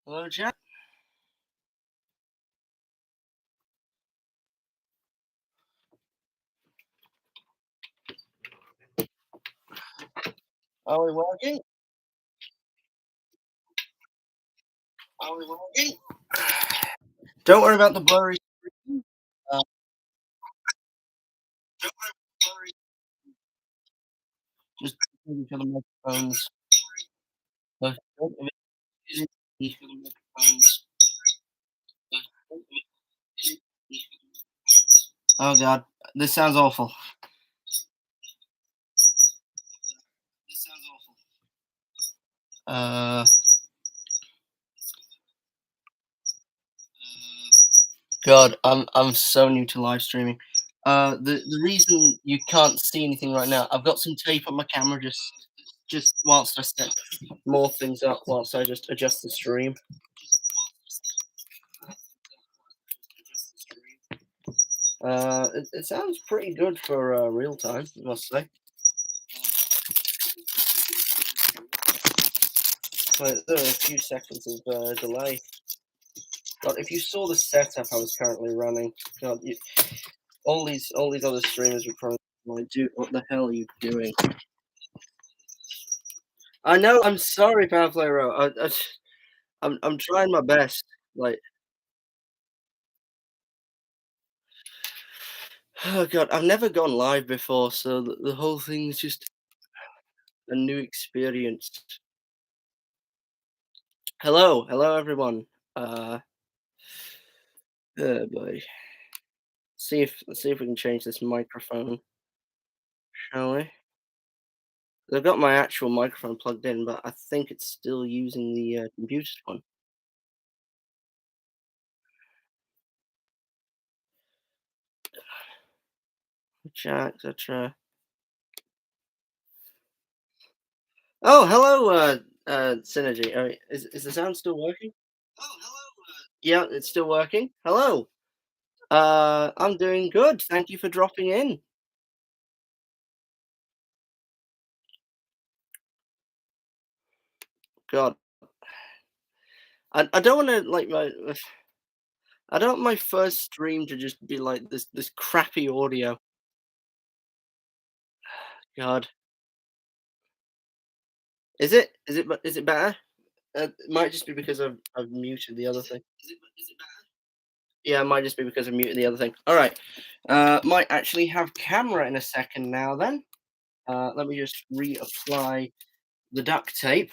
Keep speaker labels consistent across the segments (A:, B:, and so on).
A: Hello, Jack. Are we working? Are we working? Don't worry about the blurry screen. Don't worry. Just making sure the microphones. Don't for the microphones. Oh God, this sounds awful. This sounds awful. God, I'm so new to live streaming. The reason you can't see anything right now, I've got some tape on my camera just whilst I set more things up, whilst I just adjust the stream. It sounds pretty good for real time, I must say. But there are a few seconds of delay. God, if you saw the setup I was currently running, God, all these other streamers would probably like, dude, what the hell are you doing? I know. I'm sorry, Pavlero. I'm trying my best. Like, oh God, I've never gone live before, so the whole thing's just a new experience. Hello everyone. Uh, oh boy. Let's see if we can change this microphone, shall we? I've got my actual microphone plugged in, but I think it's still using the computer's one. Chat, etc. Oh, hello, Synergy. Is the sound still working? Oh, hello. Yeah, it's still working. Hello. I'm doing good. Thank you for dropping in. God, I don't want to like my. I don't want my first stream to just be like this crappy audio. God, is it better? It might just be because I've muted the other thing. Is it better? Yeah, it might just be because I'm muting the other thing. All right. Might actually have camera in a second now. Then let me just reapply the duct tape.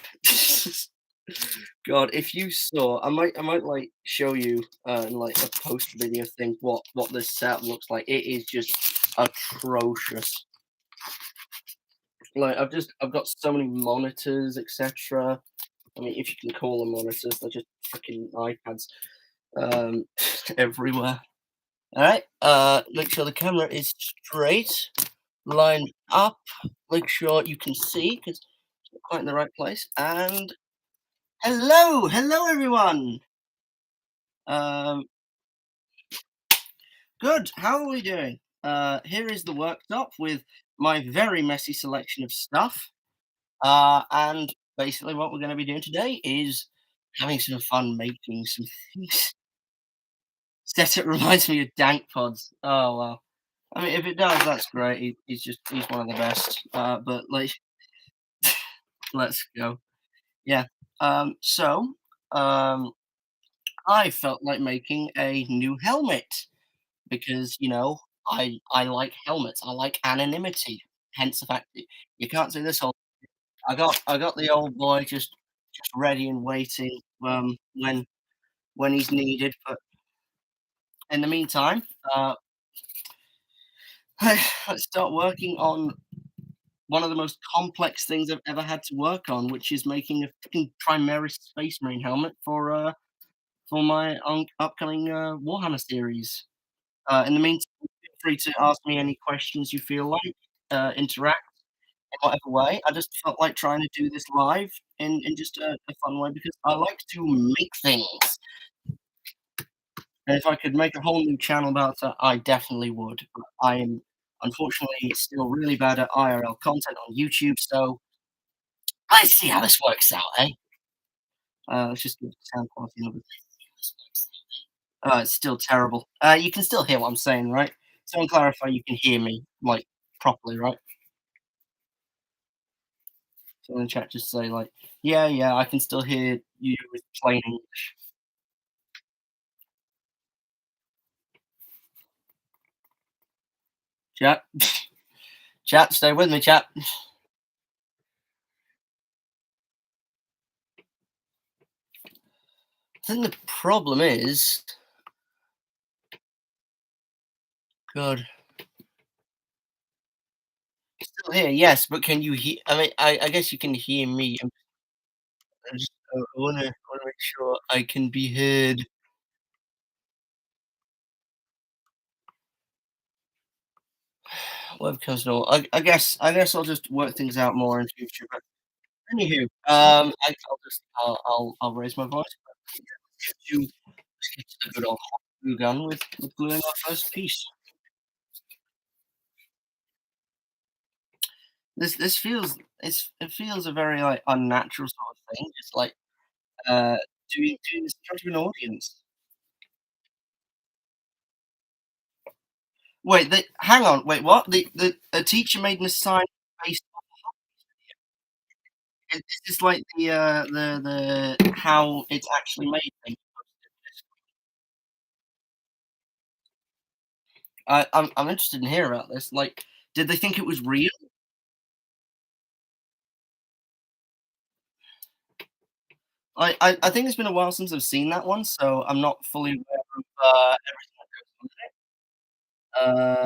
A: God, if you saw, I might like show you in like a post video thing what this setup looks like. It is just atrocious. Like I've got so many monitors, etc. I mean, if you can call them monitors, they're just freaking iPads everywhere. All right. Make sure the camera is straight, lined up. Make sure you can see because it's not quite in the right place. And hello everyone. Um, good. How are we doing? Here is the worktop with my very messy selection of stuff. And basically, what we're going to be doing today is having some fun making some things. It reminds me of Dank Pods. Oh well. I mean, if it does, that's great. He's one of the best. But like, let's go. Yeah. So, um, I felt like making a new helmet because I like helmets. I like anonymity. Hence the fact that you can't see this whole. I got the old boy just ready and waiting when he's needed. But in the meantime, uh, let's start working on one of the most complex things I've ever had to work on, which is making a fucking Primaris Space Marine helmet for my upcoming Warhammer series. In the meantime, feel free to ask me any questions you feel like, interact in whatever way. I just felt like trying to do this live in just a fun way because I like to make things. And if I could make a whole new channel about that, I definitely would. But I am unfortunately still really bad at IRL content on YouTube, so let's see how this works out, eh? Let's just give the sound quality another. It's still terrible. You can still hear what I'm saying, right? Someone clarify you can hear me, like, properly, right? So in the chat just say like, "Yeah, yeah, I can still hear you with plain English." Chat. Chat, stay with me, chat. I think the problem is God, still here, yes, but can you hear I mean, I guess you can hear me. I just I wanna make sure I can be heard. Webcams no I guess I'll just work things out more in future, but anywho, I'll raise my voice. Let's get to the good old hot glue gun with gluing our first piece. It feels a very, like, unnatural sort of thing, just like, uh, doing this in front of an audience. Wait, hang on, wait, what? The a teacher made an assignment based is this like the how it's actually made thing? I'm interested in hearing about this, like, did they think it was real? I think it's been a while since I've seen that one, so I'm not fully aware of, everything that goes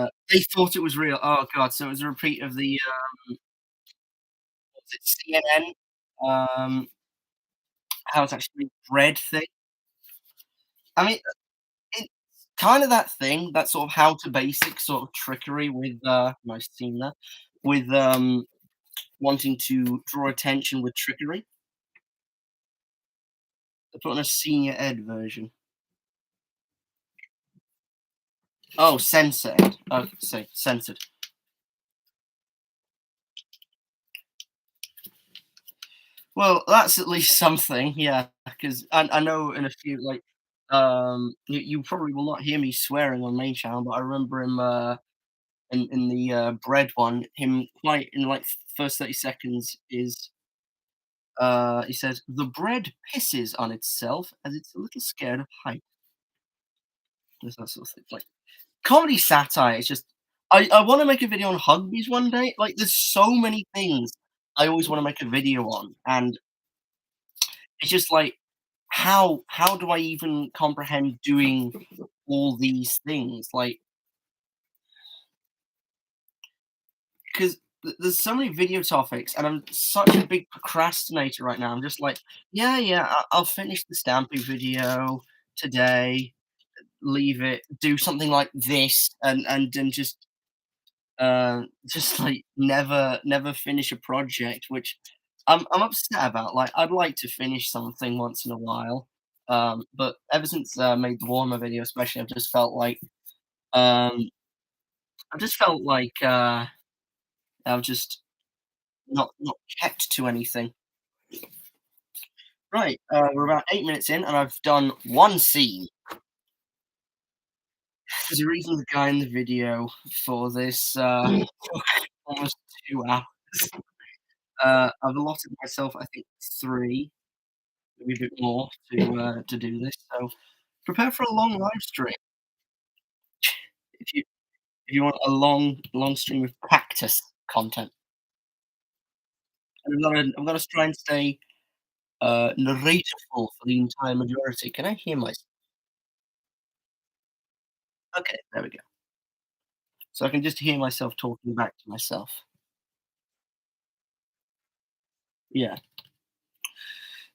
A: on they thought it was real. Oh god, so it was a repeat of the, was it CNN, how it's actually bread thing. I mean, it's kinda that thing, that sort of how to basic sort of trickery with, nice seeing that, with, wanting to draw attention with trickery. They put on a senior ed version. Oh, censored. Oh, say censored. Well, that's at least something, yeah, 'cause I know in a few, like, you probably will not hear me swearing on main channel, but I remember him, in the, bread one, him quite in, like, first 30 seconds is, he says, "The bread pisses on itself as it's a little scared of height." There's that sort of thing, like, comedy satire is just I wanna make a video on Huggies one day, like, there's so many things I always wanna make a video on, and it's just like, how do I even comprehend doing all these things? Like, 'cause there's so many video topics, and I'm such a big procrastinator right now. I'm just like, "Yeah, yeah, I'll finish the Stampy video today, leave it, do something like this," and then just, like, never finish a project, which I'm upset about. Like, I'd like to finish something once in a while, but ever since I made the Warhammer video especially, um, I've just felt like, I've just not kept to anything. Right, we're about 8 minutes in, and I've done 1 scene. There's a reason the guy in the video for this, took almost 2 hours. I've allotted myself, I think, 3, maybe a bit more to do this, so prepare for a long live stream if you want a long stream of practice content. And I'm gonna try and stay, narratorful for the entire majority. Can I hear myself? Okay, there we go. So I can just hear myself talking back to myself. Yeah.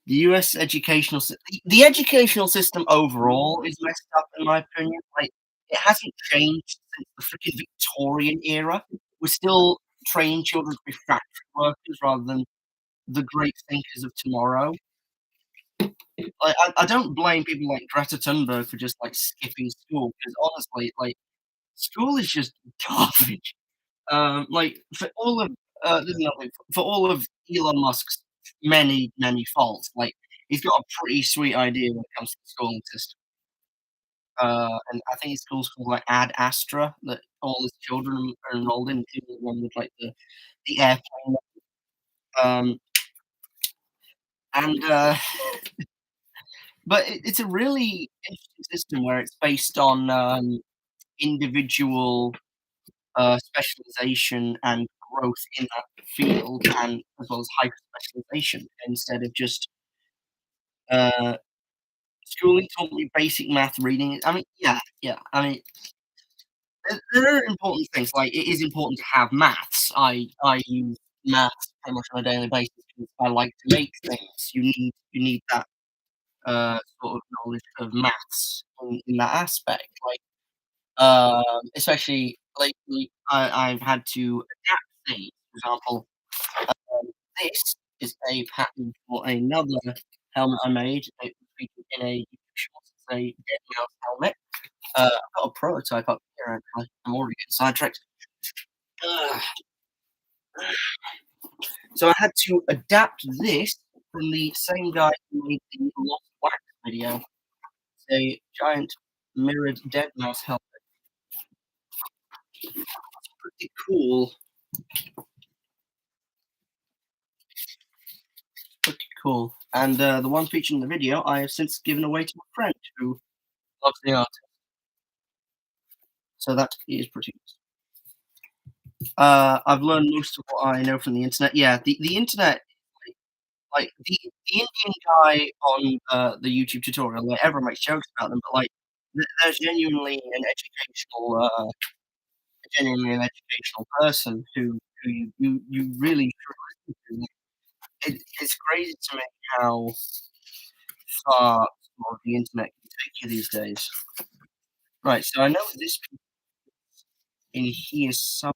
A: The US educational sys the educational system overall is messed up in my opinion, like, it hasn't changed since the freaking Victorian era. We're still training children to be factory workers rather than the great thinkers of tomorrow. I don't blame people like Greta Thunberg for just, like, skipping school because honestly, like, school is just garbage. Like, for all of there's nothing for all of Elon Musk's many, many faults, like, he's got a pretty sweet idea when it comes to the schooling system. And I think his school's called, like, Ad Astra, that all his children are enrolled in, including the one with, like, the airplane. Um, and, but it's a really interesting system where it's based on, individual, specialization and growth in that field, and as well as hyper specialization instead of just, uh, schooling taught me basic math, reading. I mean, yeah, yeah. I mean, there are important things, like, it is important to have maths. I use maths pretty much on a daily basis because I like to make things. You need that, sort of knowledge of maths in that aspect, like, especially lately, I've had to adapt things. For example, um, this is a pattern for another helmet I made. It was featured in a YouTube short. It's a dead mouse helmet. I've got a prototype up here, actually. I'm already getting sidetracked. Ugh. So I had to adapt this from the same guy who made the Lost Wax video. It's a giant mirrored dead mouse helmet. Pretty cool. Pretty cool. And the one featured in the video, I have since given away to a friend who loves the art. So that is pretty good. I've learned most of what I know from the internet. Yeah, the internet, the Indian guy on the YouTube tutorial, like everyone makes jokes about them, but like there's genuinely an educational person who you really should listen to. It's crazy to me how far sort of the internet can take you these days. Right, so I know this in here some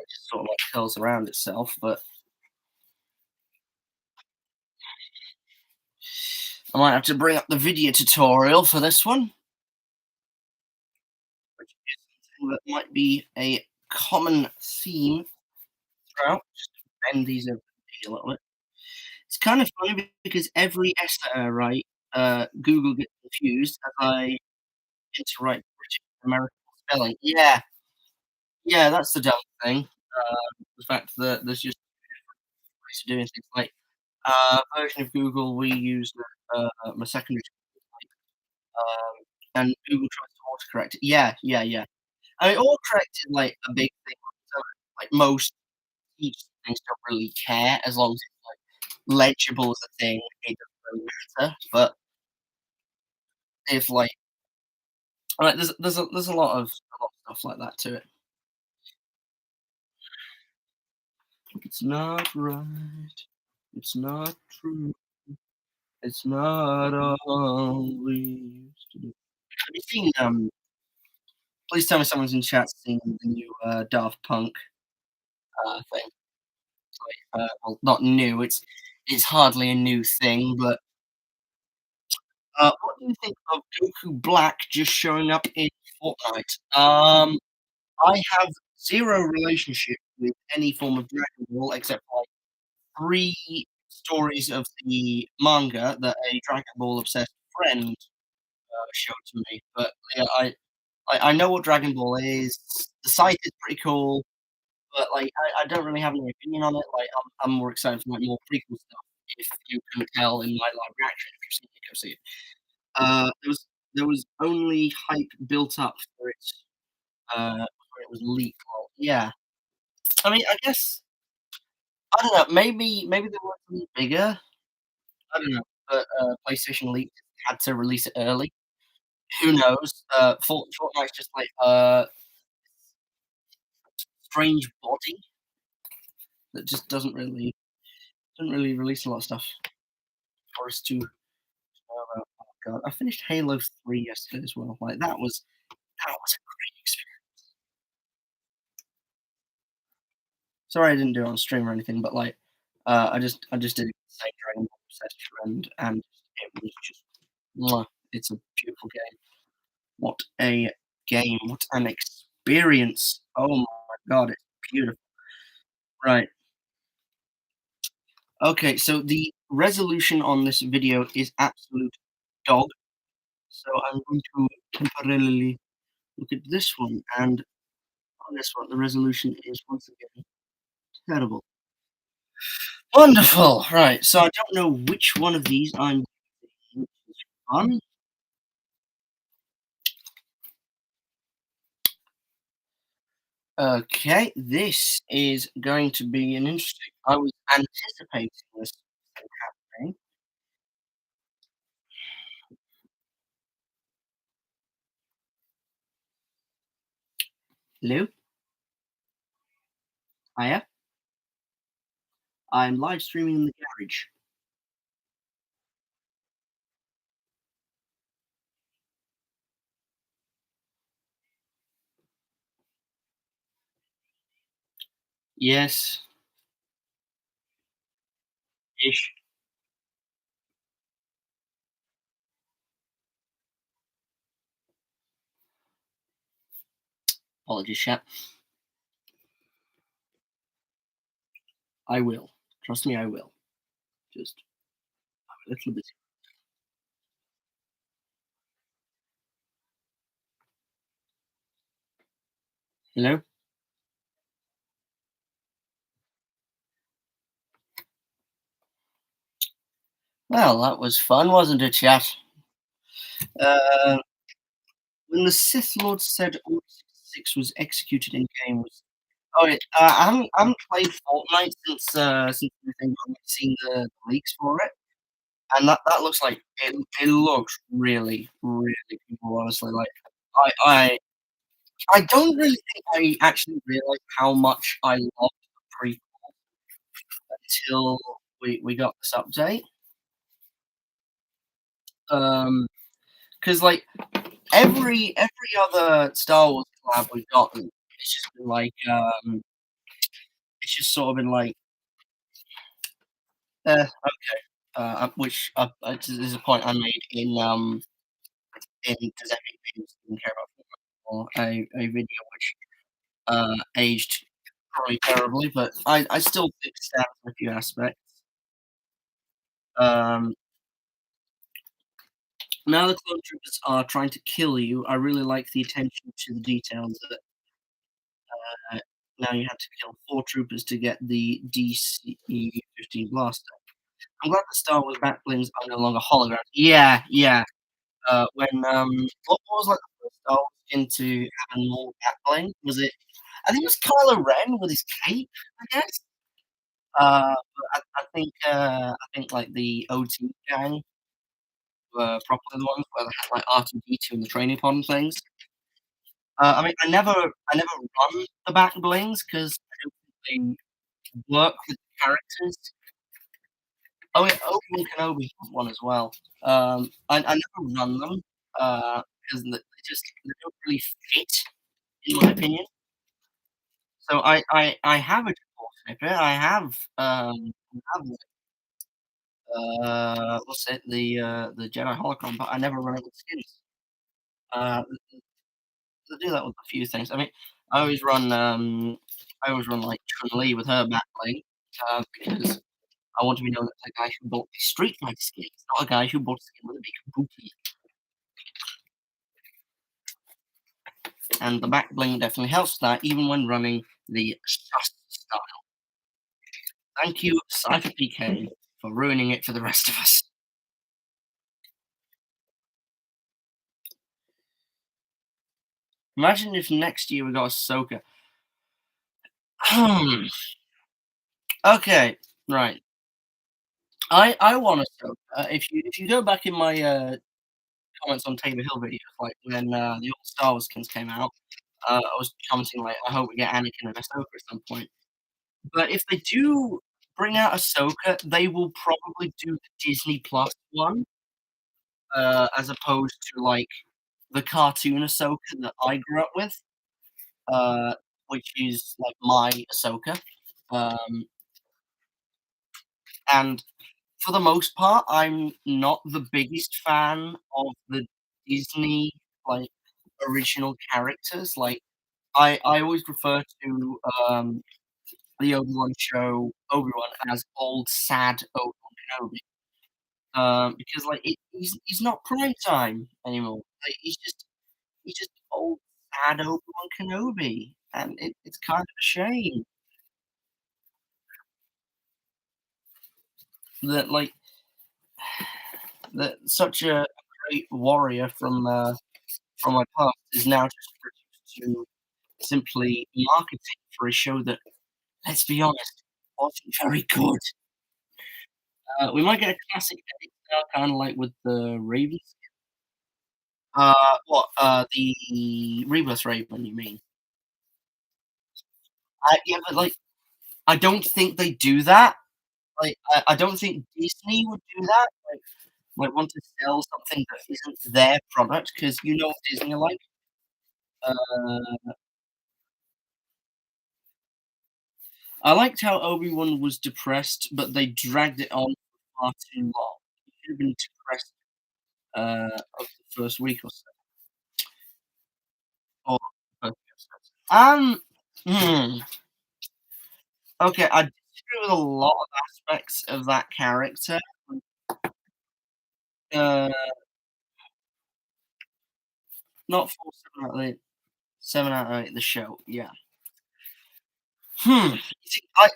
A: just sort of like curls around itself, but I might have to bring up the video tutorial for this one, which is something that might be a common theme throughout. Just bend these over a little bit. It's kind of funny because every essay I write, Google gets confused as I tend to write British American spelling. Yeah, yeah, that's the dumb thing. The fact that there's just ways of doing things. Like, version of Google we use, my secondary and Google tries to autocorrect it. Yeah, yeah, yeah. I mean, autocorrect is like a big thing. So, like most teachers things don't really care as long as it's like legible as a thing. It doesn't really matter. But if like, there's a lot of stuff like that to it. It's not right. It's not true. It's not all we used to do. Have you seen? Please tell me someone's in chat seen the new Daft Punk thing. Well, not new. It's hardly a new thing, but what do you think of Goku Black just showing up in Fortnite? I have zero relationship with any form of Dragon Ball except for like three stories of the manga that a Dragon Ball obsessed friend showed to me. But yeah, I know what Dragon Ball is. The site is pretty cool. But, like, I don't really have any opinion on it, like, I'm more excited for, like, more prequel stuff, if you can tell in my live reaction, if you've seen it, go see it. There was only hype built up for it was leaked, well, yeah. I mean, I guess I don't know, maybe there was something bigger, I don't know, but, PlayStation leaked had to release it early. Who knows? Fortnite's just like a strange body that just doesn't really release a lot of stuff for us to oh god, I finished Halo 3 yesterday as well, like, that was a great experience. Sorry I didn't do it on stream or anything, but, like, I just did it with the same Dragon Ball obsessed friend, and it was just mwah, it's a beautiful game. What a game, what an experience. Oh my god, it's beautiful. Right, Okay, so the resolution on this video is absolute dog. So I'm going to temporarily look at this one, and on this one, the resolution is once again terrible. Wonderful. Right, so I don't know which one of these I'm on. Okay, this is going to be an interesting. I was anticipating this happening. Hello, hiya. I'm live streaming in the garage. Yes, ish. Apologies, chat. I will. Trust me, I will. Just a little bit. Hello. Well, that was fun, wasn't it, chat? Uh, when the Sith Lord said Order 66 was executed in game was. Oh, yeah, I haven't played Fortnite since everything. I've seen the leaks for it, and that looks like it looks really really cool. Honestly, like I I I don't really think I actually realized how much I loved the pre until we got this update. Because like every other Star Wars collab we've gotten, it's just been like it's just sort of been like which this is a point I made in Does Epic Games Didn't Care About Football, a video which aged probably terribly, but I still think it stands in a few aspects. Um, Now the clone troopers are trying to kill you. I really like the attention to the details that uh, now you had to kill 4 troopers to get the DC-15 blaster. I'm glad the Star Wars back blings are no longer holograms. Yeah, yeah. What was like the first Star Wars skin to have a more back bling? Was it? I think it was Kylo Ren with his cape. I guess. But I think like the OT gang were probably the ones where they had like R2D2 in the training pod and things. I mean, I never run the back blings because I don't think they work with the characters. Oh yeah, Obi-Wan Kenobi has one as well. I never run them, because they don't really fit, in my opinion. So I have a default snippet. I have what's it? The Jedi Holocron, but I never run it with skins. Uh, I do that with a few things. I mean, I always run like Chun-Li with her back bling, because I want to be known as a guy who bought the Street Fighter skins, not a guy who bought a skin with a big booty. And the back bling definitely helps that, even when running the sus style. Thank you, Cypher PK, for ruining it for the rest of us. Imagine if next year we got Ahsoka. Hmm. Okay, right. I want Ahsoka. If you go back in my comments on Tabor Hill videos, like when the old Star Wars skins came out, I was commenting like, I hope we get Anakin and Ahsoka at some point. But if they do bring out Ahsoka, they will probably do the Disney Plus one, as opposed to like the cartoon Ahsoka that I grew up with, uh, which is like my Ahsoka. Um, and for the most part, I'm not the biggest fan of the Disney like original characters. Like I always refer to the Obi-Wan show Obi-Wan as old, sad Obi-Wan Kenobi. Because, like, he's not prime time anymore. Like, he's just old, sad Obi-Wan Kenobi, and it's kind of a shame that, like, that such a great warrior from my past is now just reduced to simply marketing for a show that, let's be honest, wasn't very good. We might get a classic edit style, kinda like with the Ravens. The Rebus Raven, you mean? Yeah, but, like, I don't think they do that. Like, I don't think Disney would do that, want to sell something that isn't their product, 'cause you know what Disney are like. Uh, I liked how Obi-Wan was depressed, but they dragged it on for far too long. He should have been depressed, of the first week or so, or first episodes. Okay, I disagree with a lot of aspects of that character. Uh, not 4, 7 out of 8. 7 out of 8, the show, yeah. You see, I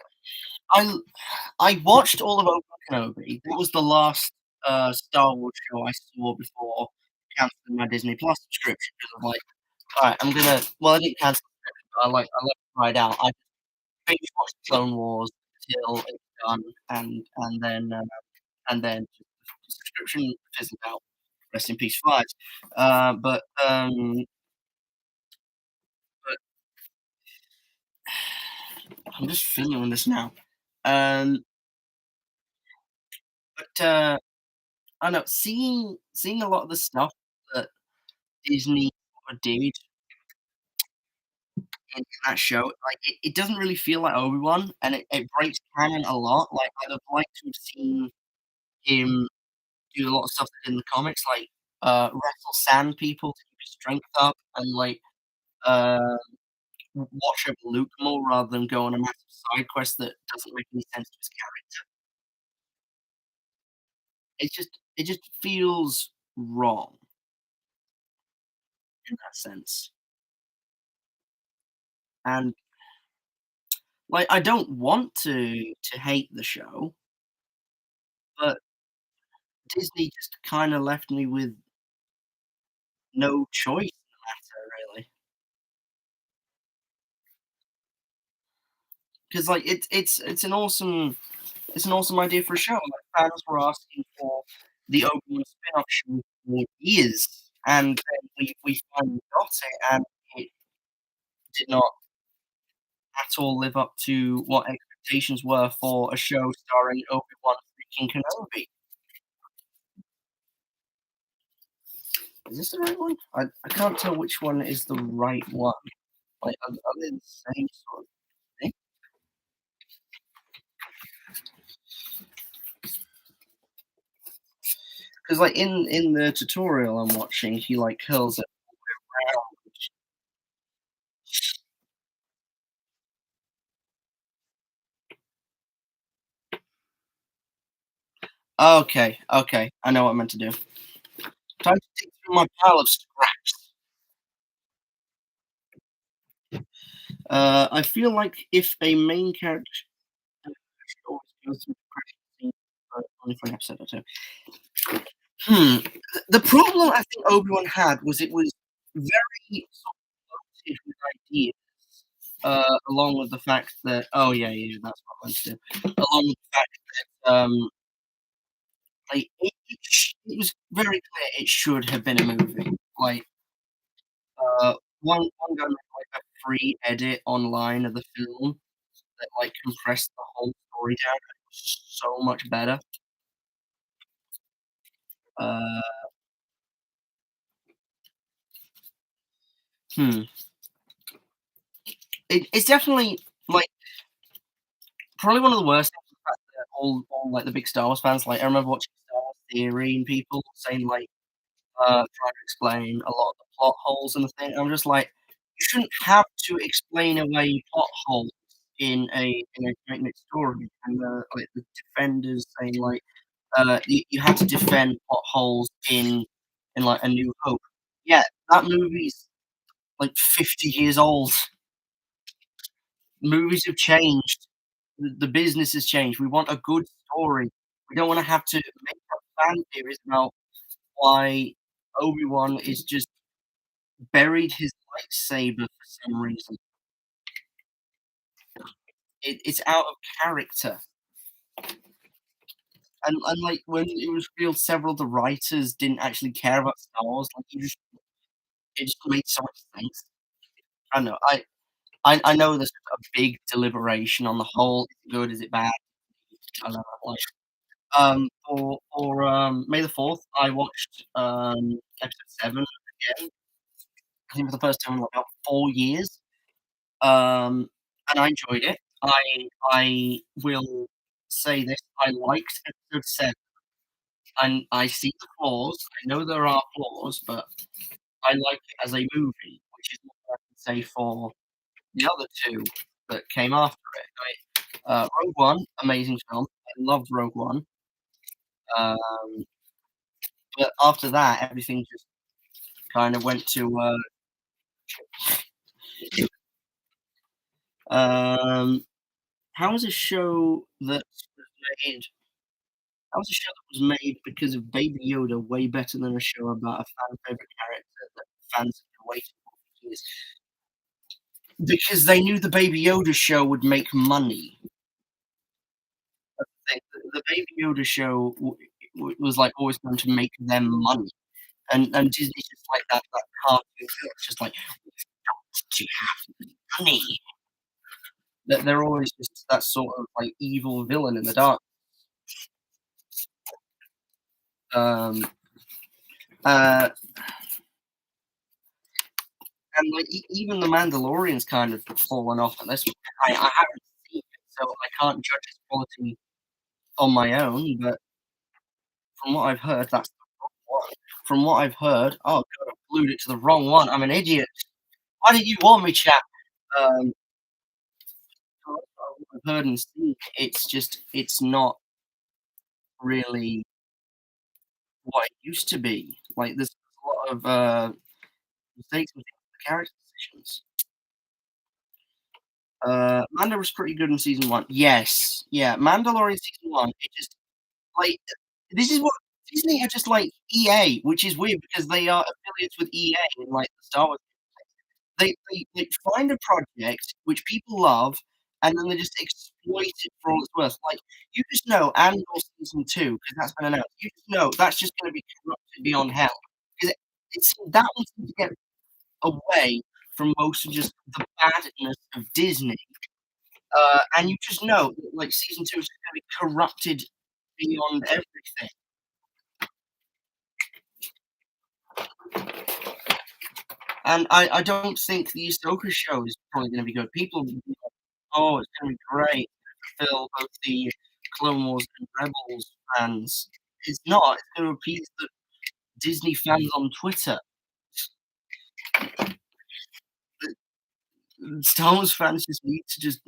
A: I watched all of Obi-Wan Kenobi. That was the last, Star Wars show I saw before canceling my Disney Plus subscription because I'm like, "Alright, I'm gonna." Well, I didn't cancel it, but I let it ride out. I binge watched Clone Wars till it's done, and then the subscription fizzled out. Rest in peace, Flies. Uh, but, um, but I'm just feeling this now. Um, but I know seeing a lot of the stuff that Disney sorta did in that show, like, it doesn't really feel like Obi-Wan, and it breaks canon a lot. Like, I'd have liked to have seen him do a lot of stuff that's in the comics, like, wrestle sand people to keep his strength up and, like, uh, watch over Luke more rather than go on a massive side quest that doesn't make any sense to his character. It just feels wrong in that sense. And, like, I don't want to hate the show, but Disney just kinda left me with no choice in the matter, really. 'Cause, like, it's an awesome idea for a show. Like, fans were asking for the Obi-Wan spin-off show for years, and then we finally got it, and it did not at all live up to what expectations were for a show starring Obi-Wan freaking Kenobi. Is this the right one? I can't tell which one is the right one. Like, are they the same sort of thing? 'Cause, like, in the tutorial I'm watching, he, like, curls it around. Okay, okay, I know what I'm meant to do. Time to dig through my pile of scraps. I feel like if a main character should always go through depression scene, but only for an episode or 2. The problem I think Obi-Wan had was it was very sort of loaded with ideas, along with the fact that oh, yeah, yeah, that's what I meant to do. Along with the fact that, like, it was very clear it should have been a movie. Like, one guy made, like, a free edit online of the film that, like, compressed the whole story down, and it was so much better. Uh, hmm, it's definitely, like, probably one of the worst things is the fact that like, the big Star Wars fans, like, I remember watching Star Wars Theory and people saying, like, trying to explain a lot of the plot holes in the thing. I'm just like, "You shouldn't have to explain away plot holes. in a tight-knit story, and, like, the defenders saying, like, you had to defend plot holes in, like, A New Hope. Yeah, that movie's, like, 50 years old. Movies have changed. The business has changed. We want a good story. We don't wanna have to make up fan theories about why Obi-Wan is just buried his lightsaber for some reason. It's out of character. And, like, when it was revealed several of the writers didn't actually care about Star Wars, like, it just made so much sense. I don't know, I know there's a big deliberation on the whole, is it good, is it bad? I don't know, like, for May the 4th, I watched, episode 7 again, I think for the first time in, like, about 4 years, and I enjoyed it. I will say this, I liked episode 7, and I see the flaws, I know there are flaws, but I like it as a movie, which is what I can say for the other 2 that came after it. Rogue One, amazing film. I loved Rogue One. Um, but after that, everything just kind of went to, how was a show that was made how was a show that was made because of Baby Yoda way better than a show about a fan favorite character that fans have been waiting for years? Because they knew the Baby Yoda show would make money. Thing. The Baby Yoda show was, like, always going to make them money, and Disney's just like that cartoon film, it's just like, "We've got to have money." They're always just that sort of, like, evil villain in the dark. Um, uh, and, like, even The Mandalorian's kind of fallen off at this point. I haven't seen it, so I can't judge its quality on my own, but from what I've heard, that's the wrong one. From what I've heard, oh god, I glued it to the wrong one, I'm an idiot. Why didn't you warn me, chap? Um, from what I've heard and seen, it's not really what it used to be. Like, there's a lot of, mistakes with the character decisions. Mando was pretty good in season 1. Yes. Yeah, Mandalorian season 1, it just like, this is what Disney are just like EA, which is weird because they are affiliates with EA in, like, the Star Wars. They find a project which people love, and then they just exploit it for all it's worth. Like, you just know Andor season 2, because 'cause that's been announced, you just know that's just gonna be corrupted beyond hell. 'Cause it's that one seems to get away from most of just the badness of Disney, and you just know that, like, season 2 is gonna be corrupted beyond everything. And I don't think the Ahsoka show is probably gonna be good. People will be like, "Oh, it's gonna be great. Fulfill both the Clone Wars and Rebels fans." It's not. It's gonna appease the Disney fans on Twitter. The Star Wars fans just need to just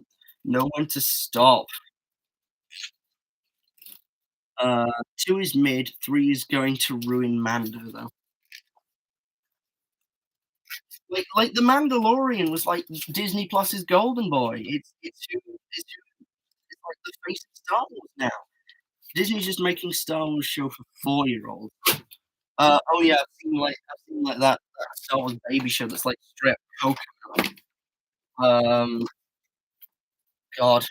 A: know when to stop. 2 is mid, 3 is going to ruin Mando, though. Like, The Mandalorian was like Disney Plus's golden boy. It's like the face of Star Wars now. Disney's just making Star Wars show for 4-year-olds. Oh yeah, I've seen like that Star Wars baby show that's like straight up Coco. Um, God,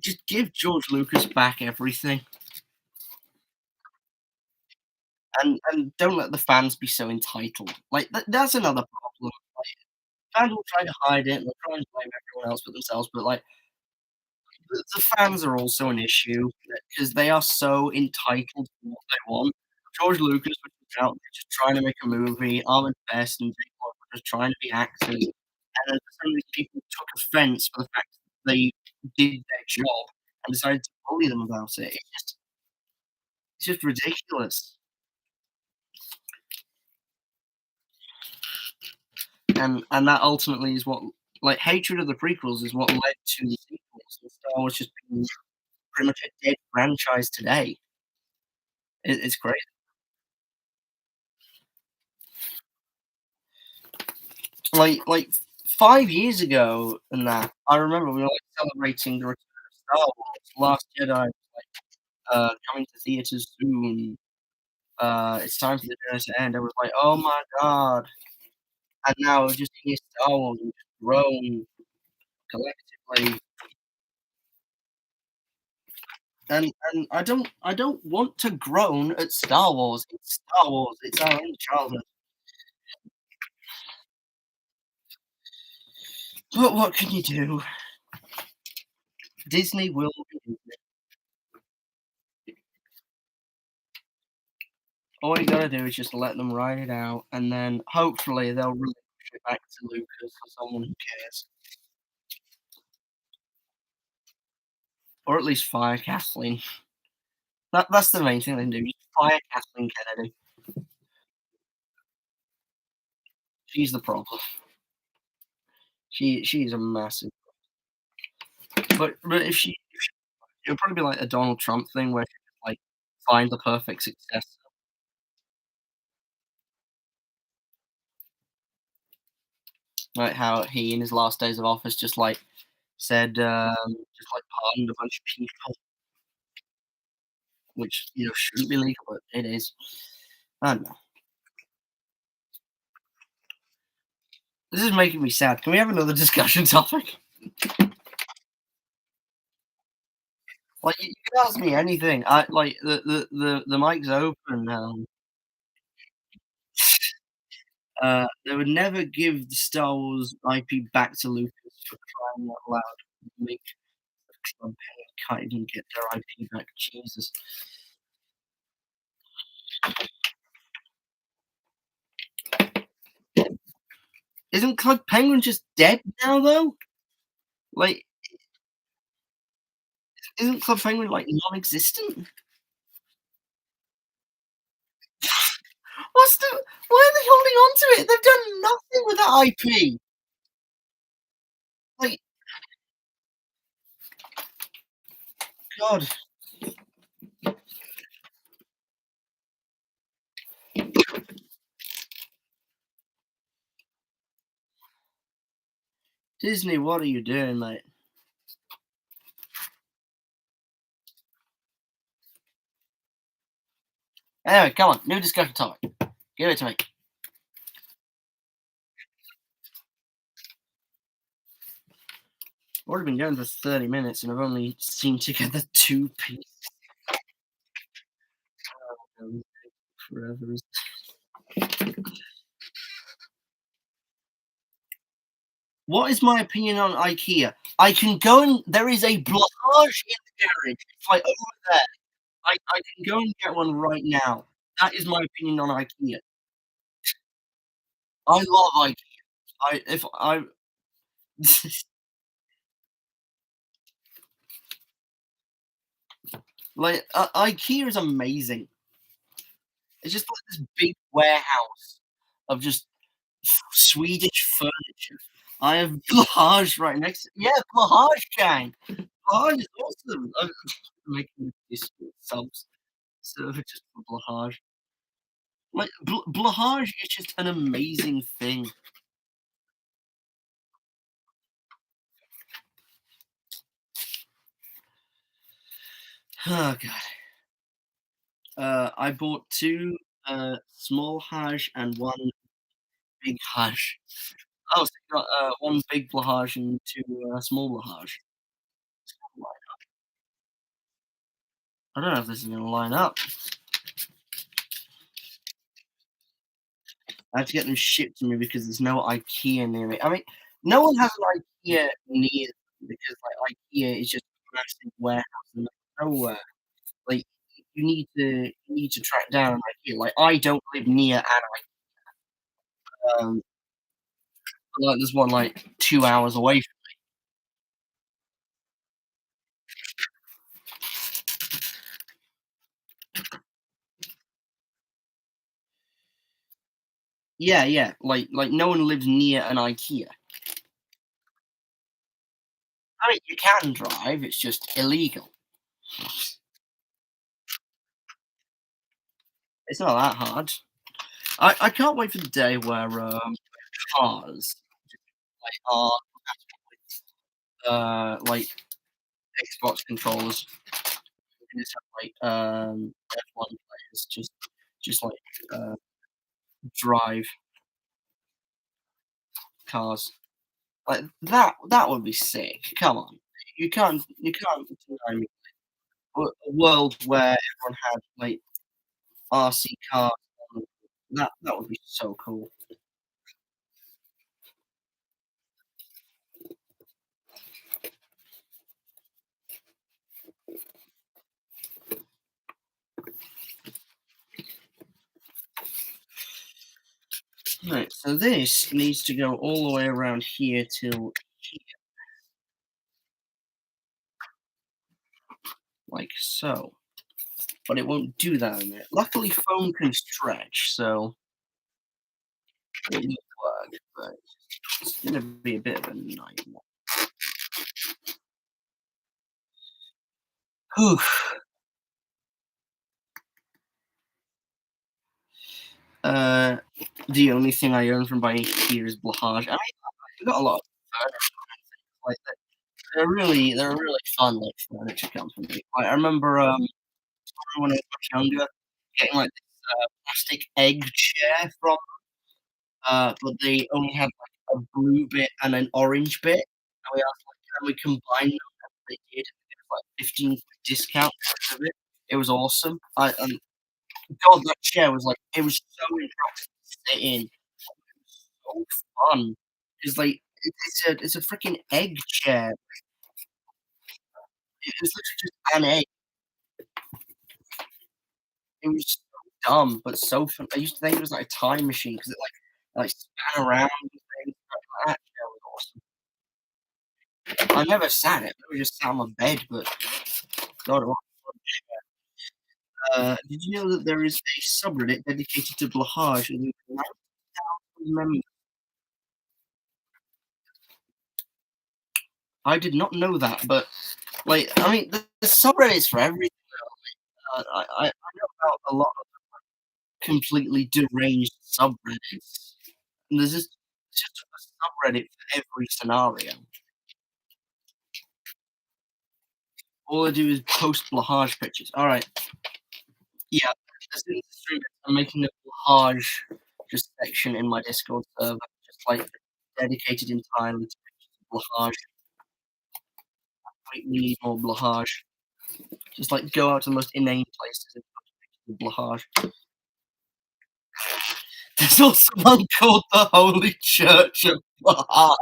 A: just give George Lucas back everything, and don't let the fans be so entitled. Like that's another problem. Fans will try to hide it, and they'll try and blame everyone else but themselves. But like the fans are also an issue because they are so entitled to what they want. George Lucas was just out there just trying to make a movie. Ahmed Best and Jake Lloyd were just trying to be actors, and then some of these people took offense for the fact that they did their job and decided to bully them about it. It's just ridiculous. and that ultimately is what like hatred of the prequels is what led to the sequels, and Star Wars just being pretty much a dead franchise today. It's crazy. Like 5 years ago and that, I remember we were, like, celebrating the return of Star Wars, Last Jedi, coming to theaters soon, it's time for the journey to end. I was like, "Oh my god." And now we've just hear Star Wars and just grown collectively, and I don't want to groan at Star Wars. It's Star Wars, it's our own childhood. But what can you do? Disney will be Disney. All you gotta do is just let them ride it out, and then hopefully they'll relinquish it back to Lucas or someone who cares. Or at least fire Kathleen. That's the main thing they can do, just fire Kathleen Kennedy. She's the problem. She's a massive but if she it'll probably be like a Donald Trump thing where she just, like, find the perfect successor. Like how he in his last days of office just, like, said, just, like, pardoned a bunch of people, which, shouldn't be legal, but it is. I don't know. This is making me sad. Can we have another discussion topic? Like, you can ask me anything. I like, the mic's open, they would never give the Star Wars IP back to Lucas for crying out loud. Make Club Penguin can't even get their IP back, Jesus. Isn't Club Penguin just dead now, though? Like, isn't Club Penguin, like, non-existent? What's the Why are they holding on to it? They've done nothing with that IP. Like, God, Disney, what are you doing, mate? Anyway, come on, new discussion topic. Give it to me. We've already been going for 30 minutes, and I've only seen together 2 pieces. Forever. What is my opinion on IKEA? I can go and there is a Blahage in the garage. It's like over there. I can go and get one right now. That is my opinion on IKEA. I love IKEA. I if I like IKEA is amazing. It's just like this big warehouse of just Swedish furniture. I have Blahage right next to yeah, Blahage gang. Blahage is awesome. I'm making this subs so just for Blahage. Like Blahage is just an amazing thing. Oh god. I bought 2 small Haj and 1 big Haj. Oh, so you got 1 big Blahage and 2 small Blahage. I don't know if this is gonna line up. I have to get them shipped to me because there's no IKEA near me. I mean, no one has an IKEA near them because like IKEA is just a massive warehouse in the middle of nowhere. Like you need to track down an IKEA. Like I don't live near an IKEA. Like there's one like 2 hours away. Yeah, yeah, like no one lives near an IKEA. I mean, you can drive, it's just illegal. It's not that hard. I can't wait for the day where, cars, like, are, like Xbox controllers. You can just have, like, F1 players just, like, uh, drive cars. Like, that would be sick. Come on. You can't deny me. A world where everyone had, like, RC cars, that would be so cool. Right, so this needs to go all the way around here till here, like so. But it won't do that in it. Luckily, foam can stretch, so it will work, but it's gonna be a bit of a nightmare. Whew. Uh, the only thing I own from buying here is Blahage. I mean, I got a lot of furniture, like, they're a really fun, like, furniture company. Like, I remember, when I was much younger, getting, like, this, plastic egg chair from but they only had, like, a blue bit and an orange bit, and we asked, like, "Can we combine them?" And they did, and it was, like, 15 discount because of it. It was awesome. God, that chair was, like, it was so interesting to sit in. It was so fun. 'Cause, like, it's a freaking egg chair. It was literally just an egg. It was so dumb, but so fun. I used to think it was like a time machine 'cause it, like, span around and things. That chair was awesome. I never sat it. I just sat on my bed, but God, it was fun. Did you know that there is a subreddit dedicated to Blahage and 9,000 members? I did not know that, but, like, I mean, there's subreddits for everything. I know about a lot of completely deranged subreddits, and there's just a subreddit for every scenario. All I do is post Blahage pictures. Alright, yeah, as soon as the stream ends, I'm making a Blahage just section in my Discord server, just, like, dedicated entirely to pictures of Blahage. We need more Blahage. Just, like, go out to the most inane places and post pictures of Blahage. There's also one called the Holy Church of Blahage.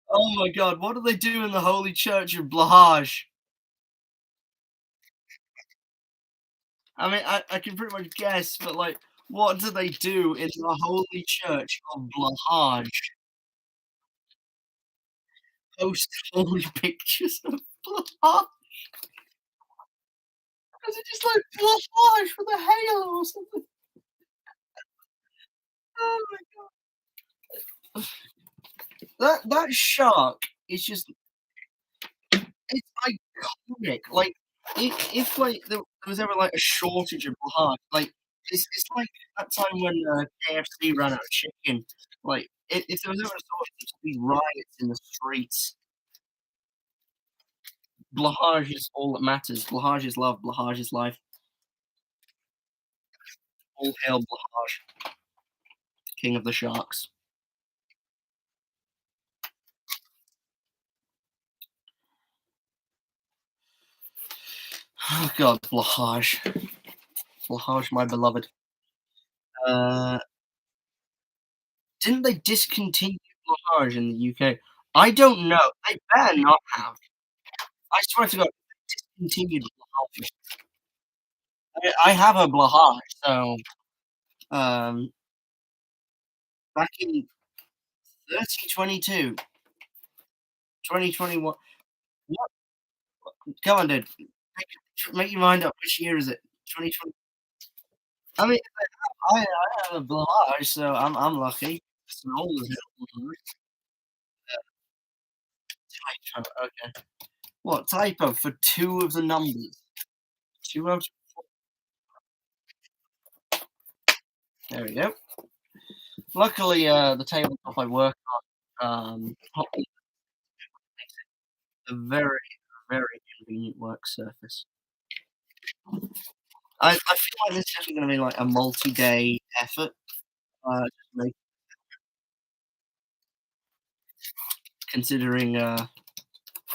A: Oh my god, what do they do in the Holy Church of Blahage? I mean, I can pretty much guess, but, like, what do they do in the Holy Church of Blahage? Post holy pictures of Blahage? Is it just like Blahage with a halo or something? Oh my that shark is just it's iconic. Like, if like, there was ever, like, a shortage of blood, like, it's like that time when, KFC ran out of chicken. Like, if there was ever a shortage, there'd just be riots in the streets. Blahage is all that matters. Blahage is love, Blahage is life. All hail Blahage, king of the sharks. Oh god, Blahage. Blahage, my beloved. Uh, didn't they discontinue Blahage in the UK? I don't know. They better not have. I swear to God, they discontinued Blahage. I have a Blahage, so, um, back in 2022, 2021. What? Come on, dude. Make your mind up. Which year is it? 2020. I mean, I have a blue eyes, so I'm lucky. It's an old as hell. Typo, okay. What typo for 2 of the numbers? 2 out of 4. There we go. Luckily, the tabletop I work on, makes it a very, very convenient work surface. I feel like this is definitely gonna be, like, a multi-day effort, just make considering,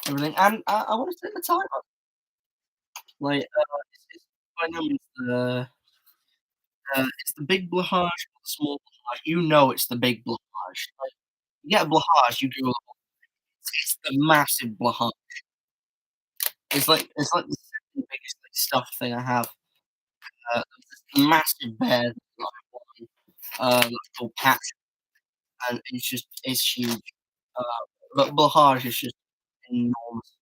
A: everything, and I wanna take the time up. Like, it's by no means it's the big blushage or the small blushage. You know it's the big blushage. Like, you get a blushage, you do it's the massive blushage. It's like the second biggest, like, stuffed thing I have. This massive bear that I won, called Pat, and it's huge. Uh, but blushage is just enormous.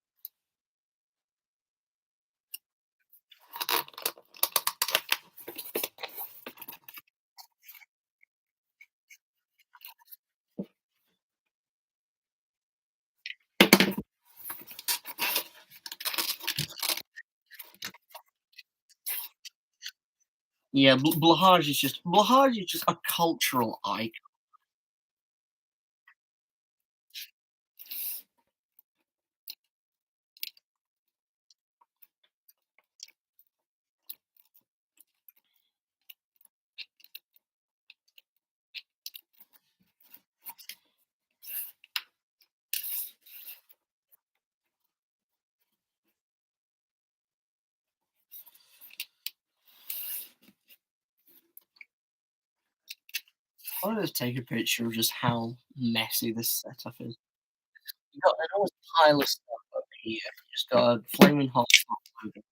A: Yeah, blushage is just a cultural icon. I wanna just take a picture of just how messy this setup is. You got an enormous pile of stuff over here. You just got a flaming hot spot moving.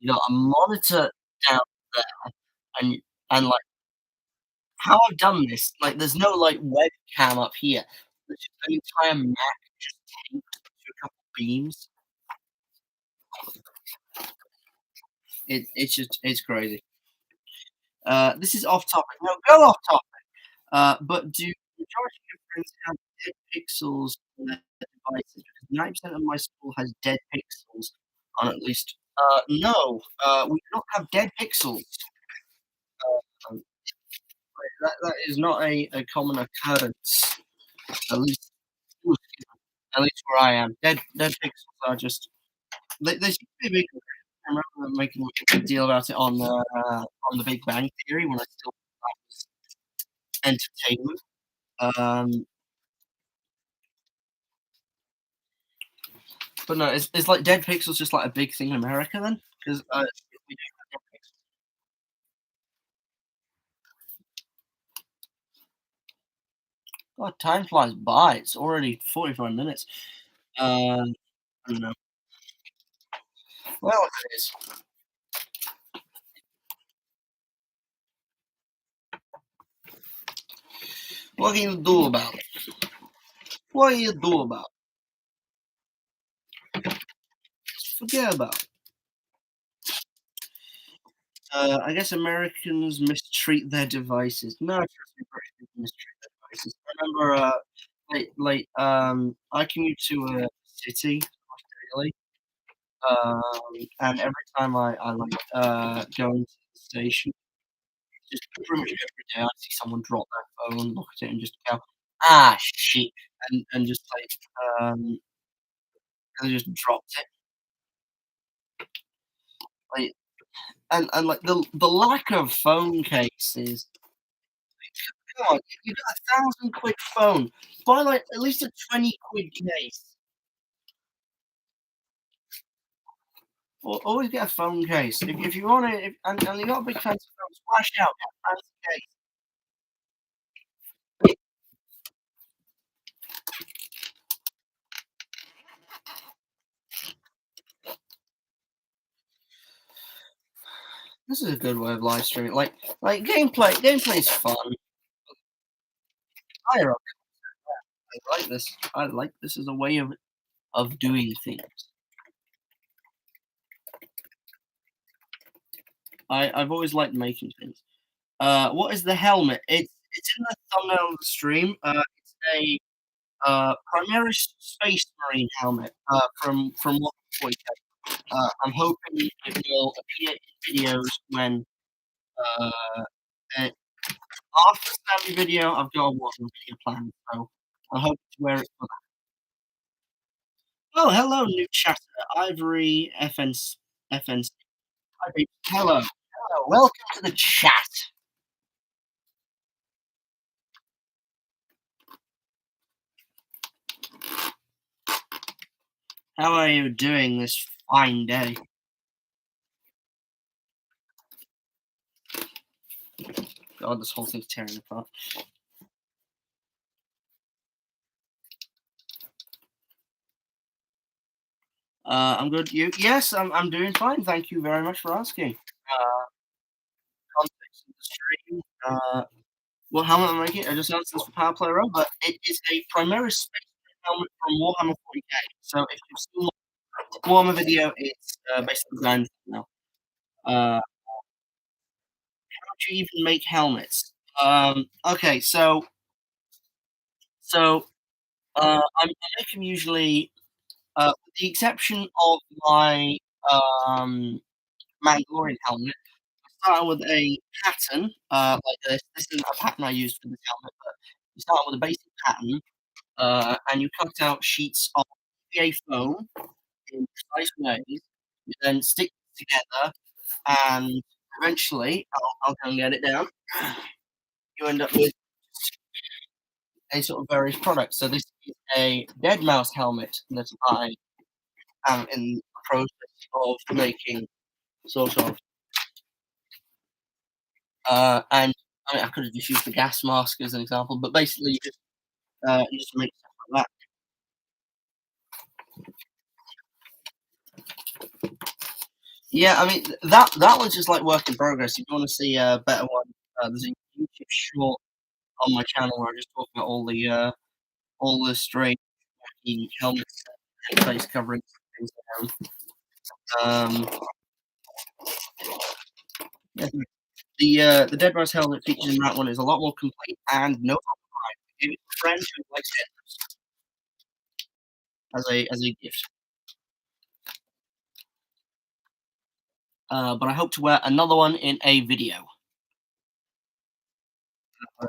A: You got a monitor down there, and like, how I've done this, like, there's no, like, webcam up here. There's just an entire Mac just taped to a couple beams. It's crazy. This is off topic. No, go off topic. But do majority of your friends have dead pixels on their devices? Because 90% of my school has dead pixels on at least no, we do not have dead pixels. Um, that is not a common occurrence, at least ooh, excuse me, at least where I am. Dead pixels are just they seem to be a big I remember them making a big deal about it on The Big Bang Theory when I still thought that was entertainment. Um, but no, is like dead pixels just like a big thing in America then? 'Cause, we do have dead pixels. God, time flies by. It's already 45 minutes. Um, I don't know. Well, it is. What can you do about it? What can you do about it? Just forget about it. I guess Americans mistreat their devices. No, trust me, British people mistreat their devices. I remember, I commute to a city daily, um, and every time I like, go into the station, just pretty much every day, I see someone drop their phone, look at it, and just go, "Ah, shit," and just like, they just dropped it. Like, and like the lack of phone cases. Come on, you got a 1,000 quid phone. Buy like at least a 20 quid case. Or always get a phone case. If you want it, and you got a big fancy phone, splash out, get a fancy case. This is a good way of live streaming. Like gameplay is fun. I like this. I like this as a way of doing things. I've always liked making things. What is the helmet? It's in the thumbnail of the stream. It's a Primaris Space Marine helmet from what point. I'm hoping it will appear in videos when uh, uh, after the Stanley video. I've got a watching video planned, so I'm hoping to wear it for that. Oh, hello, new chatter, Ivory FNC. Hi, peeps. Hello, welcome to the chat. How are you doing this fine day? God, this whole thing's tearing apart. I'm good. You? Yes, I'm doing fine. Thank you very much for asking. Uh, Context of the stream. What helmet am I making? I just answered this for Power Player Pro, but it is a Primaris Space helmet from Warhammer 40k. So if you've seen the Warhammer video, it's basically designed now. How do you even make helmets? Okay, I make them usually, with the exception of my um, Mandalorian helmet. Start with a pattern, like this. This isn't a pattern I used for this helmet, but you start with a basic pattern, and you cut out sheets of EVA foam in precise ways. You then stick it together, and eventually, I'll go and get it down. You end up with a sort of various products. So this is a dead mouse helmet that I am in the process of making, sort of. And I mean, I could have just used the gas mask as an example, but basically, you just make stuff like that. Yeah, I mean that one's just like work in progress. If you want to see a better one, there's a YouTube short on my channel where I just talk about all the strange wacky helmets and face coverings and things like that. Yeah, the Dead Mouse helmet featured in that one is a lot more complete and no copyright. I gave it to a friend who likes it as a gift. But I hope to wear another one in a video.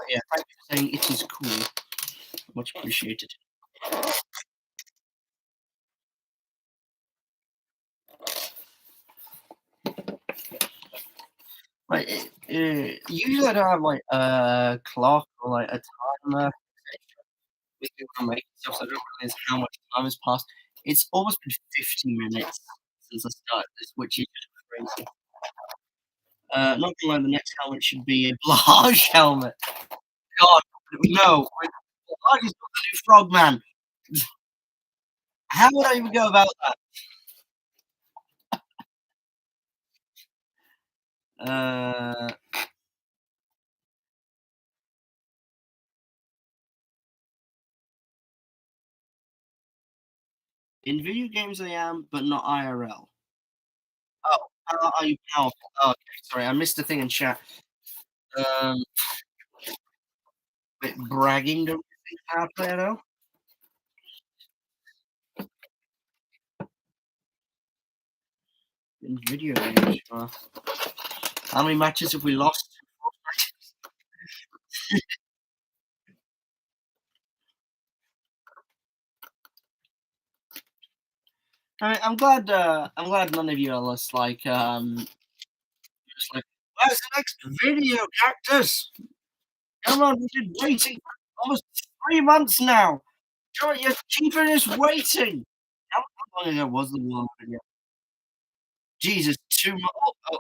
A: Yeah, thank you for saying it is cool. Much appreciated. Like, usually I don't have like a clock or like a timer with me when I'm making stuff, so I don't realize how much time has passed. It's almost been 50 minutes since I started this, which is just crazy. Not gonna lie, the next helmet should be a Blage helmet. God, no, Blage is not the new Frogman. How would I even go about that? Uh, in video games I am, but not IRL. Oh, how are you powerful? Oh, okay, sorry, I missed a thing in chat. Um, bit bragging, don't you think, Power Player though? In video games, how many matches have we lost? I'm glad none of you are just like, where's the next video, Cactus? Come on, we've been waiting for almost 3 months now. Sure, your keeper is waiting. How long ago was the one video? Jesus, 2 months,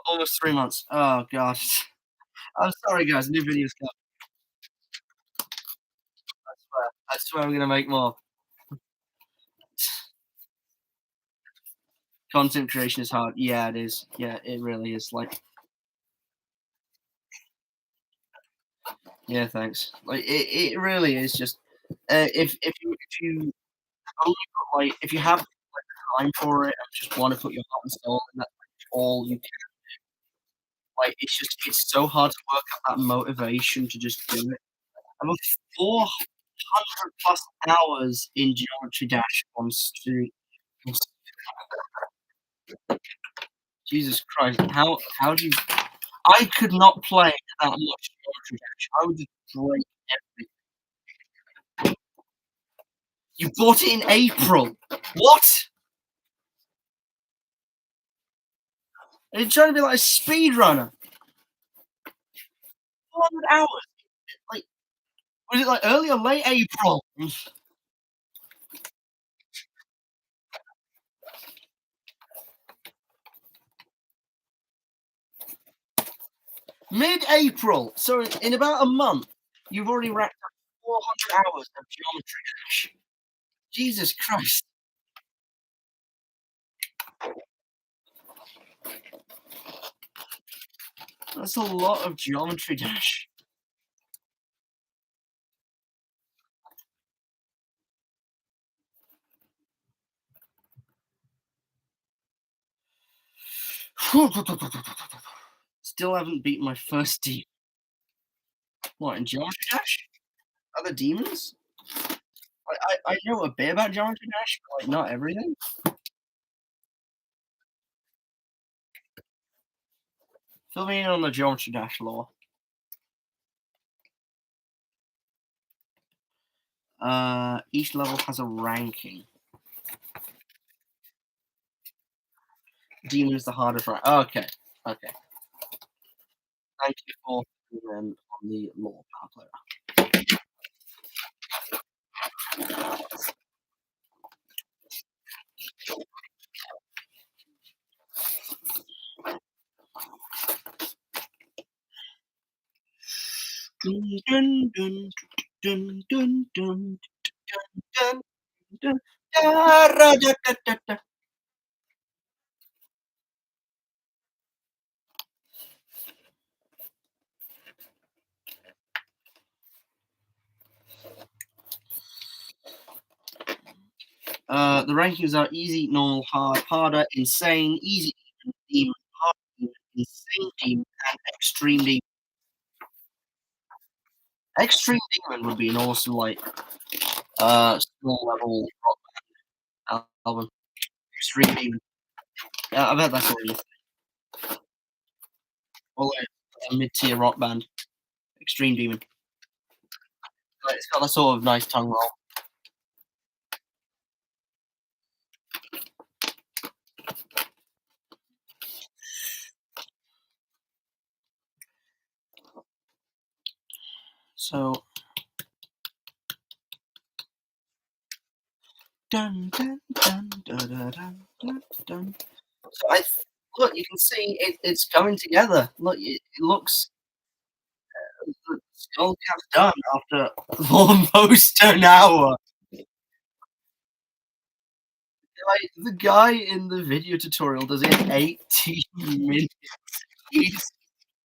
A: almost 3 months. Oh gosh. I'm sorry, guys. New videos coming. I swear we're gonna make more. Content creation is hard. Yeah, it is. Yeah, it really is. Like, yeah, thanks. Like, it really is just if you only put, like if you have time for it and just want to put your heart and soul in that, all you can. Like, it's so hard to work up that motivation to just do it. I'm on 400 plus hours in Geometry Dash on stream. Jesus Christ, how do you I could not play that much Geometry Dash. I would just break everything. You bought it in April. What? Are you trying to be like a speedrunner? 400 hours. Like, was it like early or late April? Mid-April. So in about a month, you've already racked up 400 hours of Geometry Dash. Jesus Christ. That's a lot of Geometry Dash. Still haven't beaten my first demon. What, in Geometry Dash? Other demons? I know a bit about Geometry Dash, but, like, not everything. Fill me in on the Geometry Dash lore. Each level has a ranking. Demon is the hardest rank. Okay, okay. Thank you for filling in on the lore, Power Player. Dun, dun, dun, dun, dun, dun, dun, da, ra, da, da, da, da. The rankings are easy, normal, hard, harder, insane, easy, demon, hard, demon, insane demon, and extreme demon. Extreme demon would be an awesome, like, small level rock album. Extreme demon. Yeah, I bet that's already a mid-tier rock band. Extreme demon. Like, it's got that sort of nice tongue roll. So dun dun dun dun dun dun dun. Dun. So look, you can see it's coming together. Look, it looks the skull cap's done after almost an hour. Like the guy in the video tutorial does it in 18 minutes. Jesus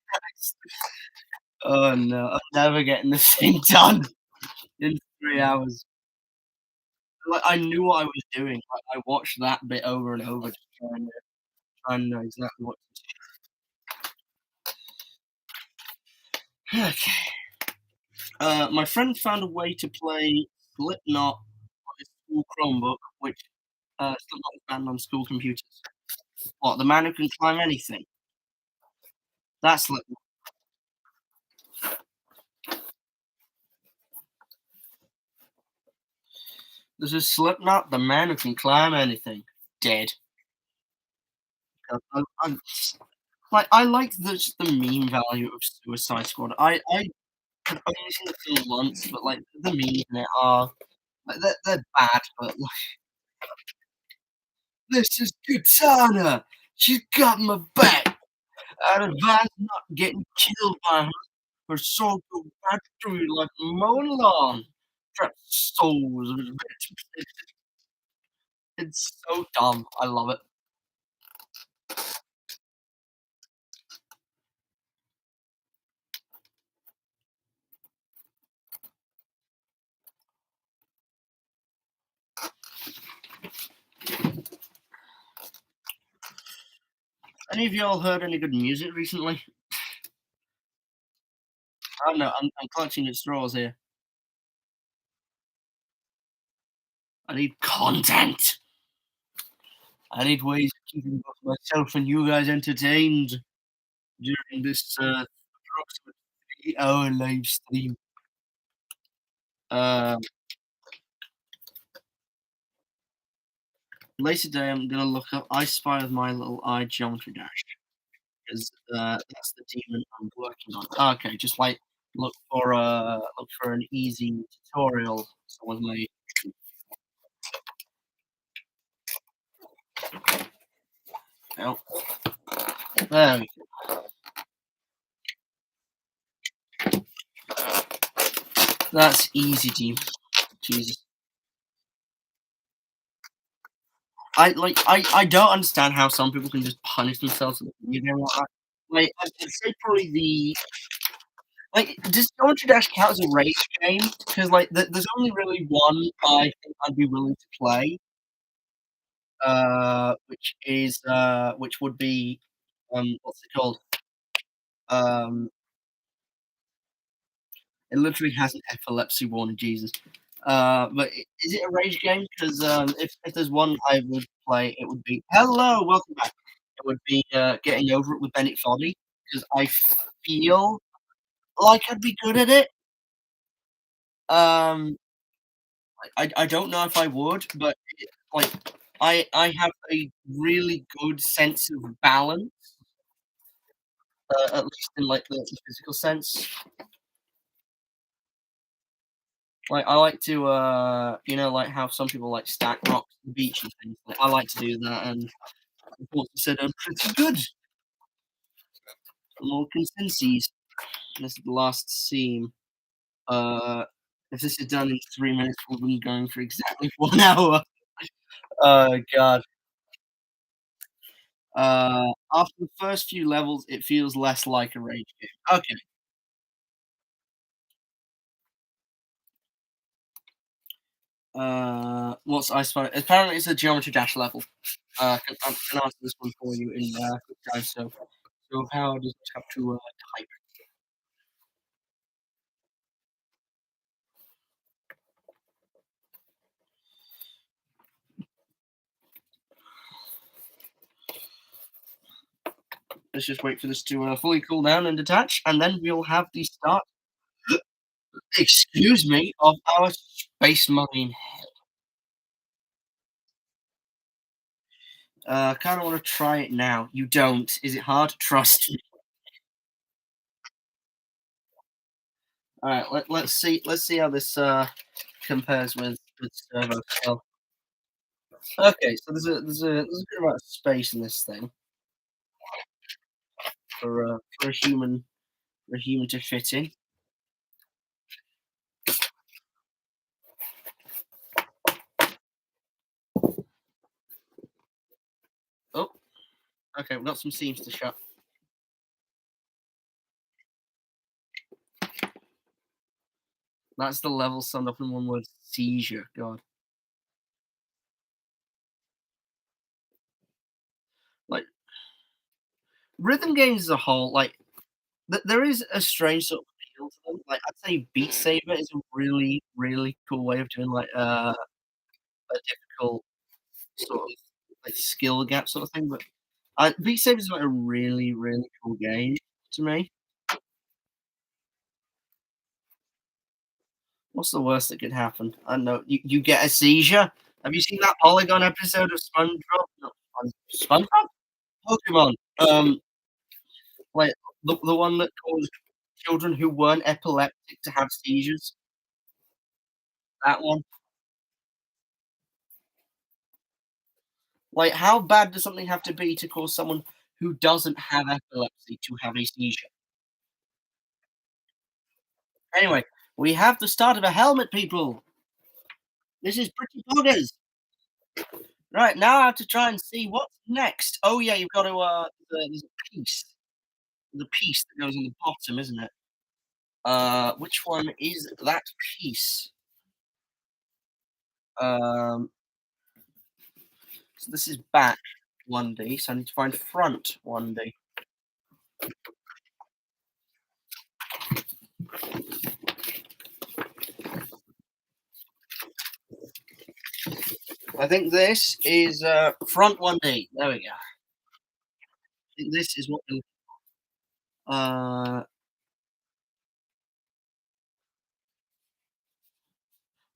A: Christ. Oh no, I'm never getting this thing done in 3 hours. Like I knew what I was doing. Like, I watched that bit over and over to try and know exactly what to do. Okay. My friend found a way to play Slipknot on his school Chromebook, which Slipknot is banned on school computers. What, the man who can climb anything? That's Slipknot. This is Slipknot, the man who can climb anything. Dead. I'm like, I like the meme value of Suicide Squad. I have only seen the film once, but, like, the memes in it are like, they're bad, but, like, "This is Katana! She's got my back! I'd advise not getting killed by her. Her soul goes right through you like mowing lawn. Trap souls of his victims." It's so dumb. I love it. Any of y'all heard any good music recently? I don't know. I'm clutching at straws here. I need content. I need ways of keeping both myself and you guys entertained during this approximate 3-hour live stream. Uh, Later today, I'm gonna look up I Spy with My Little Eye Geometry Dash because that's the demon I'm working on. Okay, just like look for an easy tutorial someone made. Oh, there we go. That's easy, demon. Jesus. I don't understand how some people can just punish themselves with a video game like that. Like, I'd say probably does Geometry Dash count as a rage game? Because like, there's only really one I think I'd be willing to play, which would be, what's it called? Um, it literally has an epilepsy warning, Jesus. But is it a rage game? Because if there's one I would play, it would be hello, welcome back. It would be Getting Over It with Bennett Foddy because I feel like I'd be good at it. Um, I don't know if I would, but like I have a really good sense of balance, at least in like the physical sense. Like I like to like how some people like stack rocks on the beach and things. Like, I like to do that, and reports said I'm pretty good. More consensus. This is the last scene. Uh, if this is done in 3 minutes, we'll be going for exactly 1 hour. Oh god. After the first few levels, it feels less like a rage game. Okay. What's I Spy? Apparently, it's a Geometry Dash level. I can answer this one for you in quick time. So how does it have to type? Let's just wait for this to fully cool down and detach, and then we'll have the start. Excuse me, of our space marine. Kind of want to try it now. You don't. Is it hard? Trust me. All right. Let's see. Let's see how this compares with servo scale. Okay. So there's a good amount of space in this thing for a human to fit in. Oh. Okay. We've got some seams to shut. That's the level summed up in one word: seizure. God. Like rhythm games as a whole, like there is a strange sort of appeal to them. Like I'd say Beat Saber is a really, really cool way of doing like a difficult sort of like skill gap sort of thing. But Beat Saber is like a really, really cool game to me. What's the worst that could happen? I don't know. You get a seizure. Have you seen that Polygon episode of SpongeBob? Not SpongeBob? Pokemon. Like the one that caused children who weren't epileptic to have seizures. That one. Like, how bad does something have to be to cause someone who doesn't have epilepsy to have a seizure? Anyway, we have the start of a helmet, people. This is pretty boggers. Right, now I have to try and see what's next. Oh yeah, you've got to there's a piece. The piece that goes on the bottom, isn't it? Which one is that piece? Um, so this is back 1D, so I need to find front 1D. I think this is front 1D. There we go. I think this is what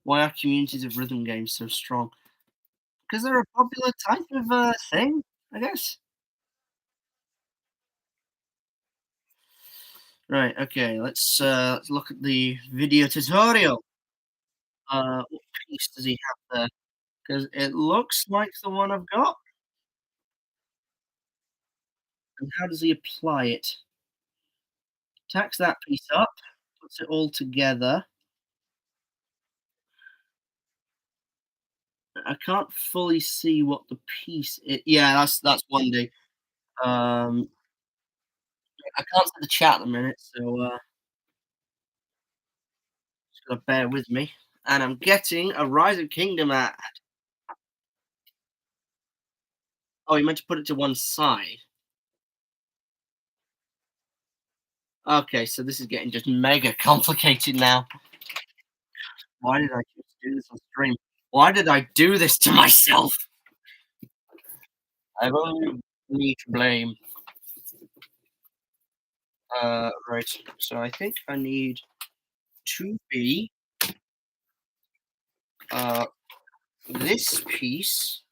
A: why are communities of rhythm games so strong? Because they're a popular type of thing, I guess. Right. Okay. Let's look at the video tutorial. What piece does he have there? Because it looks like the one I've got. And how does he apply it? Tacks that piece up, puts it all together. I can't fully see what the piece yeah, that's 1D. Um, I can't see the chat at the minute, so, just gotta bear with me. And I'm getting a Rise of Kingdom at oh, you meant to put it to one side. Okay, so this is getting just mega complicated now. Why did I just do this on stream? Why did I do this to myself? I've only me to blame. Right. So I think I need to be uh this piece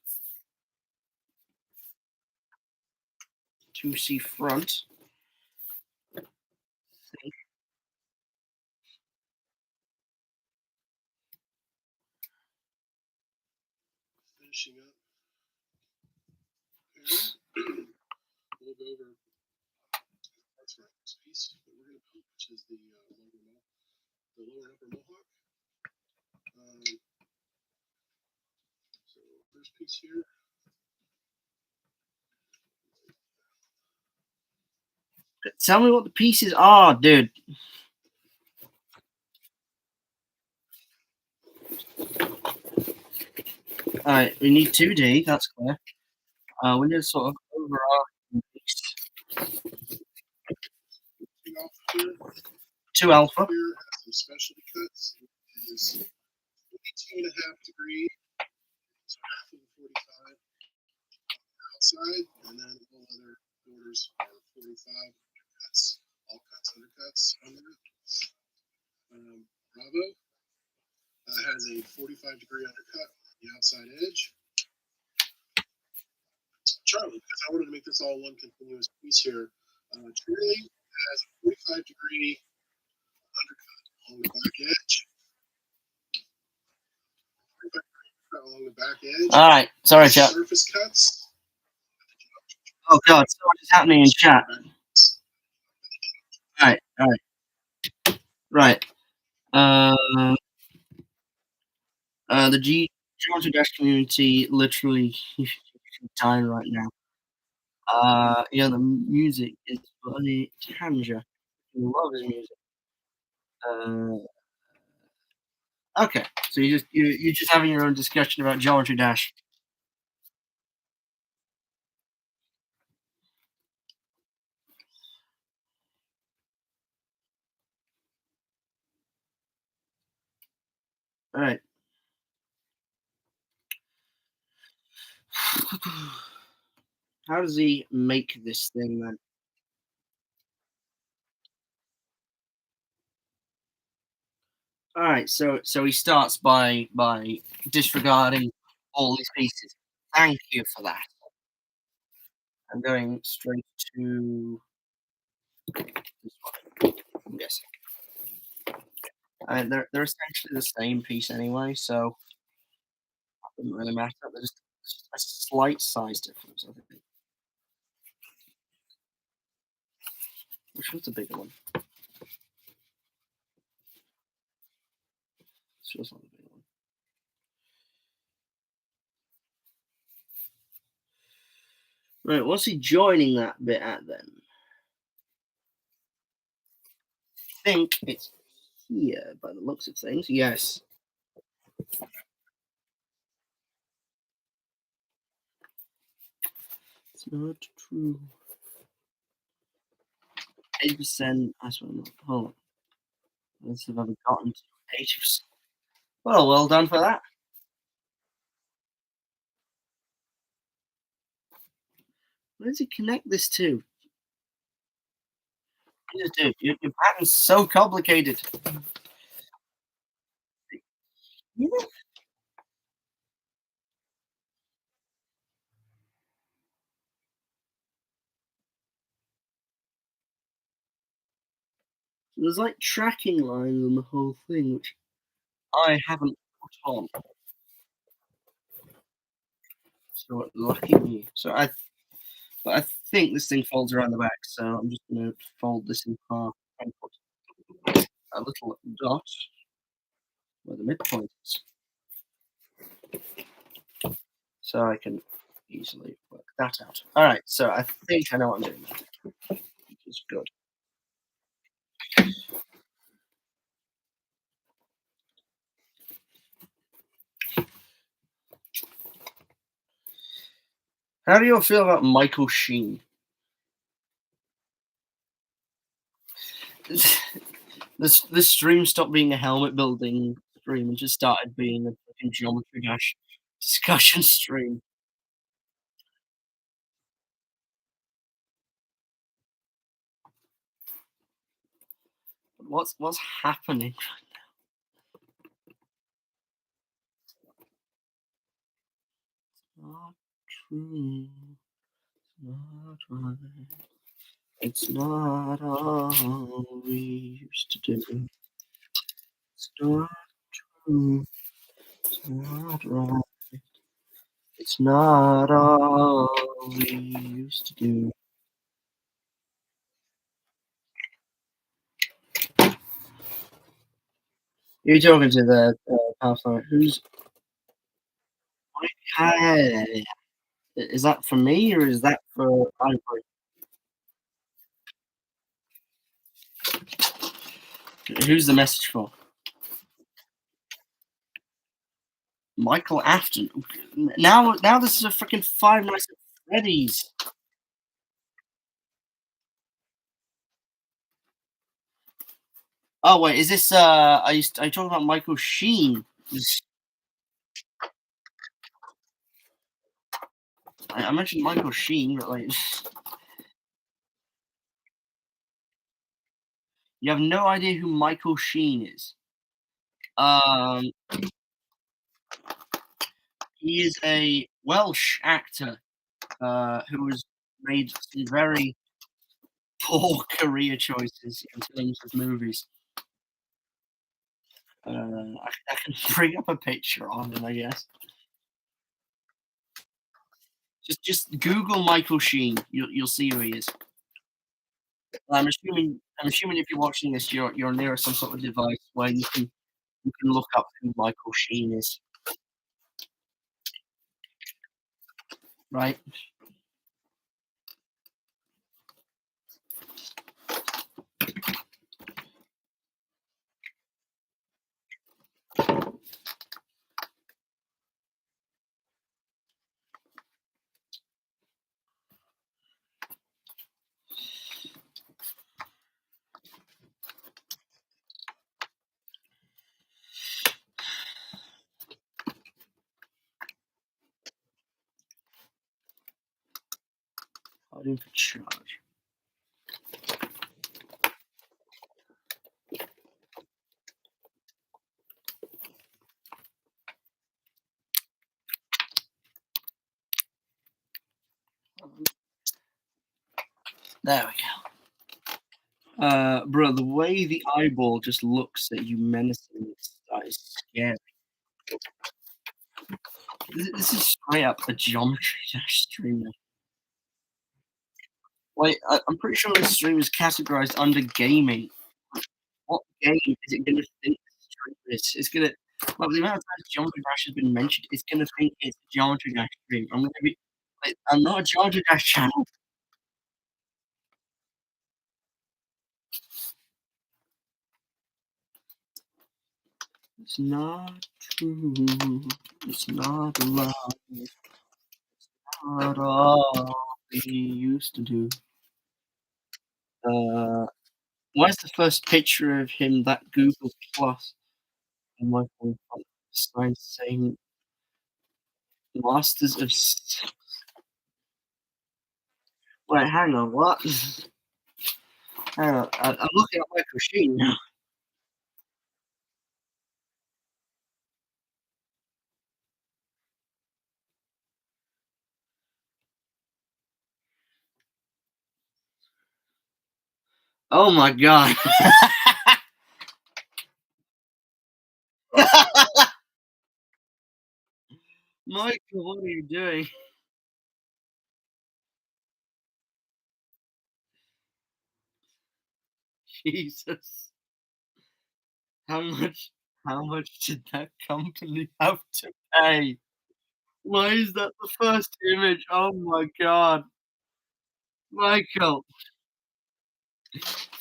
A: to see front.
B: Finishing up here. We'll go over parts for our next piece that we're going to build, which is the lower and upper mohawk. So first piece here.
A: Tell me what the pieces are, dude. Alright, we need 2D, that's clear. We need sort of overarching piece. 2 alpha.
B: Here has some specialty cuts. It is 22.5 degree, so half of the 45 outside, and then all other borders are 45 cuts, all cuts, undercuts on that. Bravo has a 45-degree undercut on the outside edge. Charlie, because I wanted to make this all one continuous piece here. Charlie has a 45-degree undercut along the back edge. 45-degree undercut along the back edge.
A: All right, sorry, chat.
B: Surface cuts.
A: Oh god, so much is happening in chat. All right. The Georgia Dash community literally dying right now. Yeah, the music is bloody Tanja. I love his music. Okay, so you're just having your own discussion about Geometry Dash. All right. How does he make this thing then? All right, so he starts by disregarding all these pieces. Thank you for that. I'm going straight to this one. I'm guessing. They're essentially the same piece anyway, so it doesn't really matter. There's just a slight size difference, I think. Which one's the bigger one? This feels like the bigger one. Right, what's he joining that bit at then? I think it's here by the looks of things. Yes. It's not true. 80%. I swear not. Hold on. Let's see if I've gotten to 80%. Well done for that. Where does he connect this to? Jesus, dude, your pattern's so complicated. Yeah. There's like tracking lines on the whole thing, which I haven't put on. So lucky me. But I think this thing folds around the back, so I'm just gonna fold this in half and put a little dot where the midpoint is, so I can easily work that out. All right, so I think I know what I'm doing now, which is good. How do you all feel about Michael Sheen? This stream stopped being a helmet building stream and just started being a fucking Geometry Dash discussion stream. What's happening? Not true. Not right. It's not all we used to do. It's not true. It's not right. It's not all we used to do. You're talking to the Pathfinder. Who's? Hi. Is that for me or is that for Ivory? Who's the message for? Michael Afton. Now this is a freaking Five Nights at Freddy's. Oh wait, is this? Are you talking about Michael Sheen? I mentioned Michael Sheen, but like, you have no idea who Michael Sheen is. Um, he is a Welsh actor who has made some very poor career choices in terms of movies. I can bring up a picture of him, I guess. Just Google Michael Sheen. You'll see who he is. I'm assuming if you're watching this, you're near some sort of device where you can look up who Michael Sheen is, right? Hiding for charge. There we go. Bro, the way the eyeball just looks at you menacingly, that is scary. This is straight up a Geometry Dash stream. Wait, I'm pretty sure this stream is categorized under gaming. What game is it gonna think this stream is? It's gonna, well, the amount of times Geometry Dash has been mentioned, it's gonna think it's a Geometry Dash stream. I'm gonna be like, I'm not a Geometry Dash channel. It's not true. It's not love. It's not all we used to do. Where's the first picture of him? That Google Plus on my phone sign saying Masters of Wait, hang on, what? Hang on, I'm looking at my machine now. Oh my god. Michael, what are you doing? Jesus. How much how much did that company have to pay? Why is that the first image? Oh my god. Michael.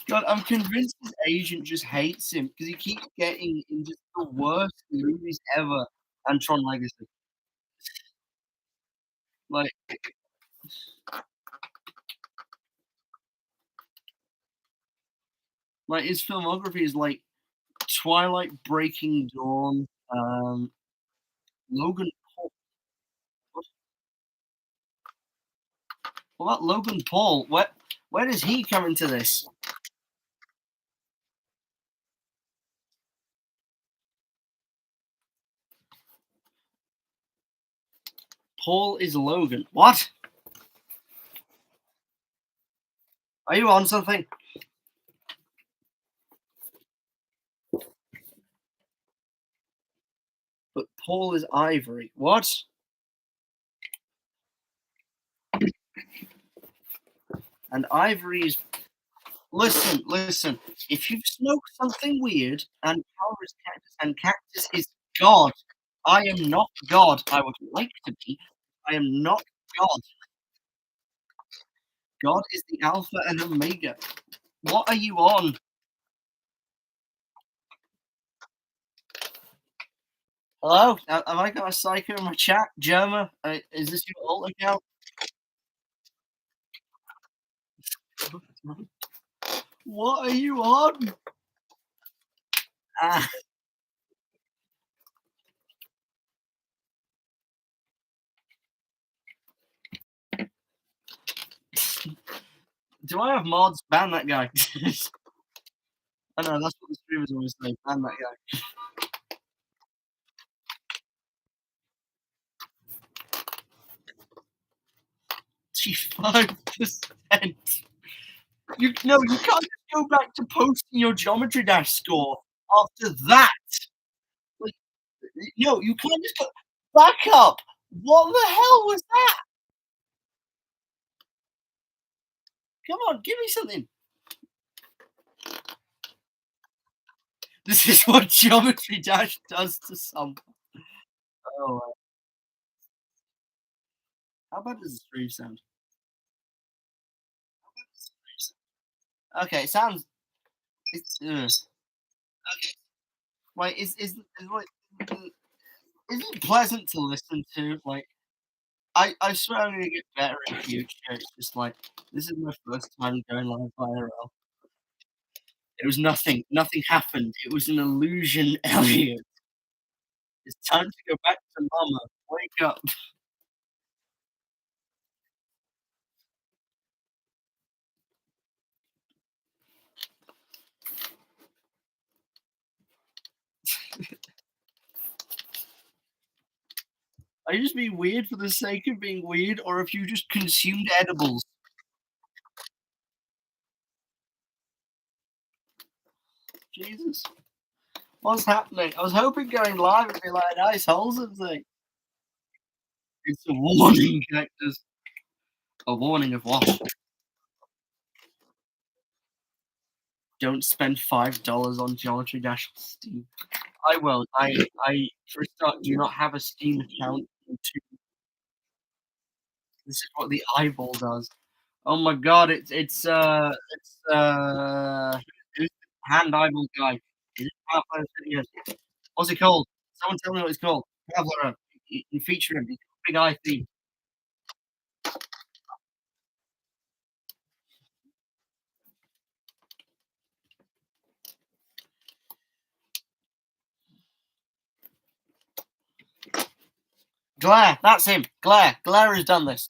A: God, I'm convinced his agent just hates him because he keeps getting in just the worst movies ever. And Tron Legacy. Like his filmography is like Twilight, Breaking Dawn, Logan Paul. What about Logan Paul? Where does he come into this? Paul is Logan. What? Are you on something? But Paul is Ivory. What? And Ivory is. Listen, listen. If you've smoked something weird and power is cactus and cactus is God, I am not God. I would like to be. I am not God. God is the Alpha and Omega. What are you on? Hello? Have I got a psycho in my chat? Germa? Is this your alt account? What are you on? Ah, do I have mods? Ban that guy. I know, that's what the streamers always say. Ban that guy. Gee, 5%. You can't just go back to posting your Geometry Dash score after that. Like, no, you can't just go back up. What the hell was that? Come on, give me something. This is what Geometry Dash does to some. Oh, how bad does the stream sound? Okay, it sounds. It's. Okay. Wait, is it pleasant to listen to? Like, I swear I'm gonna get better in future. It's just like this is my first time going live IRL. It was nothing. Nothing happened. It was an illusion, Elliot. It's time to go back to mama. Wake up. Are you just being weird for the sake of being weird, or if you just consumed edibles? Jesus. What's happening? I was hoping going live would be like a nice wholesome thing. It's a warning, Cactus. A warning of what? Don't spend $5 on Geometry Dash on Steam. I will. I for a start do not have a Steam account. And two, this is what the eyeball does. Oh my god, who's the hand eyeball guy? Is it Pathfinder Studios? What's it called? Someone tell me what it's called. Traveler. You feature him. He's got a big eye theme. Glare, that's him. Glare. Glare has done this.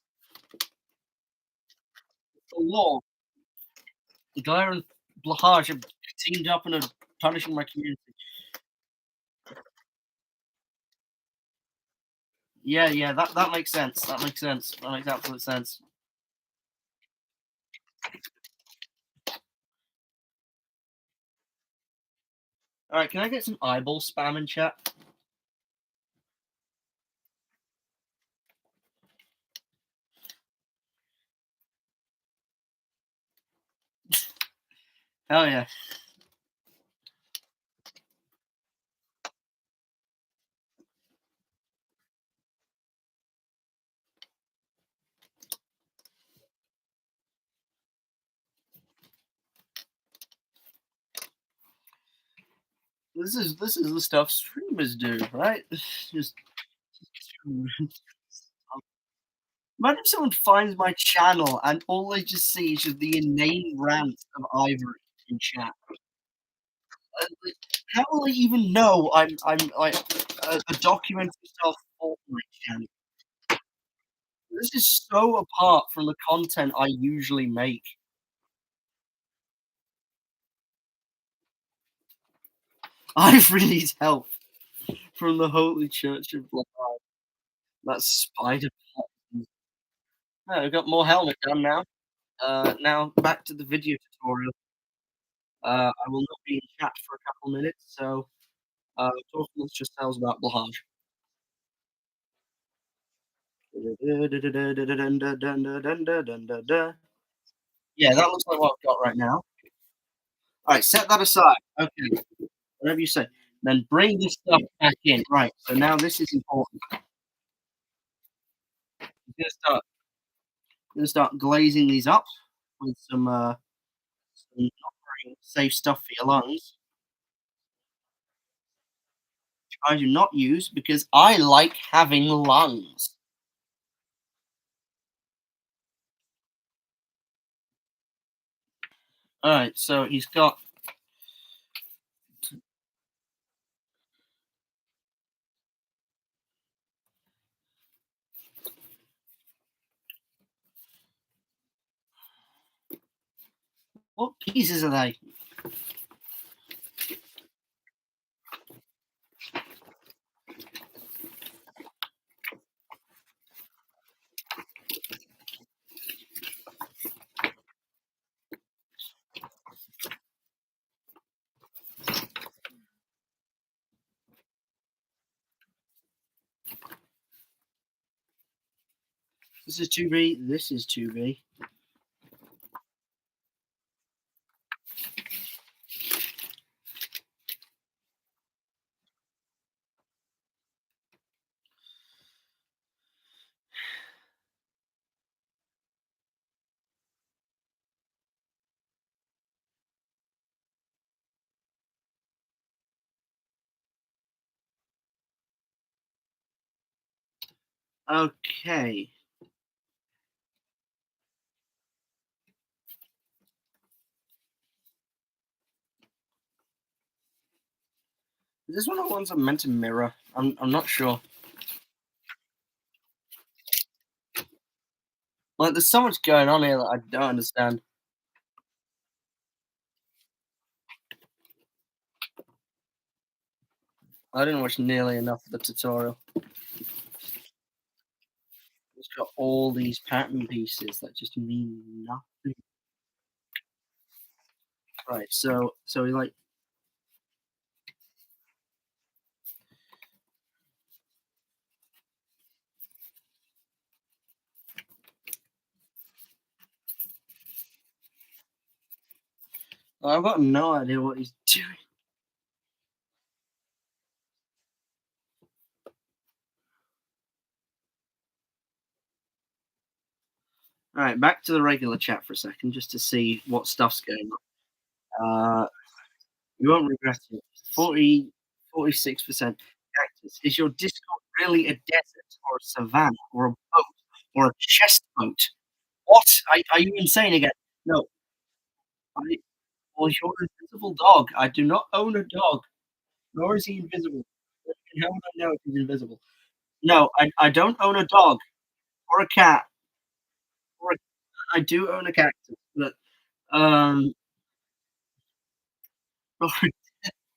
A: the law. Glare and Blahaj have teamed up and are punishing my community. Yeah, yeah, that makes sense. That makes sense. That makes absolute sense. All right, can I get some eyeball spam in chat? Hell yeah. This is the stuff streamers do, right? Just imagine if someone finds my channel and all they just see is just the inane rants of Ivory in chat. Like, how will they even know I'm like a documented self Fortnite channel? This is so apart from the content I usually make. Ivory needs help from the Holy Church of Blood. That spider pot. Oh, we've got more helmet done now. Now back to the video tutorial. I will not be in chat for a couple minutes, so talk amongst yourselves about Blahaj. Yeah, that looks like what I've got right now. Alright, set that aside. Okay, whatever you say. Then bring this stuff back in. Right, so now this is important. I'm gonna start glazing these up with some not very safe stuff for your lungs. I do not use because I like having lungs. Alright, so he's got what pieces are they? This is 2B, this is 2B. Okay. Is this one of the ones I'm meant to mirror? I'm not sure. Like, there's so much going on here that I don't understand. I didn't watch nearly enough of the tutorial. It's got all these pattern pieces that just mean nothing. Right, so we like I've got no idea what he's doing. Alright, back to the regular chat for a second just to see what stuff's going on. You won't regret it. 46% cactus. Is your Discord really a desert or a savannah or a boat or a chest boat? What? Are you insane again? No, I well, you're an invisible dog. I do not own a dog, nor is he invisible. How would I know if he's invisible? No, I don't own a dog or a cat or a I do own a cactus, but, um,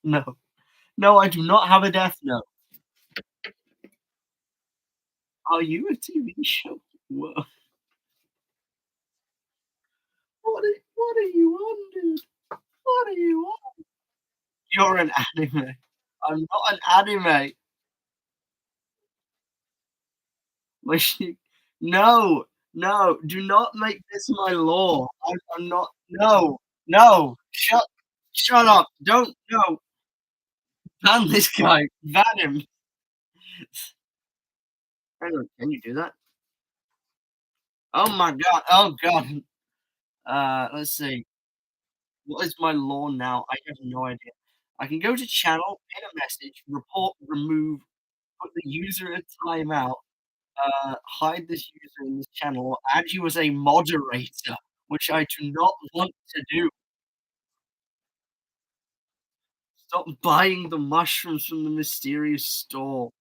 A: no. No, I do not have a death note. Are you a TV show? Whoa. What are you on, dude? What are you on? You're an anime. I'm not an anime. Like, no, no, do not make this my law. I'm not no, no, shut up. Don't no, ban this guy, ban him. Hang on, can you do that? Oh my god, oh god. Let's see. What is my law now? I have no idea. I can go to channel, pin a message, report, remove, put the user in a timeout, hide this user in this channel, or add you as a moderator, which I do not want to do. Stop buying the mushrooms from the mysterious store.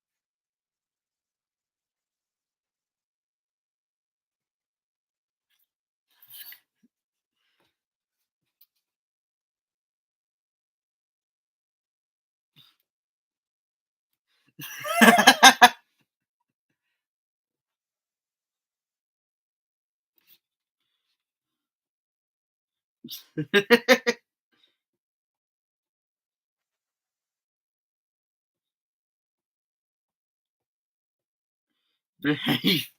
A: Behave.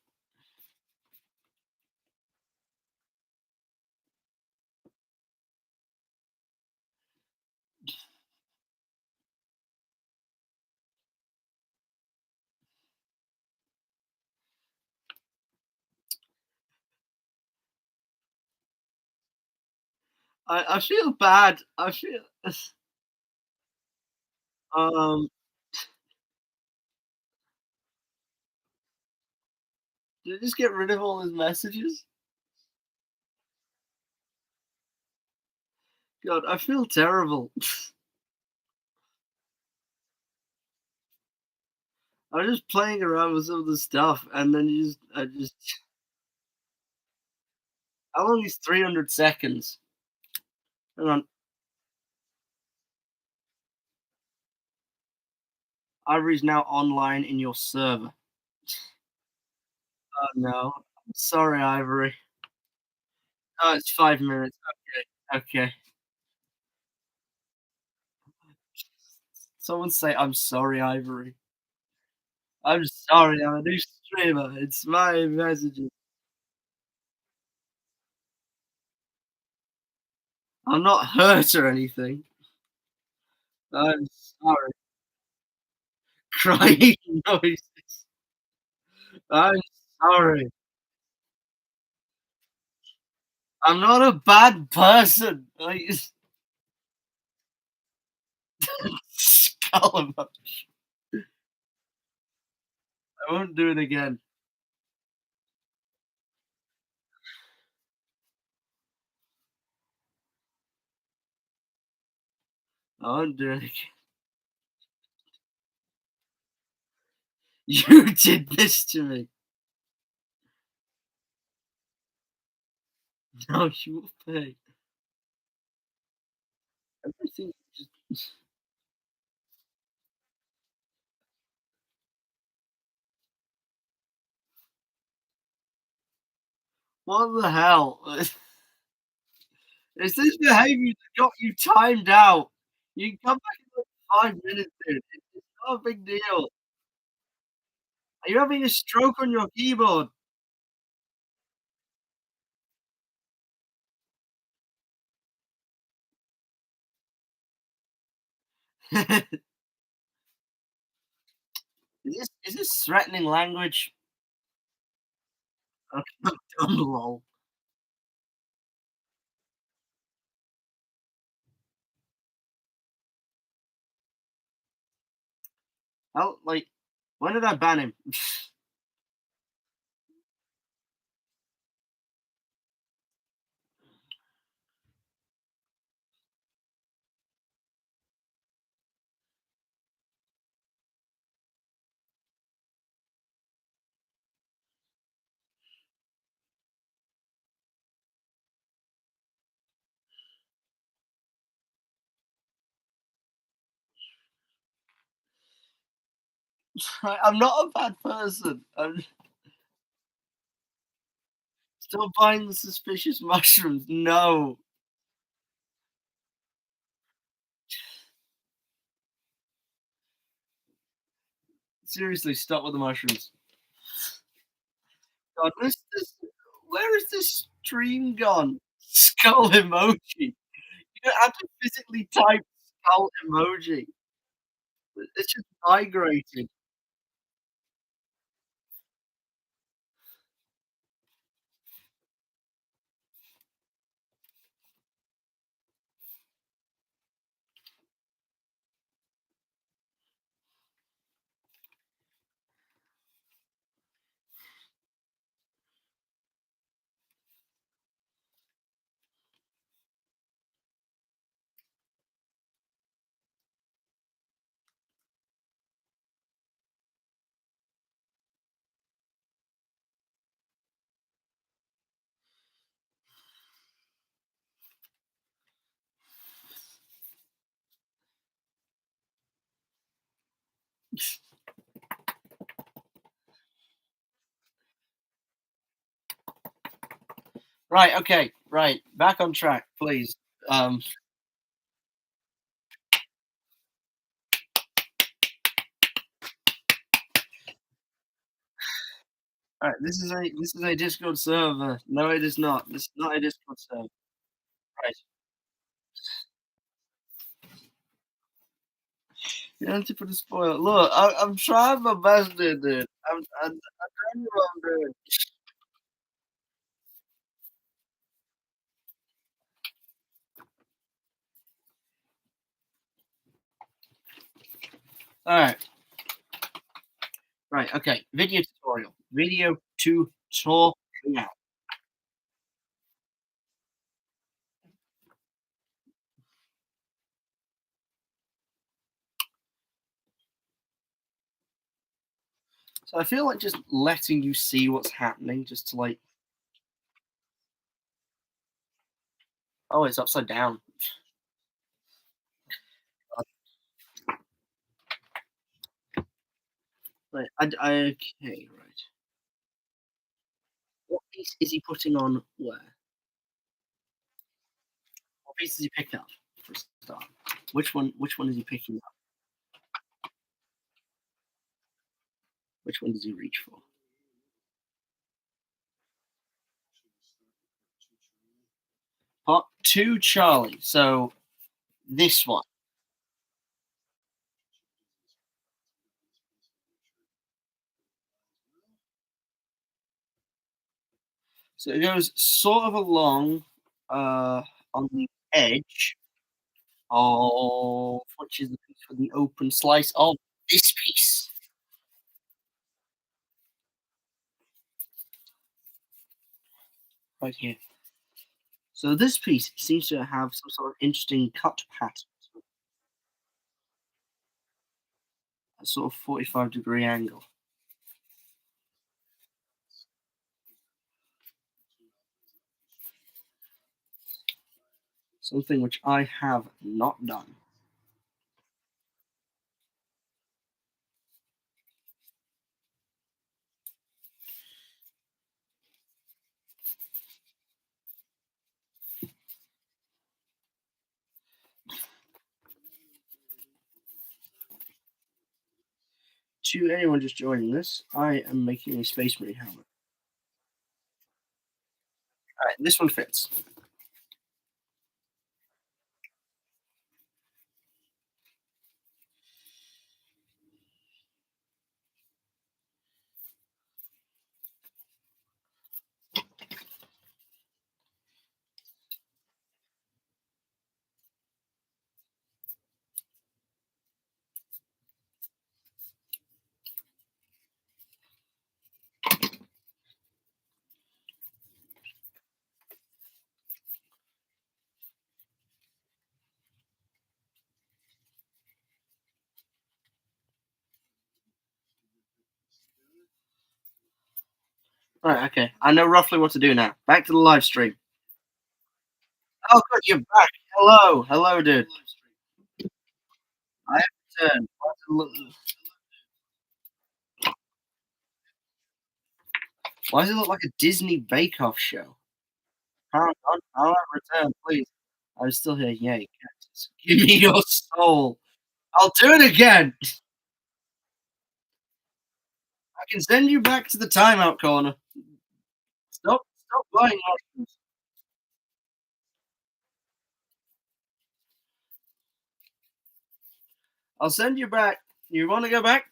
A: I feel bad. I feel um did I just get rid of all his messages? God, I feel terrible. I was just playing around with some of the stuff and then I just how long is 300 seconds? Hang on. Ivory's now online in your server. Oh no. I'm sorry, Ivory. Oh, it's 5 minutes. Okay, okay. Someone say, "I'm sorry, Ivory." I'm sorry, I'm a new streamer. It's my messages. I'm not hurt or anything. I'm sorry. Crying noises. I'm sorry. I'm not a bad person. Like, Scalliver. I won't do it again. I won't do it again. You did this to me. Now you will pay. Everything just what the hell? It's this behavior that got you timed out. You can come back in like 5 minutes, dude. It's not a big deal. Are you having a stroke on your keyboard? Is this threatening language? Okay, I'm done, lol. How like, when did I ban him? I'm not a bad person. I'm still buying the suspicious mushrooms. No. Seriously, stop with the mushrooms. God, where is this stream gone? Skull emoji. You don't have to physically type skull emoji. It's just migrating. Right, okay, right. Back on track, please. Um, alright, this is a Discord server. No, it is not. This is not a Discord server. Right. You don't have to put a spoiler. Look, I'm trying my best here, dude. I'm trying what I'm doing. Alright, right, okay. Video tutorial. Video tutorial. So I feel like just letting you see what's happening, just to like, oh, it's upside down. Right, okay, right. What piece is he putting on where? What piece does he pick up for a start? Which one is he picking up? Which one does he reach for? Part two, Charlie. So this one. So it goes sort of along on the edge of which is the piece for the open slice of this piece right here. So this piece seems to have some sort of interesting cut pattern, a sort of 45-degree angle. Something which I have not done. To anyone just joining this, I am making a Space Marine helmet. Alright, this one fits. Right, okay. I know roughly what to do now. Back to the live stream. Oh, good, you're back. Hello, hello, dude. I have returned. Why does it look like a Disney Bake Off show? Power return, please. I'm still here. Yay, cactus. Give me your soul. I'll do it again. I can send you back to the timeout corner. Stop buying mushrooms. I'll send you back. You want to go back?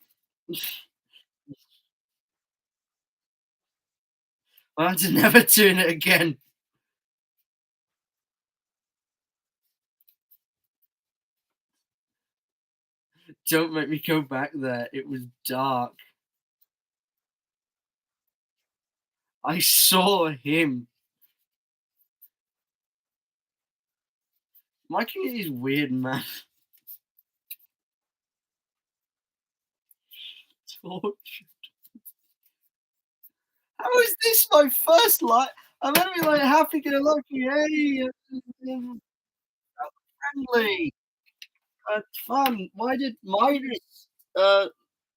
A: I'll have to never tune it again. Don't make me go back there. It was dark. I saw him. My community is weird, man. Torture. How is this my first life? I'm gonna be like happy go lucky. Hey, friendly, fun. Why did Midas go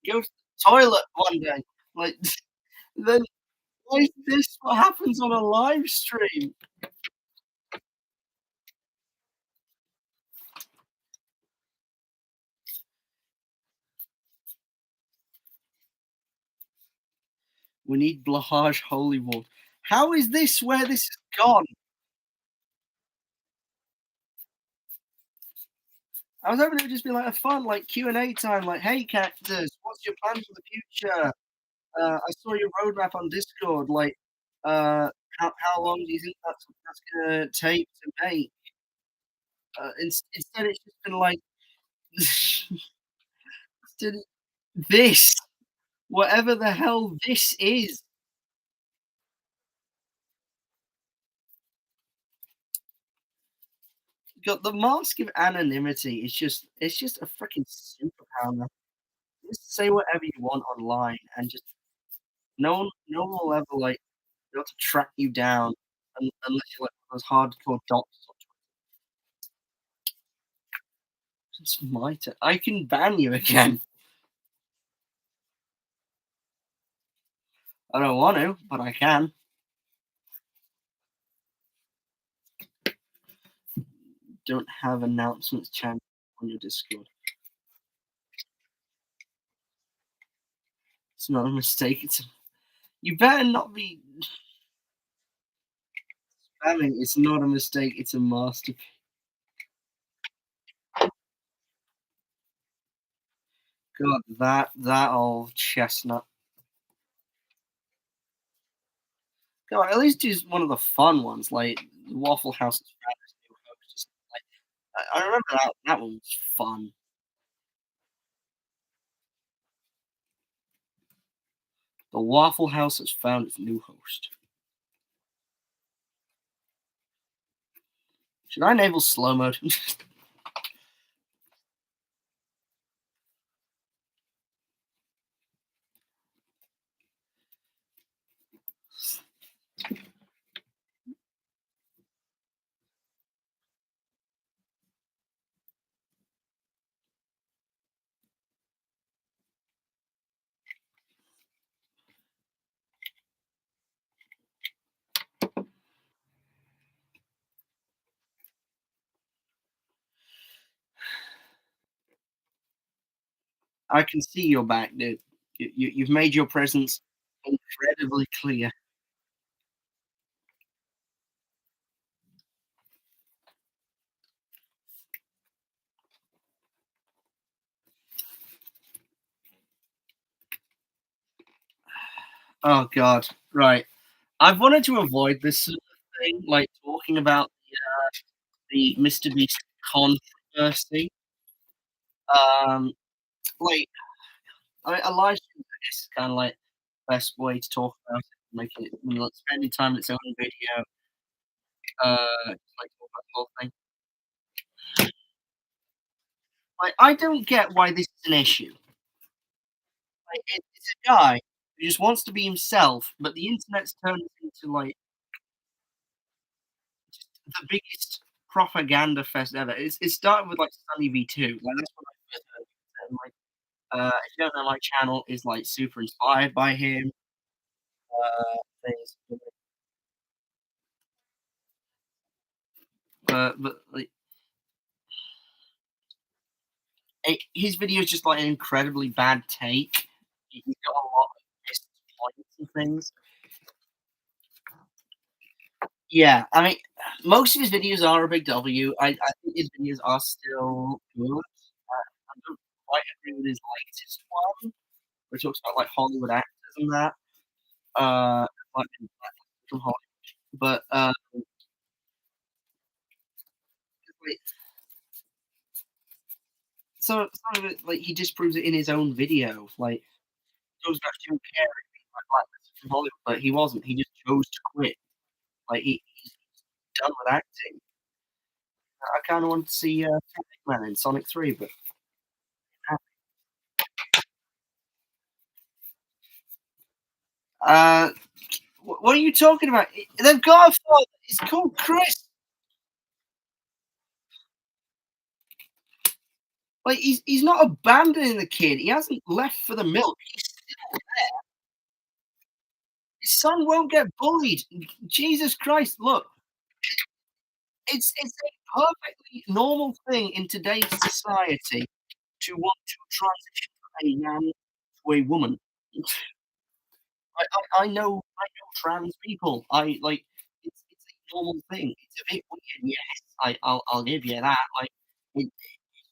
A: to the toilet one day? Like, then why is this what happens on a live stream? We need Blahaj Hollywood. How is this where this has gone? I was hoping it would just be like a fun, like Q&A time, like, "Hey, Cactus, what's your plan for the future? I saw your roadmap on Discord. Like, uh, how long do you think that's gonna take to make?" Instead, it's just been like did this, whatever the hell this is. Got the mask of anonymity. It's just a freaking superpower. Just say whatever you want online, and just no one will ever like be able to track you down unless you're like those hardcore docs. It's my turn. I can ban you again. I don't want to, but I can. Don't have announcements channel on your Discord. It's not a mistake. You better not be spamming. It's not a mistake. It's a masterpiece. God, that old chestnut. God, at least do one of the fun ones, like Waffle House's Fabulous New Host. Like, I remember that one was fun. The Waffle House has found its new host. Should I enable slow mode? I can see your back, dude. You've made your presence incredibly clear. Oh god, right. I've wanted to avoid this sort of thing, like talking about the Mr. Beast controversy. Um, like a live stream, I guess, is kind of like best way to talk about it, making it, like spending time in its own video, like talk about the whole thing. Like, I don't get why this is an issue. Like, it's a guy who just wants to be himself, but the internet's turned into like the biggest propaganda fest ever. It started with like Sunny V2. Like that's when I first heard of it. And, like, if you don't know, my channel is like super inspired by him. things. But like, his video is just like an incredibly bad take. He's got a lot of missed points and things. Yeah, I mean, most of his videos are a big W. I think his videos are still good. I don't quite agree with his latest one, where he talks about like Hollywood actors and that. Like from Hollywood, but like, some of it, like he disproves it in his own video. Like goes back to care like black person from Hollywood, but he wasn't. He just chose to quit. Like he's done with acting. I kind of want to see Traffic Man in Sonic 3, but uh, what are you talking about? They've got a father. It's called Chris. Like he's not abandoning the kid. He hasn't left for the milk. He's still there. His son won't get bullied. Jesus Christ! Look, it's a perfectly normal thing in today's society to want to transition from a man to a woman. I know trans people. I like it's a normal thing. It's a bit weird, yes. I'll give you that. Like it's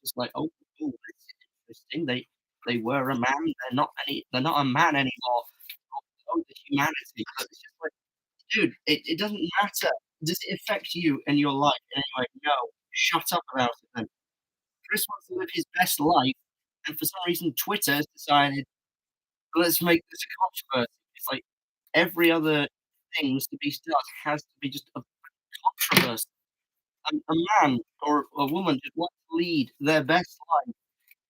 A: just like, oh, this is interesting. They were a man. They're not a man anymore. Oh, the humanity. But it's just like, dude, it doesn't matter. Does it affect you and your life in any way? No. Shut up about it then. Chris wants to live his best life, and for some reason Twitter has decided, let's make this a controversy. It's like every other things the beast does has to be just a controversy. A man or a woman just wants to lead their best life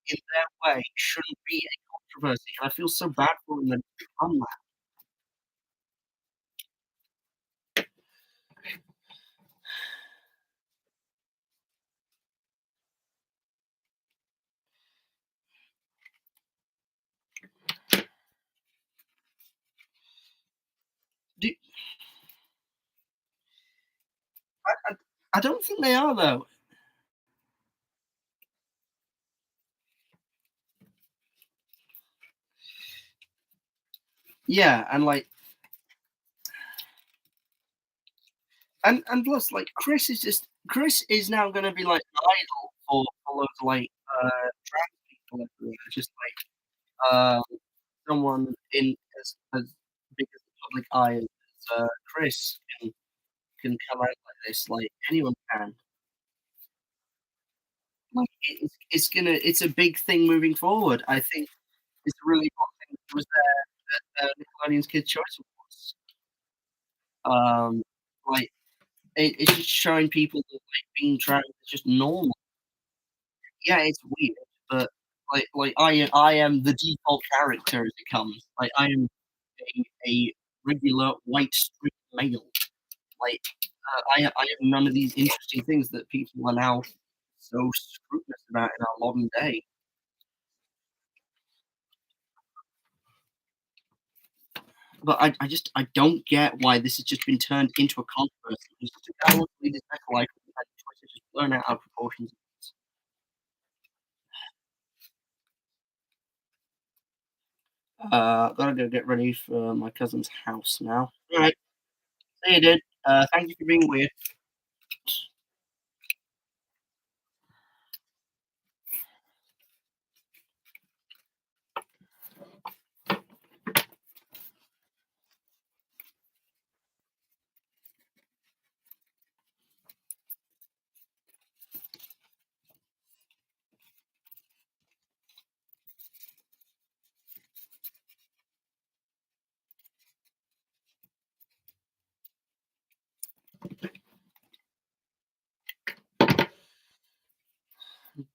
A: in their way shouldn't be a controversy, and I feel so bad for them that it's become that. Do I I don't think they are though. Yeah, and like and plus like Chris is now gonna be like an idol for loads of like trans people everywhere. Just like someone in as big as the public eye as Chris can come out like this, like anyone can. Like it's a big thing moving forward. I think it's a really important thing that was there at Nickelodeon's Kids' Choice Awards. Like it's just showing people that like being trans is just normal. Yeah, it's weird, but I am the default character as it comes. Like I am a regular white straight male. Like I have none of these interesting things that people are now so scrutinous about in our modern day. But I don't get why this has just been turned into a controversy. It's just a guy who wants to lead his best life and had choices just blown out of proportions. Gotta go get ready for my cousin's house now. Alright, see you, dude. Thank you for being weird.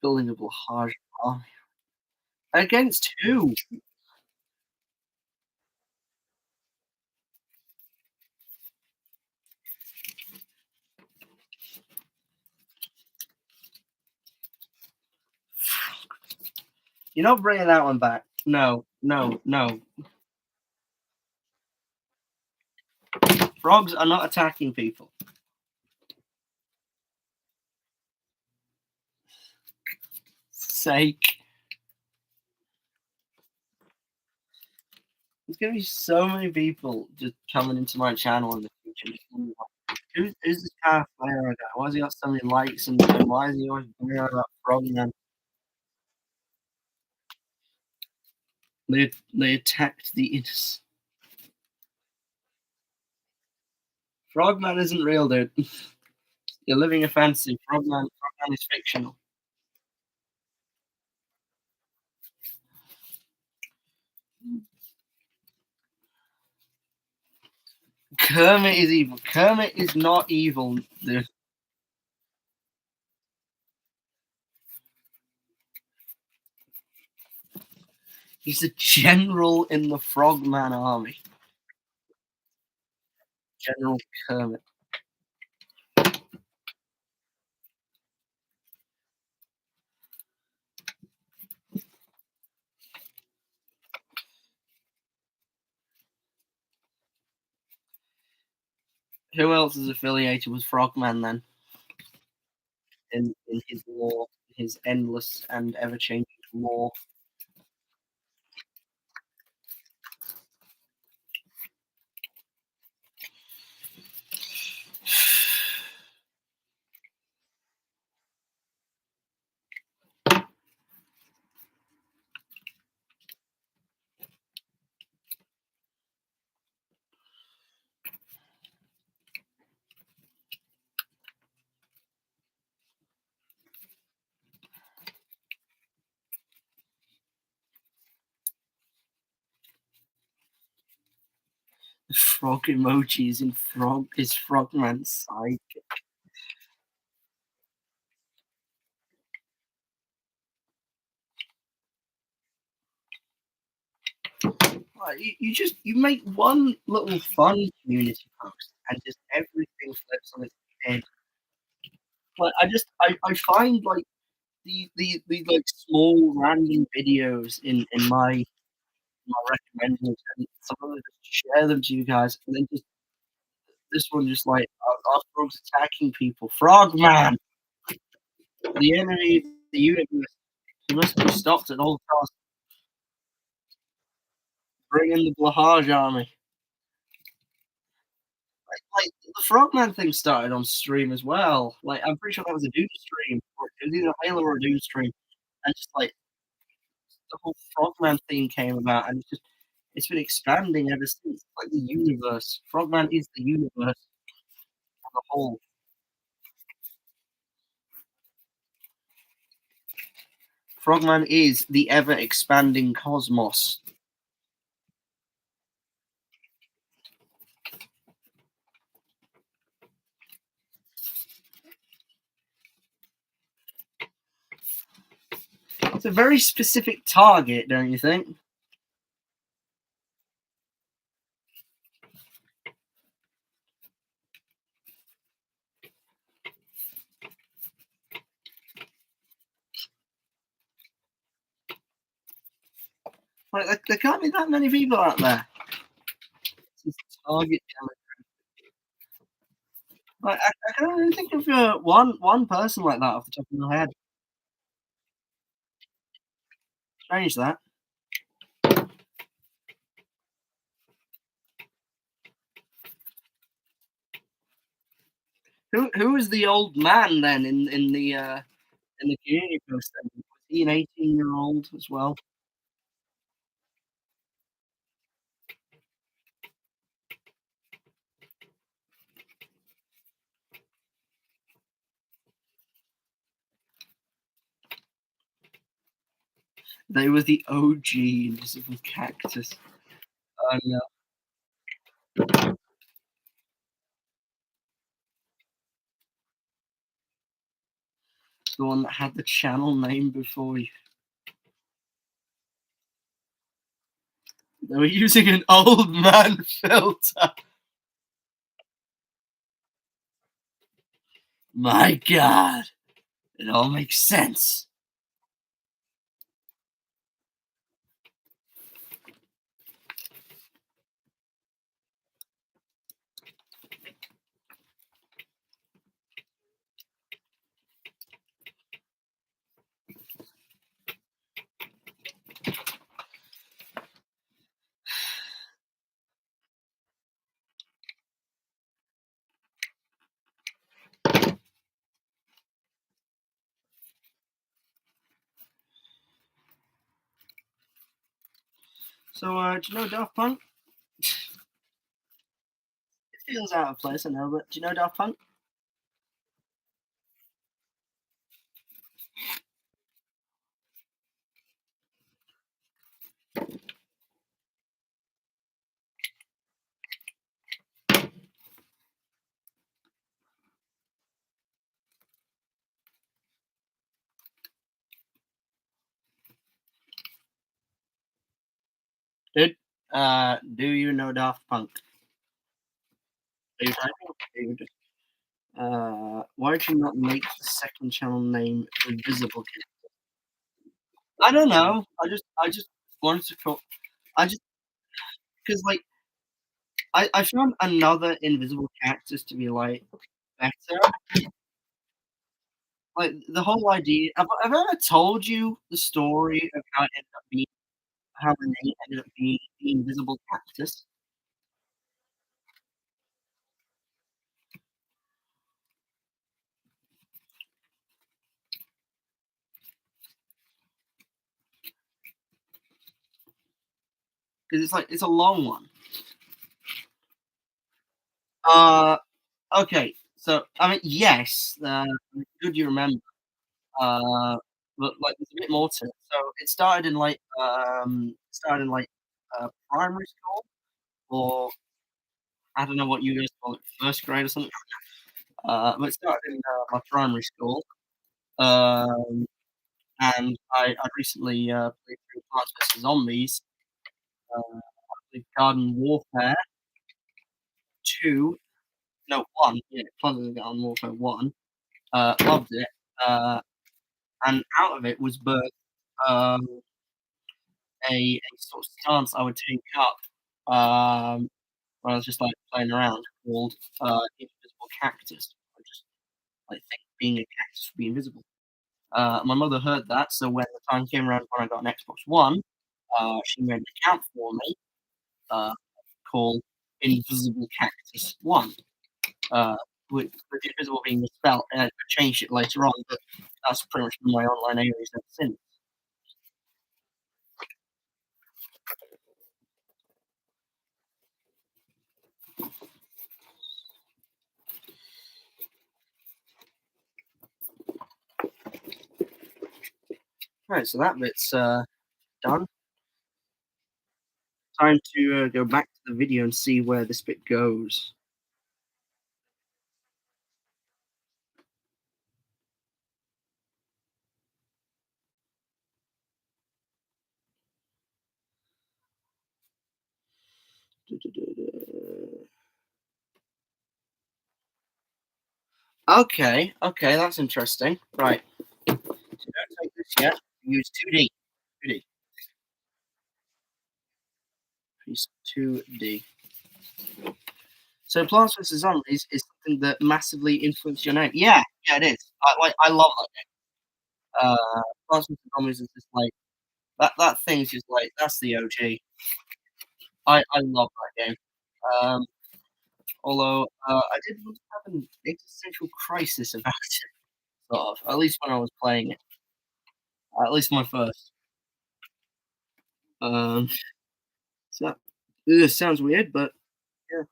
A: Building a Blahaj army. Against who? You're not bringing that one back. No, no, no. Frogs are not attacking people. Sake. There's gonna be so many people just coming into my channel in the future. Just wondering, like, who's this Kyle Flair guy? Why has he got so many likes and why is he always banging on about Frogman? They attacked the innocent. Frogman isn't real, dude. You're living a fantasy. Frogman is fictional. Kermit is evil. Kermit is not evil, dude. He's a general in the Frogman army. General Kermit. Who else is affiliated with Frogman then? In his lore, his endless and ever changing lore. Frog emojis in Frog is Frogman's side. Like, you make one little fun community post and just everything flips on its head. Like I find like the like small random videos in my recommended and sometimes I just share them to you guys and then just this one just like our frogs attacking people. Frogman, the enemy of the universe. He must be stopped at all costs. Bring in the Blahaj army. Like the Frogman thing started on stream as well. Like I'm pretty sure that was a Doom stream, or it was either a Halo or a Doom stream, and just like the whole Frogman thing came about, and it's been expanding ever since. Like the universe, Frogman is the universe on the whole. Frogman is the ever expanding cosmos. It's a very specific target, don't you think? Like there can't be that many people out there. It's target demographic. Like I can't even think of one person like that off the top of my head. Strange that. Who was the old man then in the community post then? Was he an 18-year-old as well? They were the OG Invisible Cactus. Oh no. The one that had the channel name before you. They were using an old man filter. My God. It all makes sense. So, do you know Daft Punk? It feels out of place, I know, but do you know Daft Punk? Dude, do you know Daft Punk? Are you typing? Dude, why did you not make the second channel name Invisible Kid? I don't know. I just wanted to call. I just because like I found another invisible cactus to be like better. Like the whole idea. Have I ever told you the story of how it ended up being how the name ended up being the invisible cactus? Because it's like it's a long one. Uh, okay. So I mean, yes, good you remember. Uh, but like there's a bit more to it. So it started in like primary school or I don't know what you guys call it, first grade or something. But it started in my primary school. Um, and I recently played through Plants vs Zombies, with Garden Warfare 2, no 1, yeah, Plants vs Garden Warfare 1. Loved it. Uh, and out of it was birthed um, a sort of stance I would take up when I was just like playing around called Invisible Cactus. I just like think being a cactus would be invisible. My mother heard that, so when the time came around when I got an Xbox One, she made an account for me uh, called Invisible Cactus One, with the invisible being misspelled, and I changed it later on, but that's pretty much been my online alias ever since. Right, so that bit's done. Time to go back to the video and see where this bit goes. Okay, okay, that's interesting. Right, so don't take this yet. Use 2D. 2D. Piece 2D. So Plants vs Zombies is something that massively influenced your name. Yeah, yeah, it is. I love that game. Plants vs Zombies is just like that thing's just like that's the OG. I love that game. Um, although I did once have an existential crisis about it, sort of. At least when I was playing it. At least my first. Um, so ugh, sounds weird, but yeah.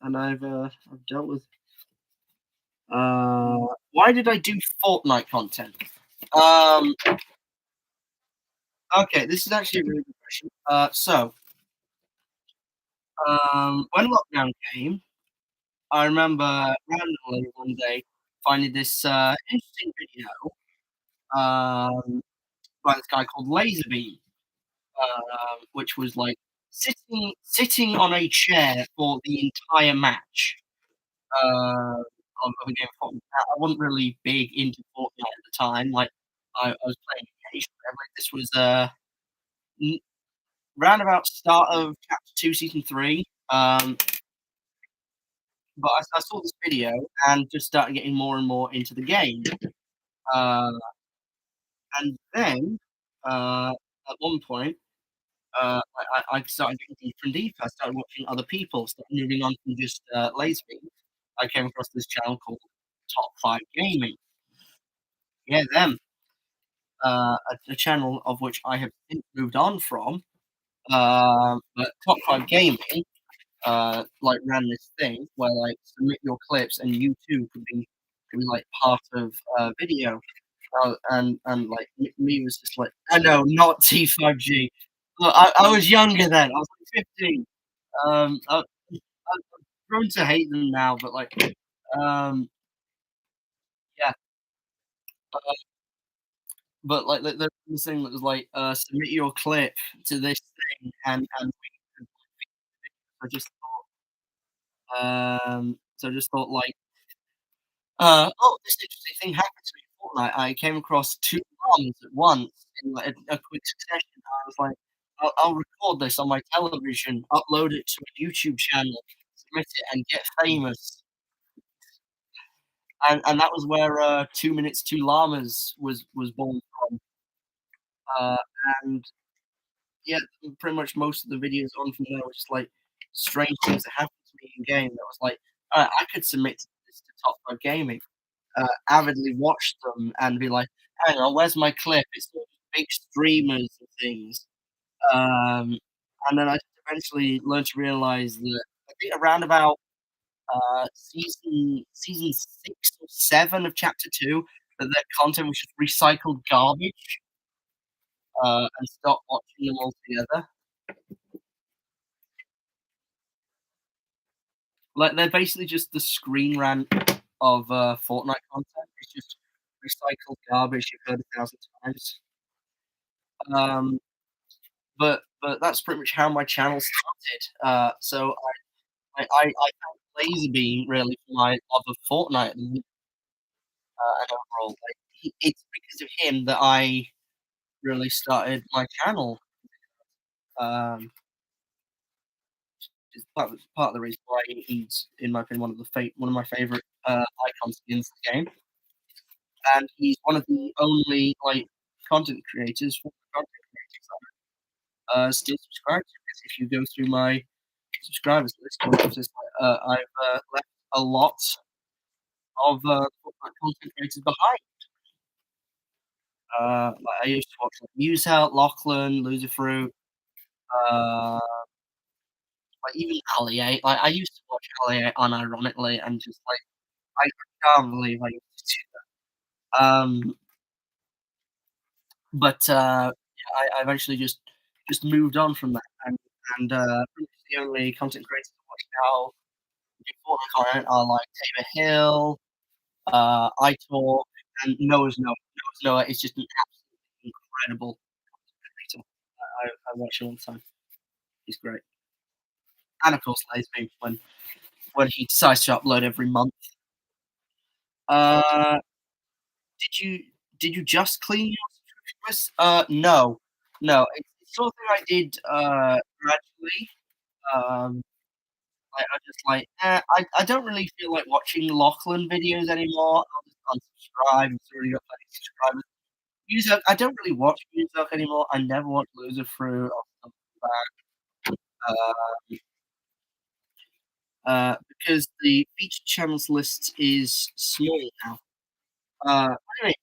A: And I've dealt with. Why did I do Fortnite content? Um, okay, this is actually a really good question. When lockdown came, I remember randomly one day finding this interesting video um, by this guy called Laserbeam, which was like sitting on a chair for the entire match of a game of Fortnite. I wasn't really big into Fortnite at the time. Like I was playing occasionally. Like this was n- round about start of chapter 2, season 3. But I saw this video and just started getting more and more into the game. Uh, and then at one point, I started getting deeper and deeper. I started watching other people, started moving on from just Laserbeam. I came across this channel called Top 5 Gaming. Yeah, them. A channel of which I have since moved on from. But Top 5 Gaming, like, ran this thing where, like, submit your clips and you too could be, like, part of a video. And, like, me was just like, "I know, not T5G." Look, I was younger then, I was, like, 15. I've grown to hate them now, but, like, um, yeah, uh, but, like, there was this thing that was like, "Submit your clip to this thing," and we could I just so I just thought, like, "Oh, this interesting thing happened to me in Fortnite." I came across 2 bombs at once in, like, a quick succession. I was like, I'll record this on my television, upload it to a YouTube channel, submit it, and get famous." And that was where, 2 Minutes, 2 Llamas was born from. Uh, and yeah, pretty much most of the videos on from there were just, like, strange things that happened to me in game that was like, I could submit this to Top 5 Gaming." Avidly watch them and be like, "Hang on, where's my clip?" It's all big streamers and things. Um, and then I eventually learned to realize that I think around about, season 6 or 7 of chapter 2 that their content was just recycled garbage, and stopped watching them altogether. Like, they're basically just the Screen Rant of, Fortnite content. It's just recycled garbage you've heard 1,000 times. Um, but that's pretty much how my channel started. So I thank Laserbeam really for my love of Fortnite and overall, like, it's because of him that I really started my channel. Um, is part of the reason why he's, in my opinion, one of my favorite, icon skins in the game, and he's one of the only, like, content creators, former content creators that still subscribe to, because if you go through my subscribers list, you'll notice, I've, left a lot of, content creators behind. Like, I used to watch, like, Muselt, Lachlan, Loserfruit, uh, like, even Ali8. Like, I used to watch Ali8 unironically and just, like, I can't believe I used to do that. But, yeah, I eventually just moved on from that, and, pretty much the only content creators I watch now who do Fortnite content are, like, Tabor Hill, iTalk, and Noah's Noah. Noah's Noah is just an absolutely incredible creator. I watch him all the time. He's great. And of course, Laserbeam when he decides to upload every month. Uh, did you did you just clean your subscription list? No. No, it's sort of thing I did, gradually. Like, I just like, I don't really feel like watching Lachlan videos anymore. I'll just unsubscribe. He's already got plenty of subscribers. Muzak, I don't really watch Muzak anymore. I never watch Loserfruit or stuff like that. Because the featured channels list is small now. Anyway,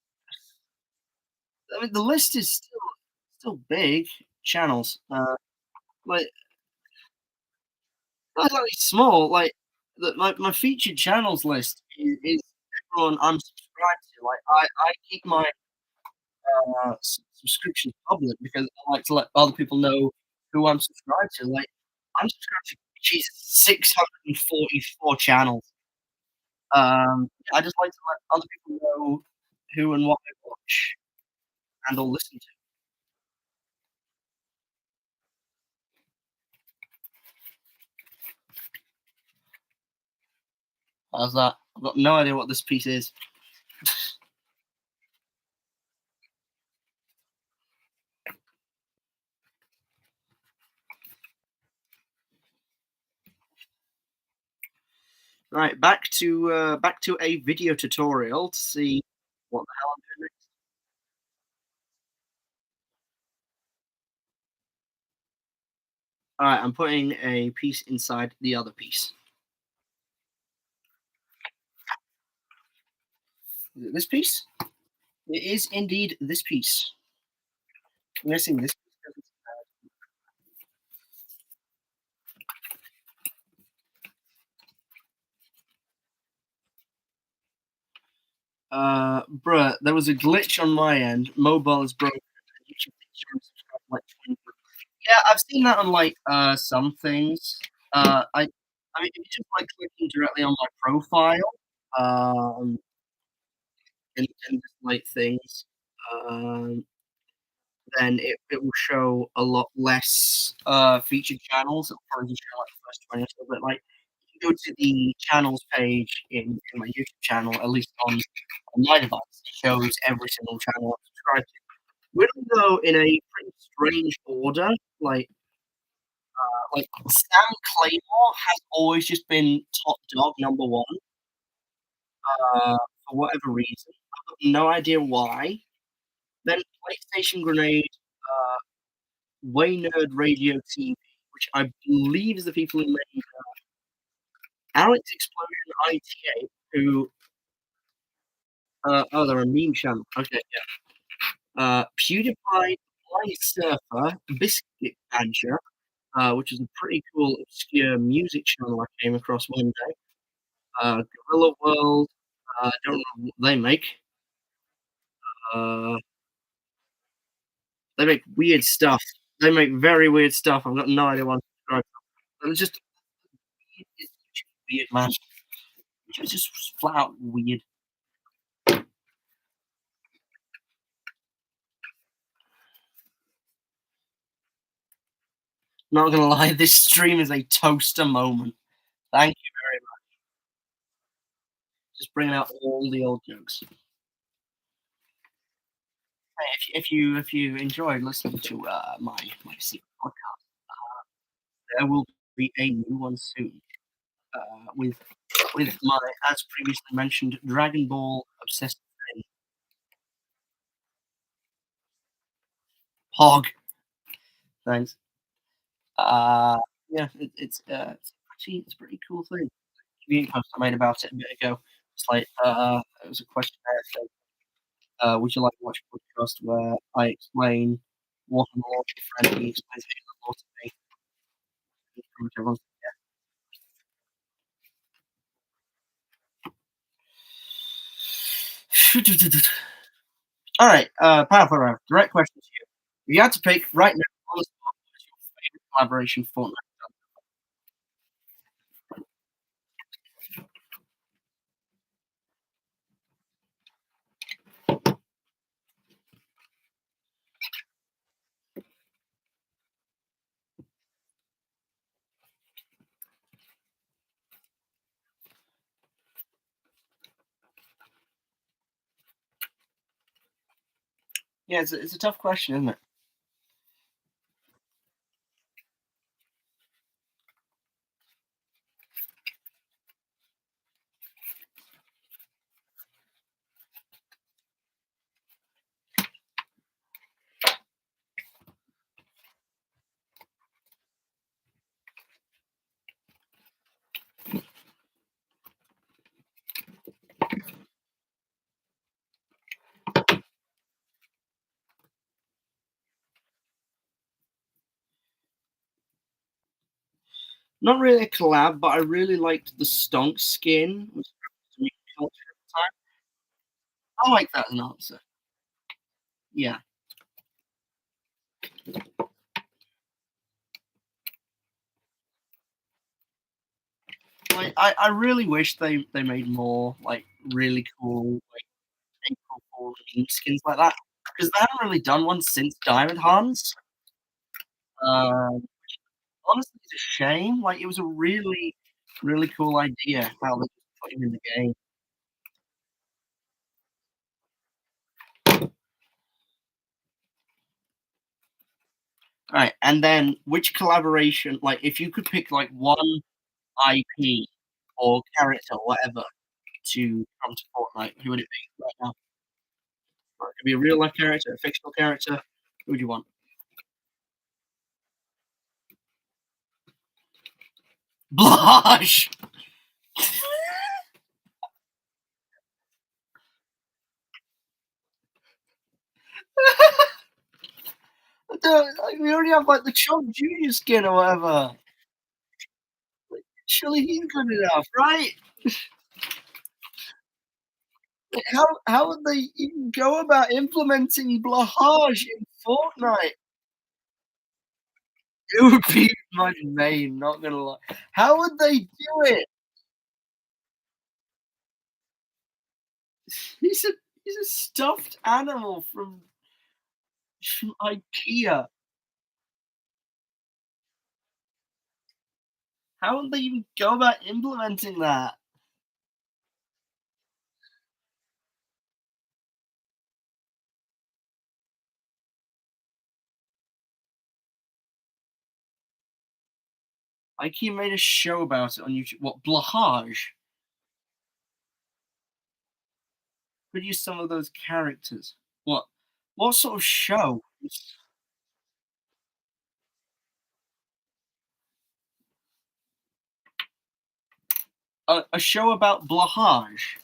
A: I mean, the list is still big channels. Like, not only small, like, my featured channels list is everyone I'm subscribed to. Like, I keep my, subscriptions public because I like to let other people know who I'm subscribed to. Like, I'm subscribed to, Jesus, 644 channels. Yeah, I just like to let other people know who and what I watch and or listen to. How's that? I've got no idea what this piece is. Right, back to a video tutorial to see what the hell I'm doing next. Alright, I'm putting a piece inside the other piece. Is it this piece? It is indeed this piece. I'm guessing this piece doesn't. Bruh, there was a glitch on my end. Mobile is broken. YouTube thinks you're unsubscribed for like 20. Yeah, I've seen that on like some things. I mean, if you just like clicking directly on my profile, um, and just like things, um, then it will show a lot less featured channels. It'll probably just show like the first 20 or so. But like, if you go to the channels page in my YouTube channel, at least on my device, it shows every single channel I'm subscribed to. We don't go in a pretty strange order. Like Sam Claymore has always just been top dog number one, for whatever reason. I've got no idea why. Then PlayStation Grenade, uh, Way Nerd Radio TV, which I believe is the people who made Alex Explosion IT8, who oh, they're a meme channel. Okay, yeah. PewDiePie, Blind Surfer, Biscuit Badger, which is a pretty cool obscure music channel I came across one day. Gorilla World, I don't know what they make. Uh, they make weird stuff. They make very weird stuff. I've got no idea what I'm subscribed to. It was just it's weird, man. It was just flat out weird. Not gonna lie, this stream is a toaster moment. Thank you very much. Just bringing out all the old jokes. Hey, if you enjoyed listening to my secret podcast, there will be a new one soon. With my, as previously mentioned, Dragon Ball obsessed friend, Hog. Thanks. Uh, yeah, it's a pretty cool thing. Community post I made about it a bit ago. It's like it was a questionnaire thing. Would you like to watch a podcast where I explain what I'm a law to a friend and he explains it in the law to me? And pretty much everyone's yeah. All right, powerful round. Direct question to you. If you had to pick right now on the spot, what is your favorite collaboration Fortnite? Yeah, it's a tough question, isn't it? Not really a collab, but I really liked the Stonk skin, which was a culture at the time. I like that as an answer. Yeah. Like I really wish they made more like really cool like April Fool meme skins like that because they haven't really done one since Diamond Hands. Um, honestly, it's a shame. Like it was a really cool idea how they just put him in the game. All right, and then which collaboration? Like if you could pick like one IP or character or whatever to come to Fortnite, who would it be right now? Or it could be a real life character, a fictional character. Who would you want? Blush. Like, we already have, like, the Chomp Junior skin or whatever. Surely he's good enough, right? Like, how would they even go about implementing Blahage in Fortnite? It would be my main, not gonna lie. How would they do it? He's a he's a stuffed animal from IKEA. How would they even go about implementing that? IKEA made a show about it on YouTube. What, Blahage? Could use some of those characters. What sort of show? A show about Blahage?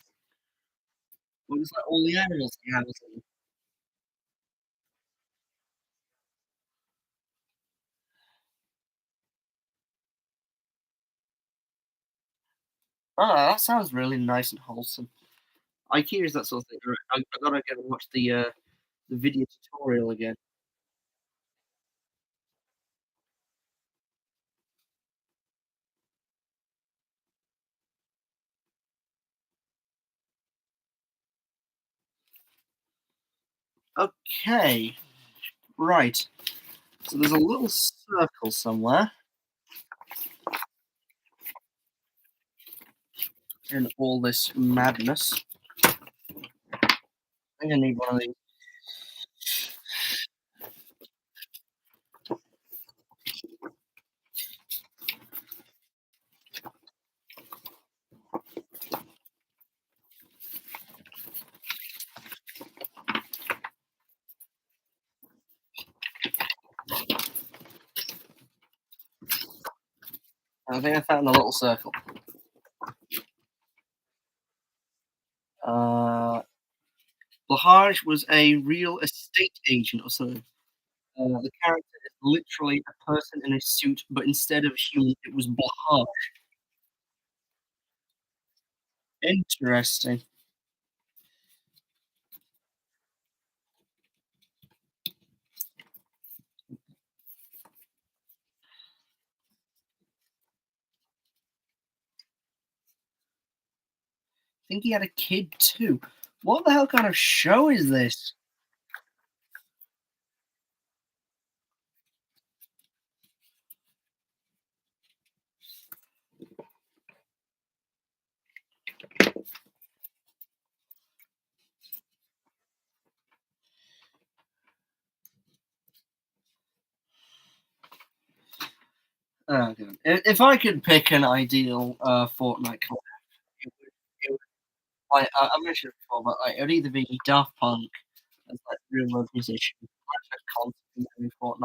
A: It was like all the animals he has. Oh, that sounds really nice and wholesome. IKEA is that sort of thing. Right, I gotta go and watch the video tutorial again. Okay, right. So there's a little circle somewhere in all this madness. I think I need one of these. I think I found the little circle. Uh, Lahaj was a real estate agent or something. The character is literally a person in a suit, but instead of human, it was Blahaj. Interesting. I think he had a kid too. What the hell kind of show is this? Oh, God. If I could pick an ideal Fortnite collab, it would like I mentioned it before, but like it would either be Daft Punk as like real life musician, like a concert in Fortnite.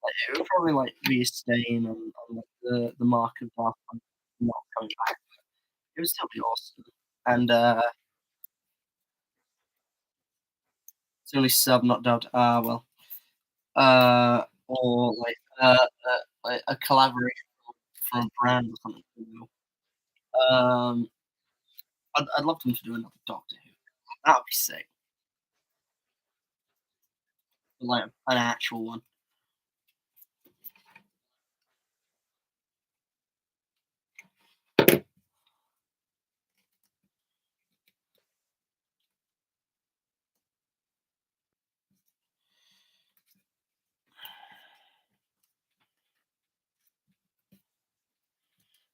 A: Like, it would probably like be a stain on like the mark of Daft Punk not coming back. It would still be awesome. And it's only sub, not dubbed. Ah, well. Or like a collaboration from a brand or something. Um, I'd love them to do another Doctor Who. That would be sick. Like an actual one.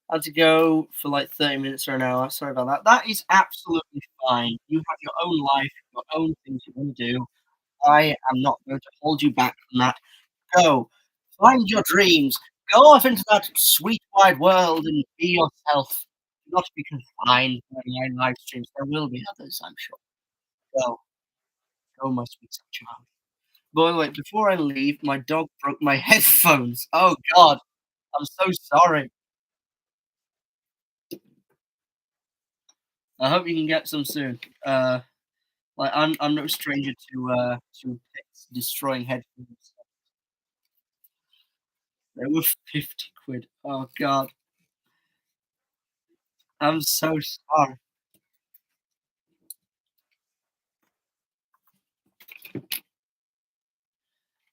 A: I had to go for like 30 minutes or an hour. Sorry about that. That is absolutely fine. You have your own life, your own things you want to do. I am not going to hold you back from that. Go, find your dreams. Go off into that sweet wide world and be yourself. Do not be confined by my live streams. There will be others, I'm sure. Go, go, my sweet child. By the way, before I leave, my dog broke my headphones. Oh God, I'm so sorry. I hope you can get some soon. Like I'm no stranger to pets destroying headphones. They were 50 quid. Oh god. I'm so sorry.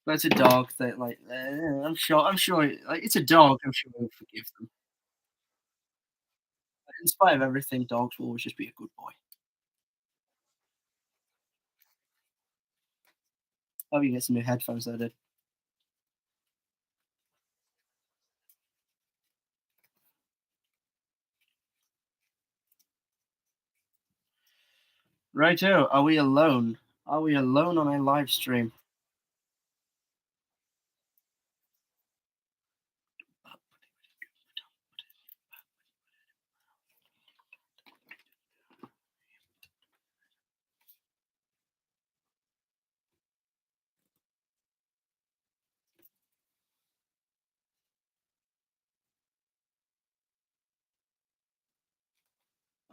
A: But it's a dog that, like, I'm sure, like, it's a dog, I'm sure we'll forgive them. In spite of everything, dogs will always just be a good boy. Hope you get some new headphones though, dude. Righto, are we alone? Are we alone on a live stream?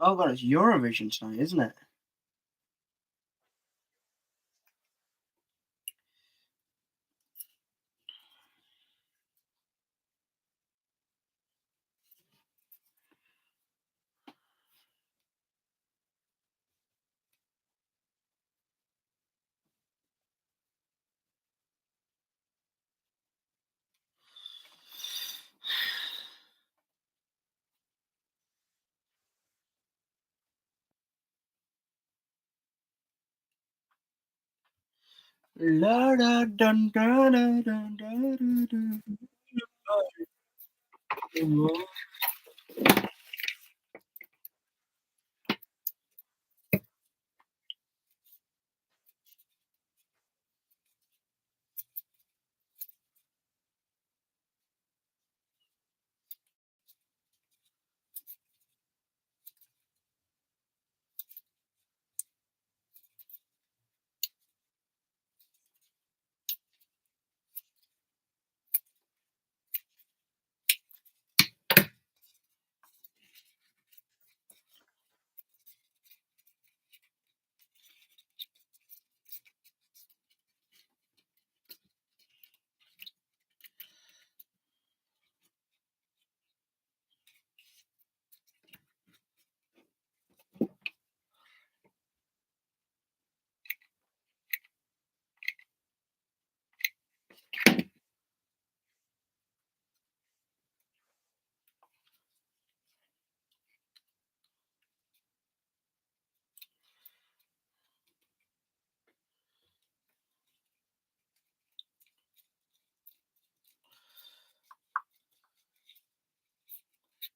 A: Oh god, it's Eurovision tonight, isn't it? La da dun da da dun da da da.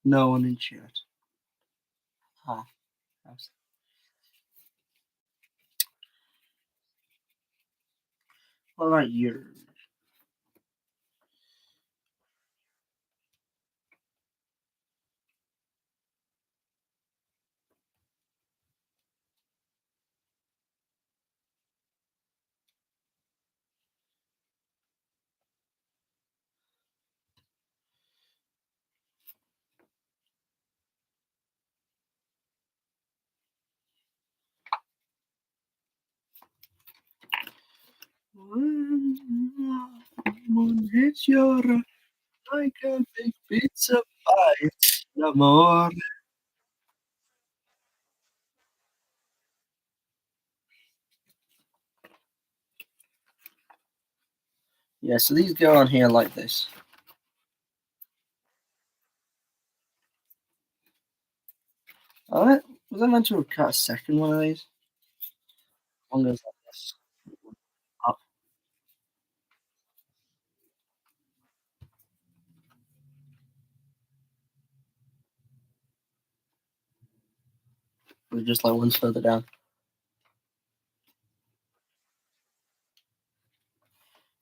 A: No one in chat. Ah, that's what about you? When someone hits your like a big pizza pie, l'amore. Yeah, so these go on here like this. Alright, was I meant to have cut a second one of these? One goes like this. Up. Or just like one's further down.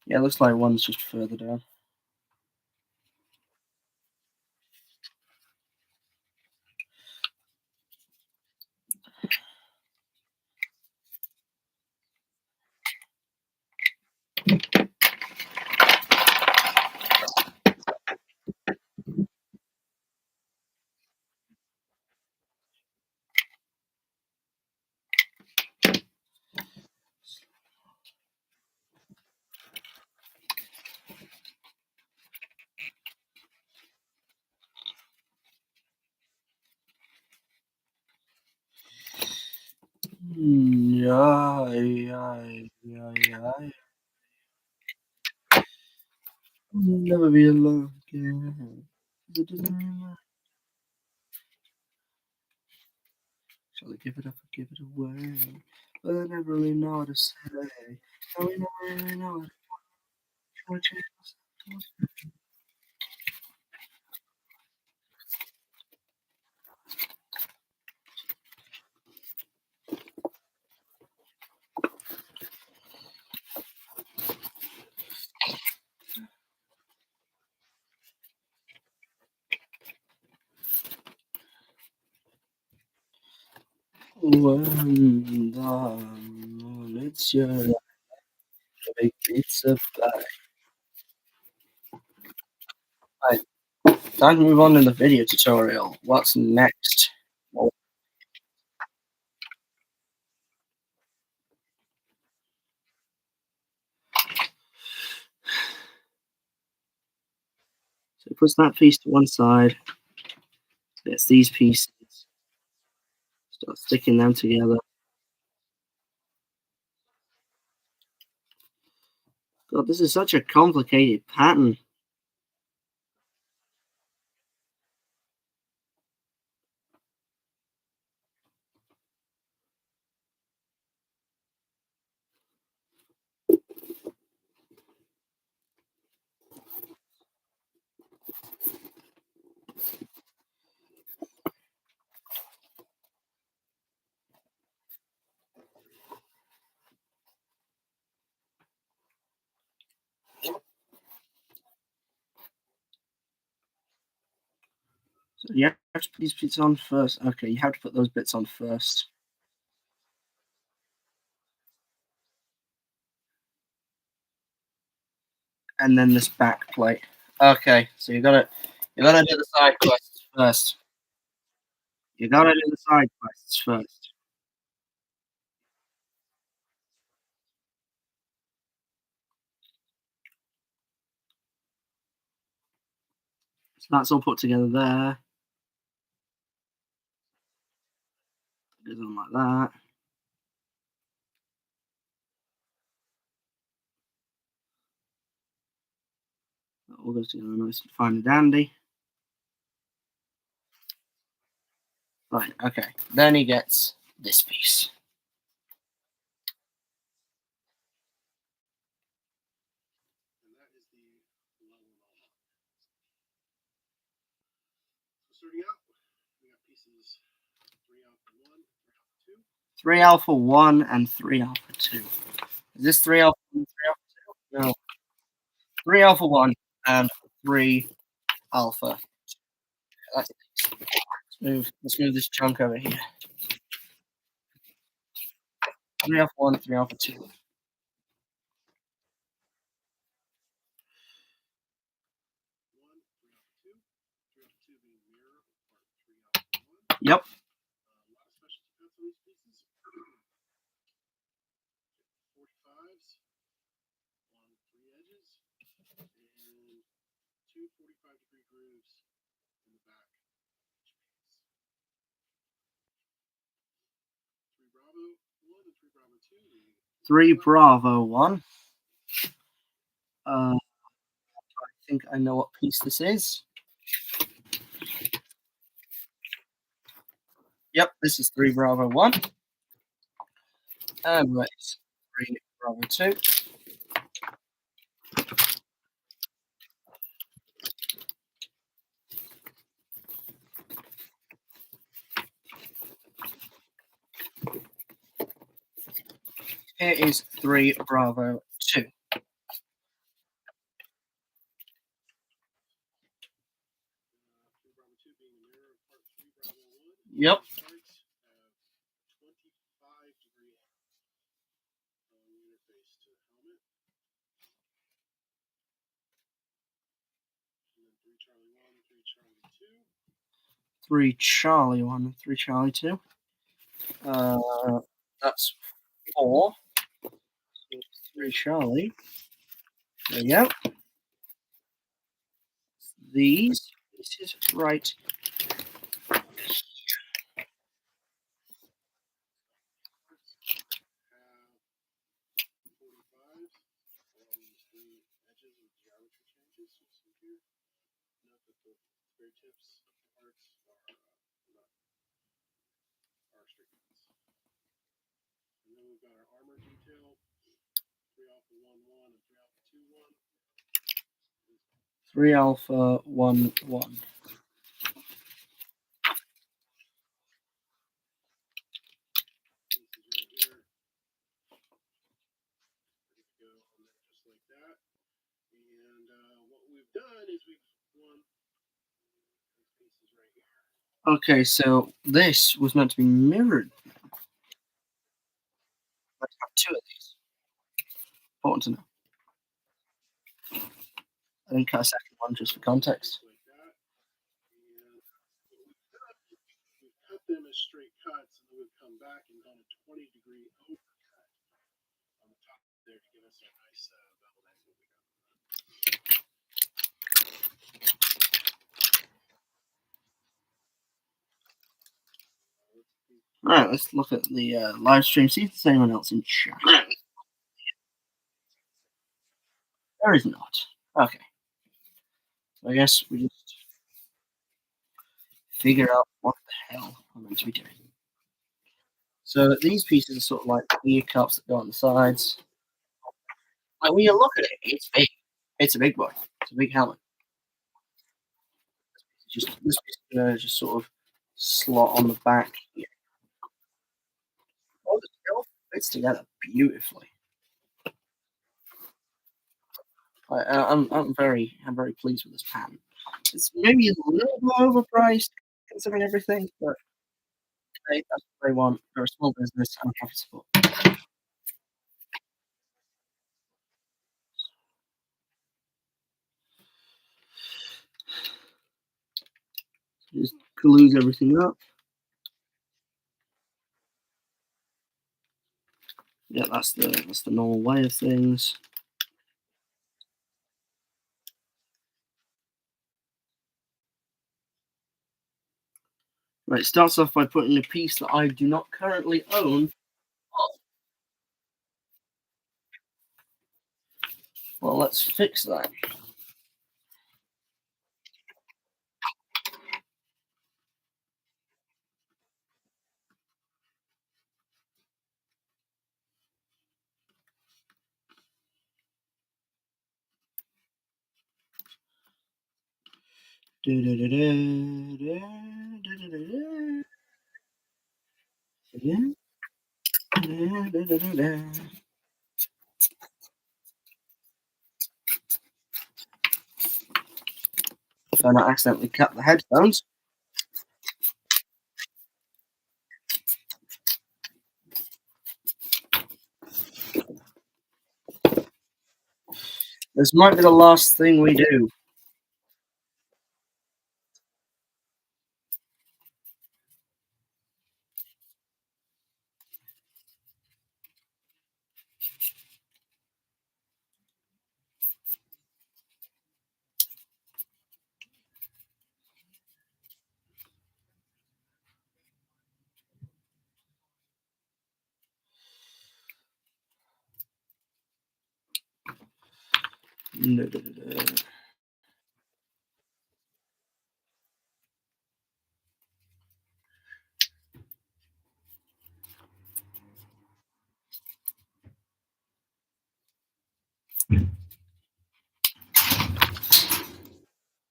A: Yeah, it looks like one's just further down. Yeah, yeah, yeah, yeah. Never be alone again. Shall I give it up or give it away? But I never really know what to say. No, we never really know what to say. When dawn, it's your big pizza pie. Right, time to move on to the video tutorial. What's next? Well, so it puts that piece to one side, gets these pieces, start sticking them together. God, this is such a complicated pattern. So you have to put these bits on first. Okay, you have to put those bits on first. And then this back plate. Okay, so you gotta do the side quests first. You gotta do the side quests first. So that's all put together there. Goes on like that. That all goes together nice and fine and dandy. Right, okay. Then he gets this piece.
B: And that is the level model. So starting out, we got pieces 3 alpha 1, 3 alpha 2.
A: 3 alpha 1 and 3 alpha 2. Is this 3 alpha 1, 3 alpha 2? No. 3 alpha 1 and 3 alpha. Let's move this chunk over here. 3 alpha 1, 3 alpha 2.
B: 1, 3 alpha 2. 3 alpha 2 being mirror of part 3 alpha 1.
A: Yep.
B: A lot of specialty cuts on these pieces. 45s on 3 edges. And 2 45-degree grooves in the back of each piece. 3 Bravo 1 and 3 Bravo 2.
A: 3 Bravo 1. I think I know what piece this is. Yep, this is 3 Bravo 1. And what's 3 Bravo 2? Here is 3 Bravo 2.
B: 3 Bravo 2 being the mirror of part 3 Bravo 1.
A: Yep.
B: Parts have 25-degree interface to the helmet. And then 3 Charlie 1, 3 Charlie 2.
A: 3 Charlie 1, 3 Charlie 2. That's 4. 3 Charlie. There you go. These pieces right.
B: geometry changes. You'll see here. Note that the spare tips of the parts are straight cuts. And then we've got our armor detail, 3 alpha 1 1 and 3 alpha 2 1.
A: 3 alpha 1 1.
B: Done is we've won these pieces right here.
A: Okay, so this was meant to be mirrored. Let's have 2 of these. Important to know. I didn't cut a second one just for context.
B: Like that. And we've cut them as straight cuts, and then we've come back and done a 20-degree overcut on the top there to give us a nice beveled angle we got.
A: Alright, let's look at the live stream, see if there's anyone else in chat. There is not. Okay. So I guess we just figure out what the hell I'm meant to be doing. So these pieces are sort of like ear cups that go on the sides. Like when you look at it, it's big. It's a big boy. It's a big helmet. Just this piece is gonna just sort of slot on the back here. Oh, the still fits together beautifully. I'm very pleased with this pattern. It's maybe a little bit overpriced considering everything, but hey, that's what they want. They're a small business and profitable. Just glues everything up. Yeah, that's the normal way of things. Right, it starts off by putting a piece that I do not currently own. Well, let's fix that. So I not accidentally cut the headphones. This might be the last thing we do.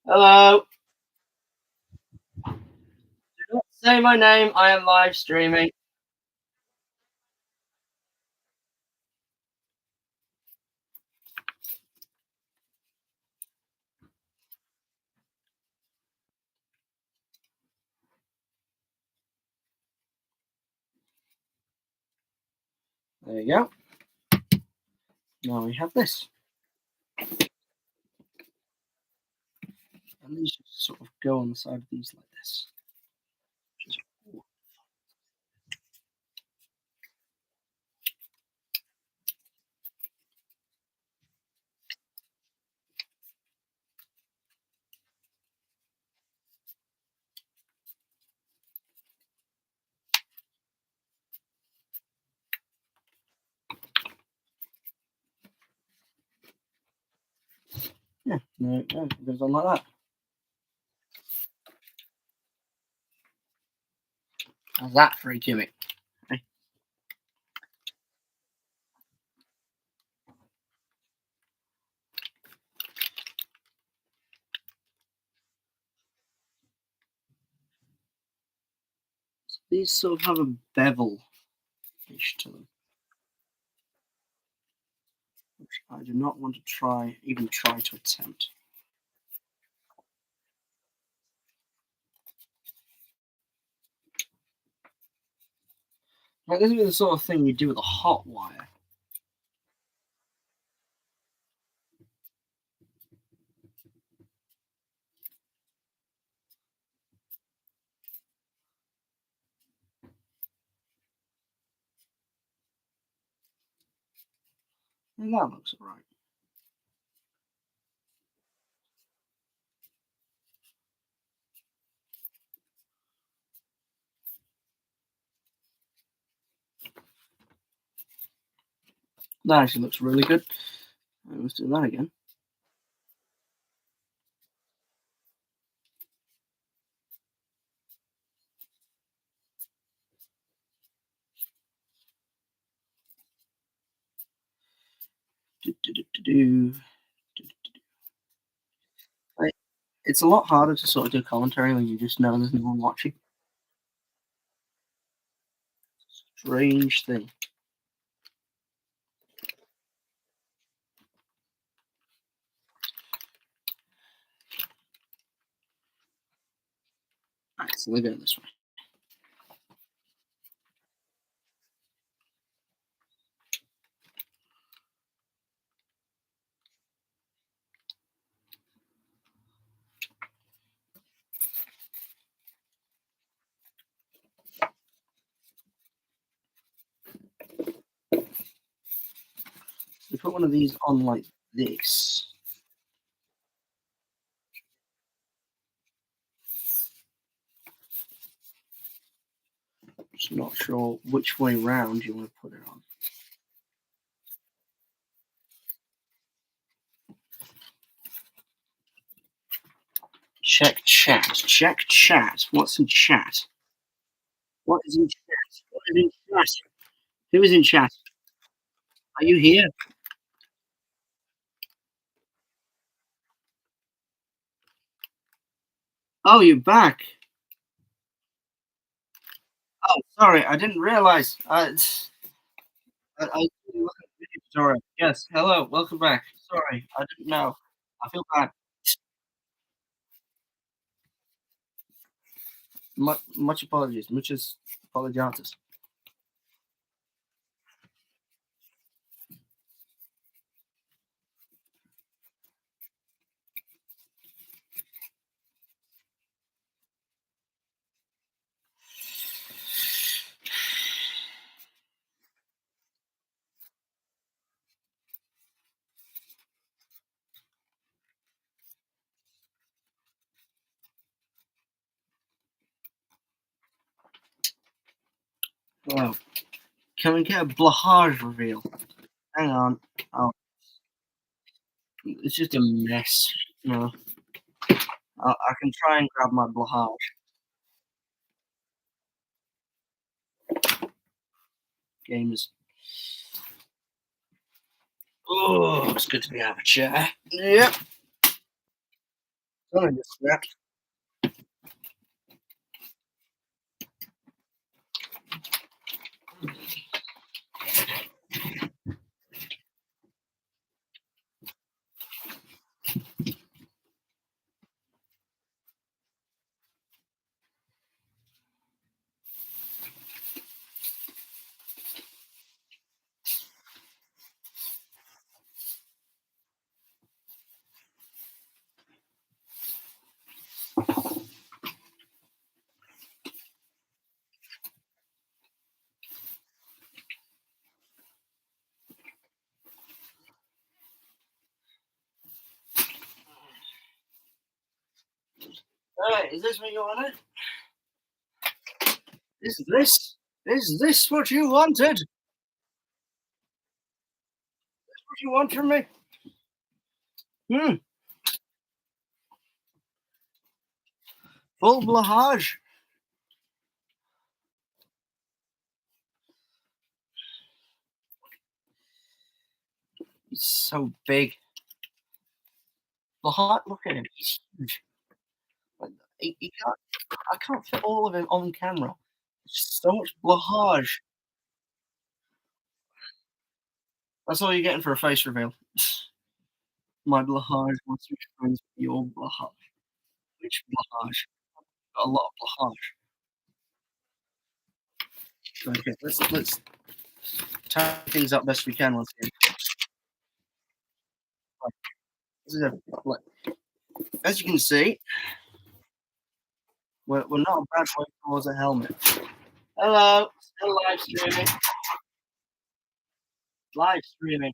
A: Hello. Do not say my name. I am live streaming. There you go. Now we have this. And these just sort of go on the side of these like this. Yeah, there it goes. It goes on like that. How's that for a gimmick? Eh? These sort of have a bevel-ish to them, which I do not want to even try to attempt. Like, this is the sort of thing you do with a hot wire. And that looks alright. That actually looks really good. Let's do that again. Do, do, do, do, do. Like, it's a lot harder to sort of do commentary when you just know there's no one watching. Strange thing. Right, so we go this way. We put one of these on like this. Just not sure which way round you want to put it on. Check chat. Check chat. What's in chat? What is in chat? What is in chat? Who is in chat? Are you here? Oh, you're back. Oh, sorry, I didn't realize. I was looking at the video tutorial. Yes, hello, welcome back. Sorry, I didn't know. I feel bad. Much apologies. Muchas apologiantes. Well, can we get a Blahage reveal? Hang on. Oh, it's just a mess. No, I can try and grab my Blahage. Gamers. Oh, it's good to be out of a chair. Yep. Something just snapped. Alright, is this what you wanted? Is this what you wanted? What you want from me? Hmm. Full blahage. He's so big. Blahage, look at him. He's huge. Like, he can't. I can't fit all of him on camera. It's so much blahage. That's all you're getting for a face reveal. My blahage wants to be friends with your blahage. Which blahage? Got a lot of blahage. Okay, let's tie things up best we can once again. Right, this is like, as you can see, we're not a bad way towards a helmet. Hello, still live streaming. Live streaming.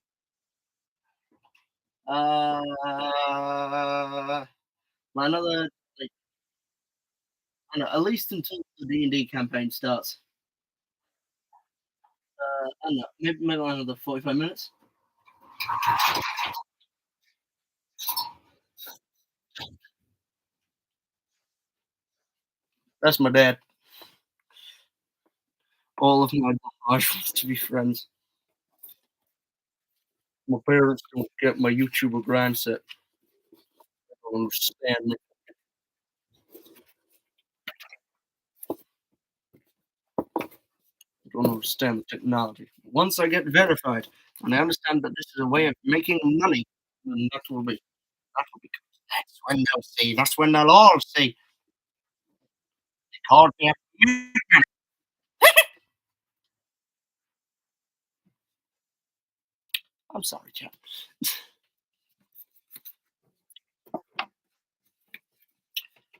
A: Another like I don't know, at least until the D&D campaign starts. I don't know, maybe another 45 minutes. That's my dad. All of my barrage wants to be friends. My parents don't get my YouTuber grind set. They don't understand me. They don't understand the technology. Once I get verified and I understand that this is a way of making money, then that will be that's when they'll see. That's when they'll all see. They called me a human. I'm sorry, chap.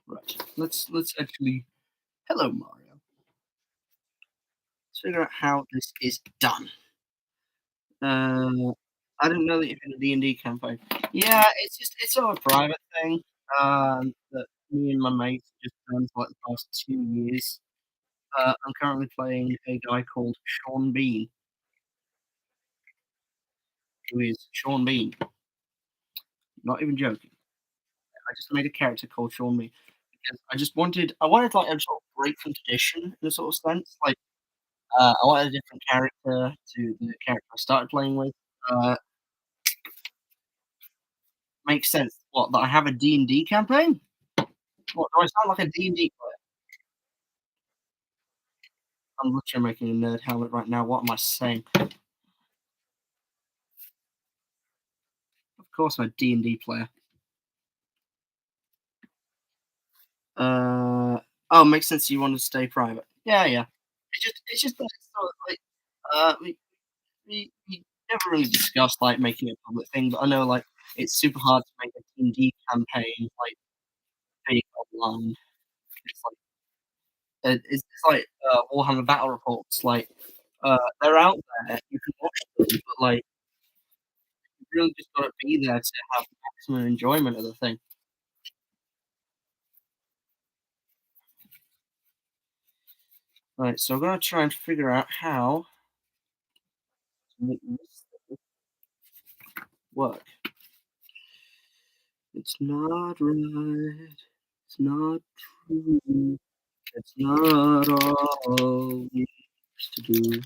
A: Right. Let's actually hello Mario. Let's figure out how this is done. Uh, I didn't know that you had a D&D campaign. Yeah, it's sort of a private thing, that me and my mates just done for, like, the past 2 years. I'm currently playing a guy called Sean Bean, who is Sean Bean. Not even joking. I just made a character called Sean Bean because I wanted, like, a sort of break from tradition in a sort of sense, like, I wanted a different character to the character I started playing with. Uh, Makes sense. What, that I have a D&D campaign? What, do I sound like a D&D player? I'm literally making a nerd helmet right now. What am I saying? Of course, I'm a D&D player. Uh, oh, makes sense. You want to stay private. Yeah, yeah. It's just that it's sort of like we never really discussed like making it a public thing, but I know like it's super hard to make a D&D campaign like big online. It's like it's like Warhammer Battle Reports. Like they're out there. You can watch them, but like you really just got to be there to have maximum enjoyment of the thing. Right, so I'm gonna try and figure out how to make this work. It's not right. It's not true. It's not all we used to do.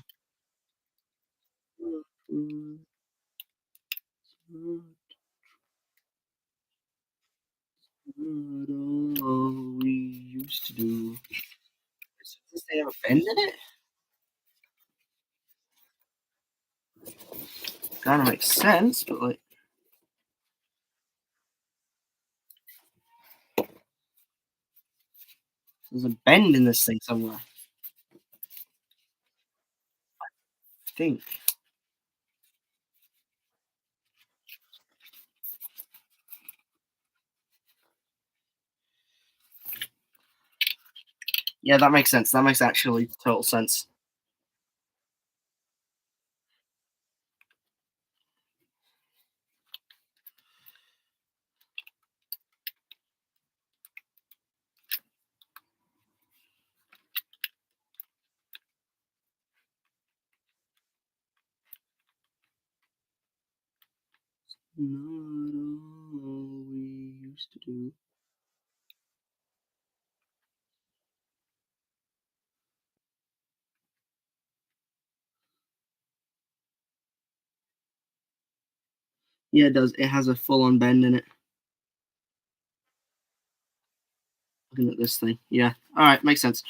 A: Mm, it's not all we used to do. Does they have a bend in it? Kinda makes sense, but like there's a bend in this thing somewhere. I think. Yeah, that makes sense. That makes actually total sense. Not all we used to do. Yeah, it does. It has a full-on bend in it. Looking at this thing. Yeah. All right, makes sense.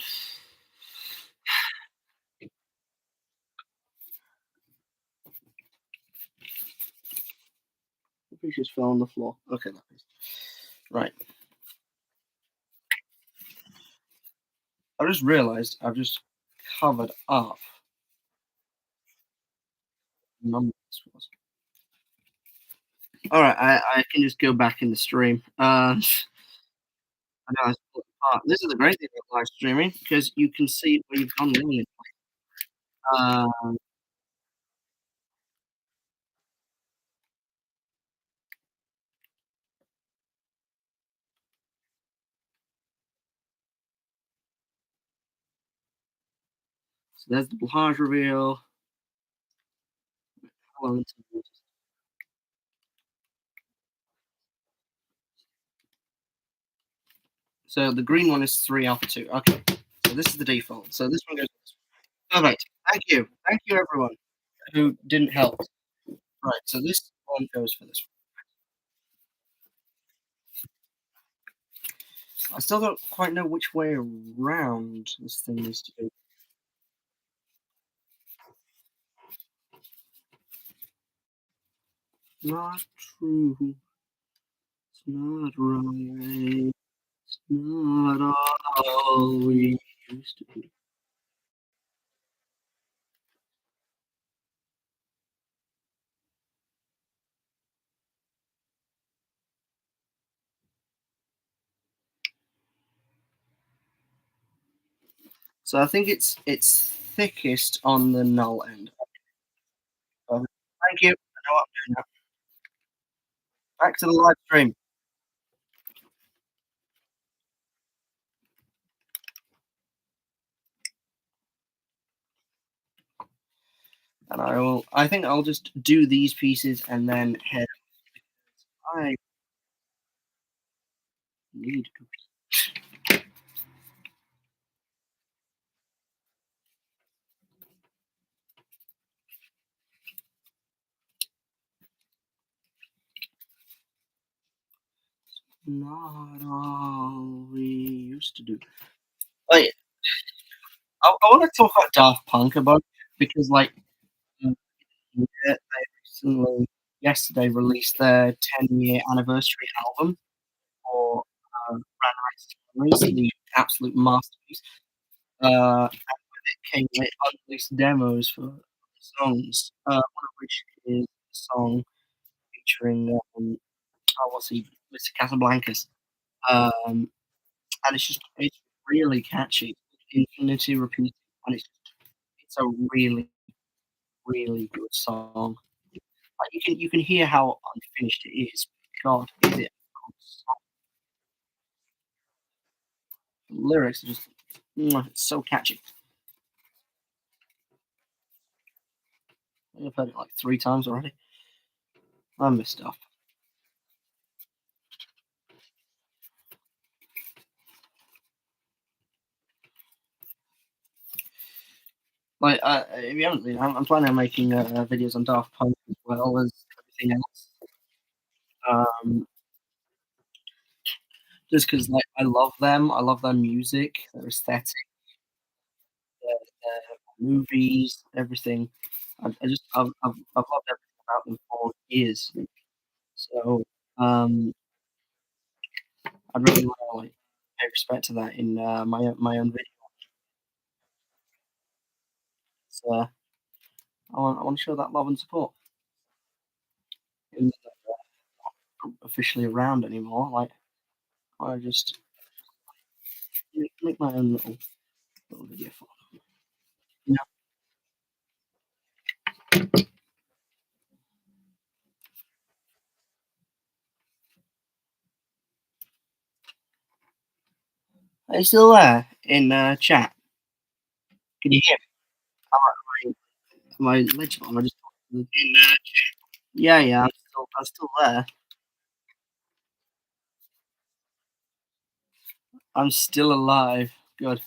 A: The fish just fell on the floor. Okay, that is right. I just realised I've just covered up the number this was. All right, I can just go back in the stream. I know I split apart. This is the great thing about live streaming because you can see where you've gone wrong. Um, so there's the Blahage reveal. Hello, so the green one is 3 alpha 2. Okay. So this is the default. So this one goes. Perfect. Thank you. Thank you, everyone who didn't help. Right. So this one goes for this one. I still don't quite know which way around this thing needs to be. Not true. It's not right. It's not all we used to be. So I think it's thickest on the null end. Thank you. I know what I'm doing now. Back to the live stream. And I think I'll just do these pieces and then head. I need to. Not all we used to do. Like, I want to talk about Daft Punk about because, like, they recently, yesterday, released their 10-year anniversary album for Random Access Memories, the absolute masterpiece. And with it came with unreleased demos for songs, one of which is a song featuring, oh, what's he, Mr. Casablancas. Um, and it's really catchy. Infinity repeating, and it's a really, really good song. Like, you can hear how unfinished it is. God, is it a good song. The lyrics are just it's so catchy. I've heard it like 3 times already. I miss stuff. Like, if you haven't seen, I'm planning on making videos on Daft Punk as well as everything else. Um, just because, like, I love them. I love their music, their aesthetic, their movies, everything. I've loved everything about them for years. So, um, I'd really wanna, like, pay respect to that in, my own video. So, I wanna show that love and support. Even though they're not officially around anymore, like, I just make my own little video for them. You know? Are you still there in, chat? Can you hear me? Am I legible? Am I just talking in, yeah, yeah, I'm still there. I'm still alive. Good.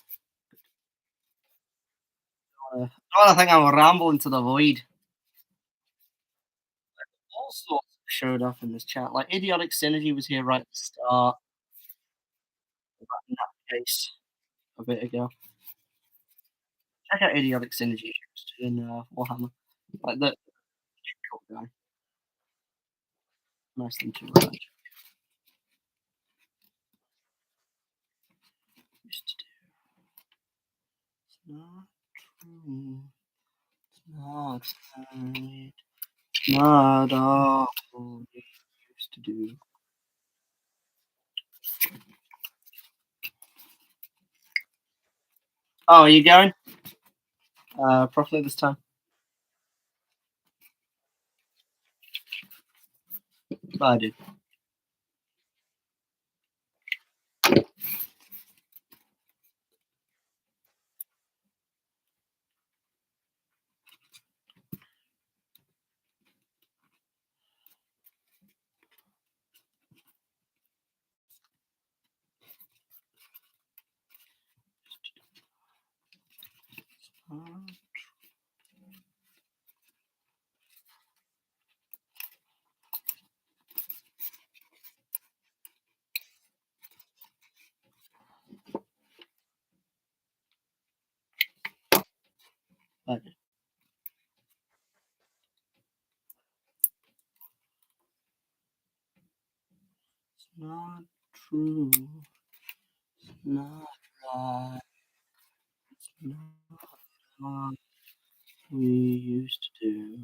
A: I don't wanna think I'm rambling to the void. All sorts. showed up in this chat. Like Idiotic Synergy was here right at the start. In that case, a bit ago. Check out Idiotic Synergy in Warhammer. Like the cool guy. Nice thing to used to do. It's not true. It's not right. It's not all we used to do. Oh, are you going? Properly this time? I did. I did. It's not true. It's not right. It's not what we used to do.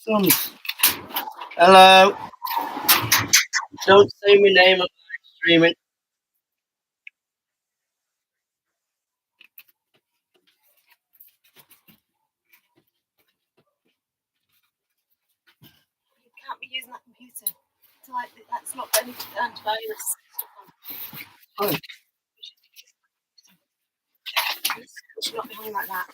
A: Sons. Hello. Don't say my name. I'm streaming.
C: You can't be using that computer. So like, that's not got any antivirus stuff on.
A: Oh.
C: It should not be running like that.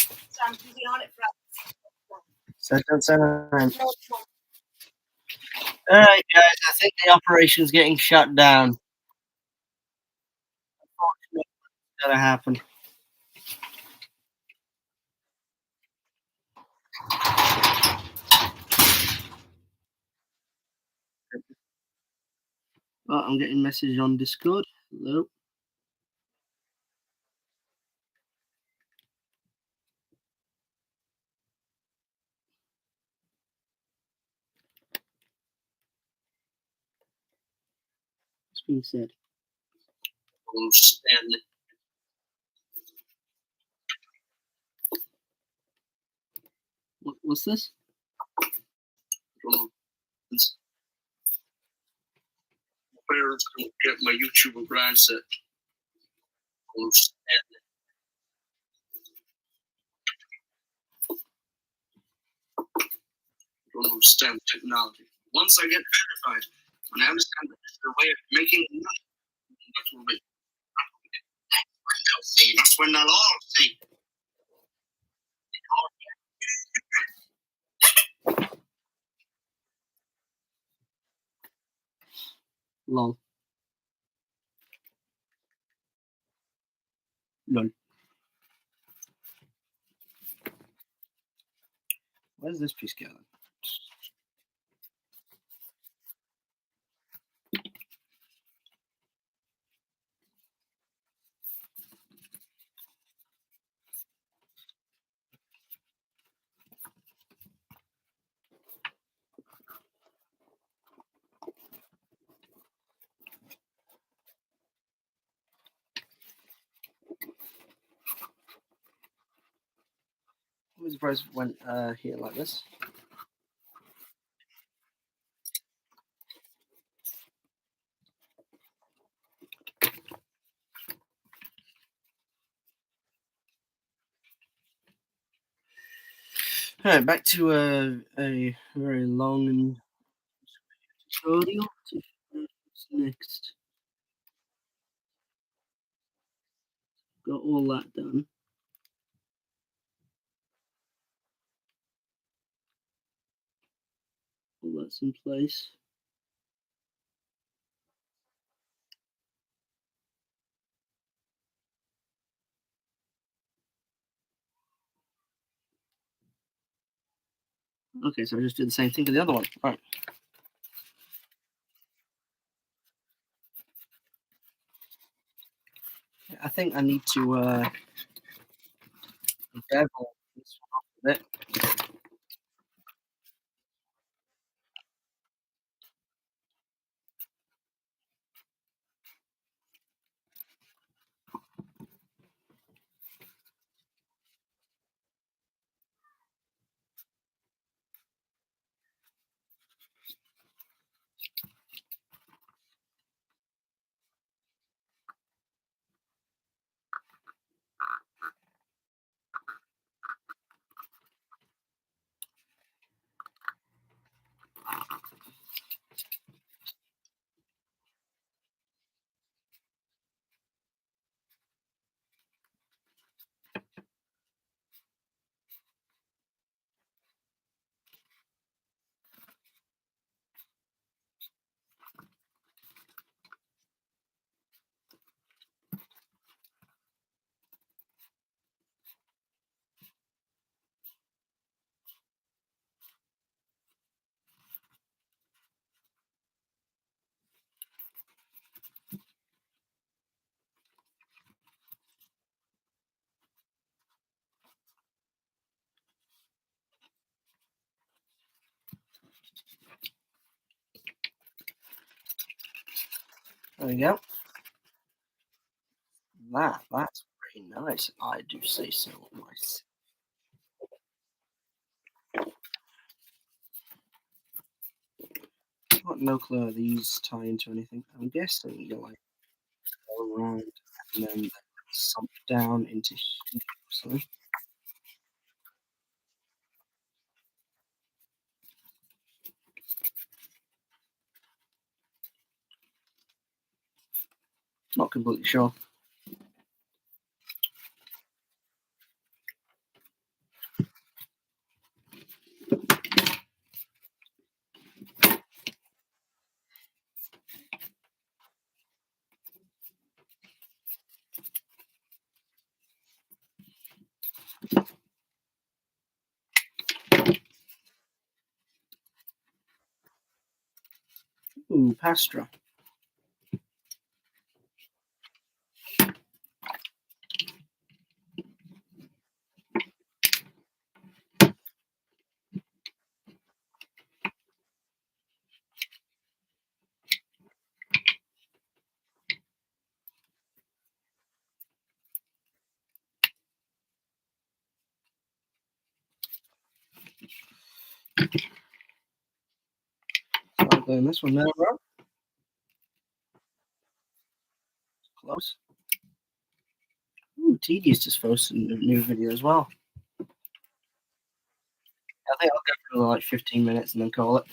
C: So I'm busy on it for
A: So don't say my name.
C: no, it's not.
A: Alright, guys, I think the operation's getting shut down. Unfortunately, it's gonna happen. Oh, I'm getting messages on Discord. Hello. What's being said? Stanley. What's this? Parents don't get my YouTuber grind set. Don't understand technology. Once I get verified, when I understand that there's a way of making money, that will be. See, that's when they'll all see. Lol. Lol. Where's this piece going? I'm surprised it went here like this. All right, back to a very long and tutorial. What's next? Got all that done. All that's in place. Okay, so I just did the same thing for the other one. All right. I think I need to bevel this one off a bit. There we go. That's pretty nice. I do say so myself. I've got no clue how these tie into anything. I'm guessing you like go around and then sump down into here. So not completely sure. Ooh, Pastra. So I'll go in this one there, bro. Close. Ooh, Tedious just posted a new video as well. I think I'll go for another, like 15 minutes and then call it.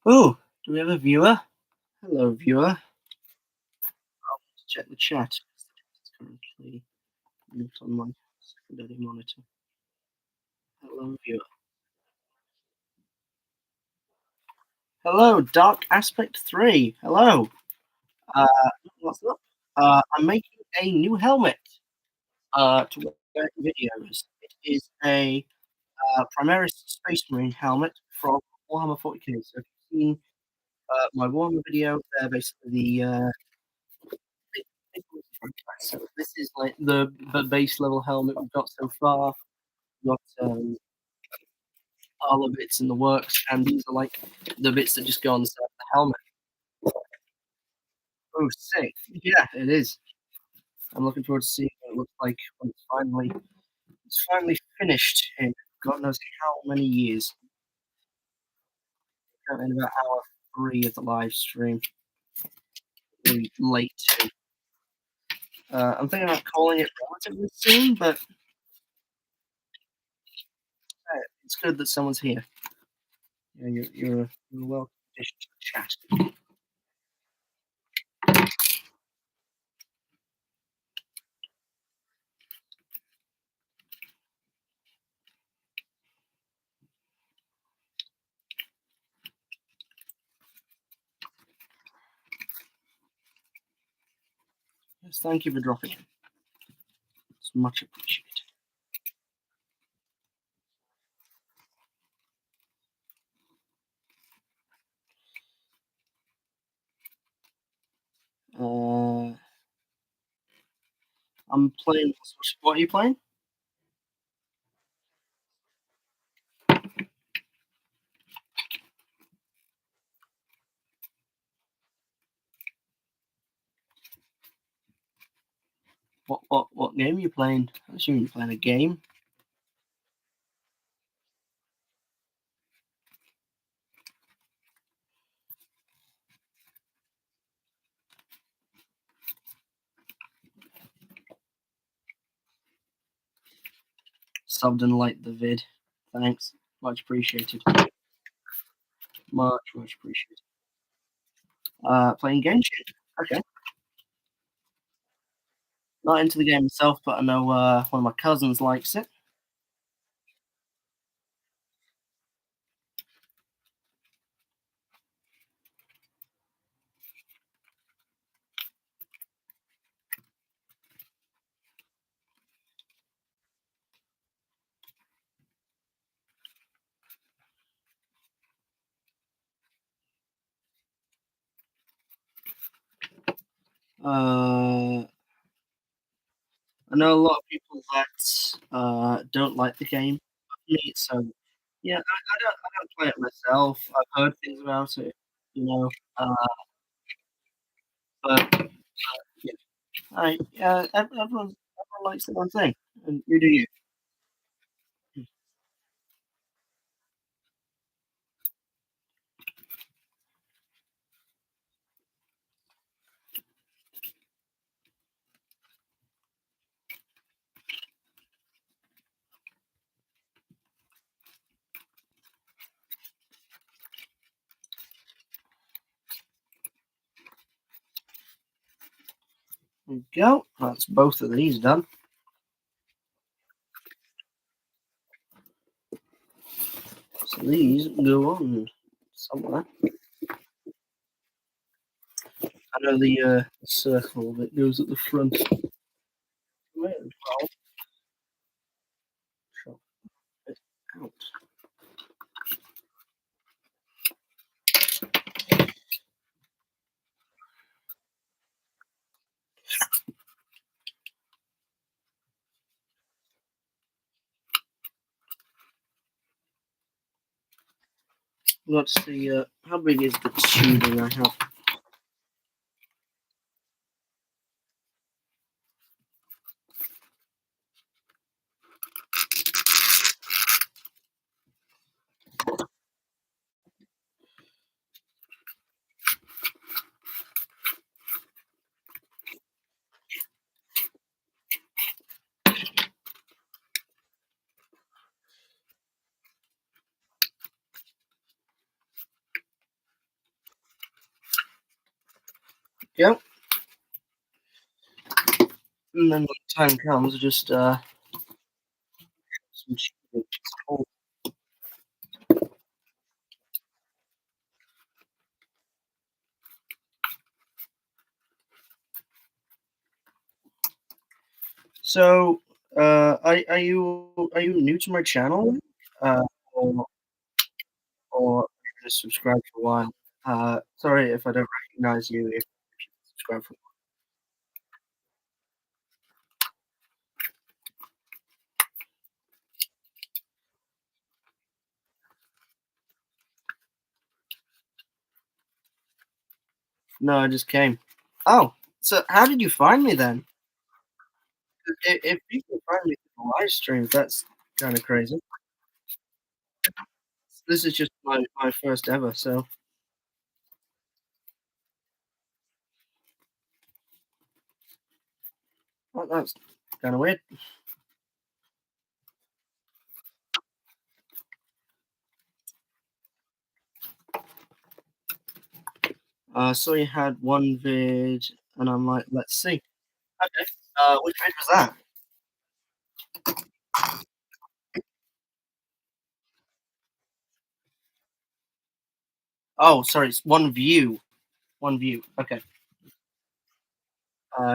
A: Oh, do we have a viewer? Hello, viewer. I'll check the chat. It's currently not on my secondary monitor. Hello, viewer. Hello, Dark Aspect 3. Hello. Uh, what's up? I'm making a new helmet to wear in videos. It is a Primaris Space Marine helmet from Warhammer 40k. So if you've seen my Warhammer video, they're basically so this is like the base level helmet we've got so far. We've got all the bits in the works, and these are like the bits that just go on the side of the helmet. Oh, sick! Yeah, it is. I'm looking forward to seeing what it looks like when it's finally finished in God knows how many years. In about hour 3 of the live stream. Really late too. I'm thinking about calling it relatively soon, but it's good that someone's here. Yeah, you're welcome to chat. Yes, thank you for dropping in. It's much appreciated. I'm playing. What are you playing? What game are you playing? I assume you're playing a game. Subbed and liked the vid. Thanks. Much appreciated. Much appreciated. Playing Genshin. Okay. Not into the game myself, but I know one of my cousins likes it. I know a lot of people that don't like the game. So yeah, I don't play it myself. I've heard things about it, you know. But yeah, everyone likes their own thing, and you do you. There we go. That's both of these done. So these go on somewhere. I know the circle that goes at the front. Might as well chop it out. What's the how big is the tubing I have? go. And then when the time comes, just some cheese. Oh, so, are you new to my channel? Uh, or or have you just subscribed for a while? Sorry if I don't recognize you if you subscribed for. No, I just came. Oh, so how did you find me then? If people find me through the live streams, that's kind of crazy. This is just my first ever, so that's kind of weird. So you had one vid, and I'm like, let's see. Okay. Which vid was that? Oh, sorry, it's one view. One view. Okay.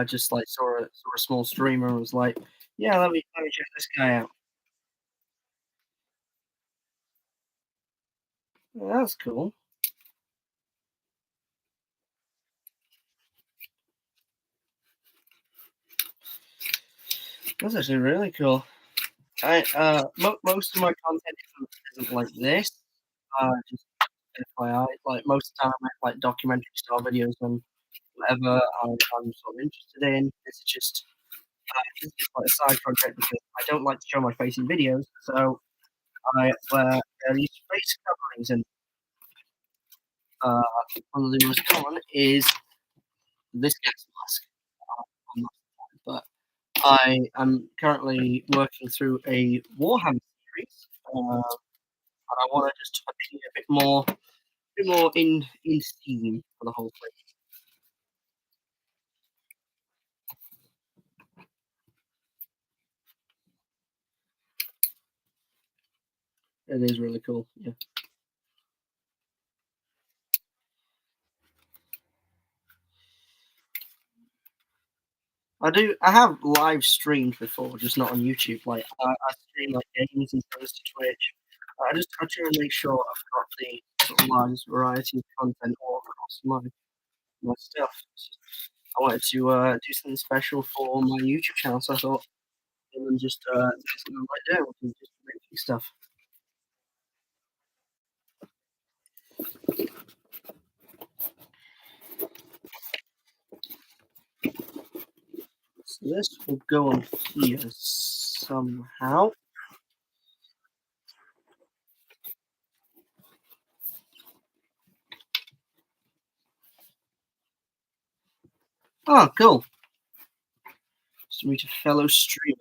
A: Just like saw a small streamer and was like, yeah, let me check this guy out. Yeah, that's cool. That's actually really cool. Most of my content isn't like this. Just FYI, like most of the time I make like documentary style videos and whatever I'm sort of interested in. This is just like a side project because I don't like to show my face in videos, so I wear these face coverings, and uh, one of the most common is this gas mask. I'm not- But I am currently working through a Warhammer series, and I want to just be a bit more in theme for the whole thing. It is really cool. Yeah. I have live streamed before, just not on YouTube. Like I stream like games and things to Twitch. I try and make sure I've got the sort of largest variety of content all across my stuff. I wanted to do something special for my YouTube channel, so I thought and then just do something right there, which is just making stuff. So this will go on here somehow. Oh, cool. Just to meet a fellow streamer.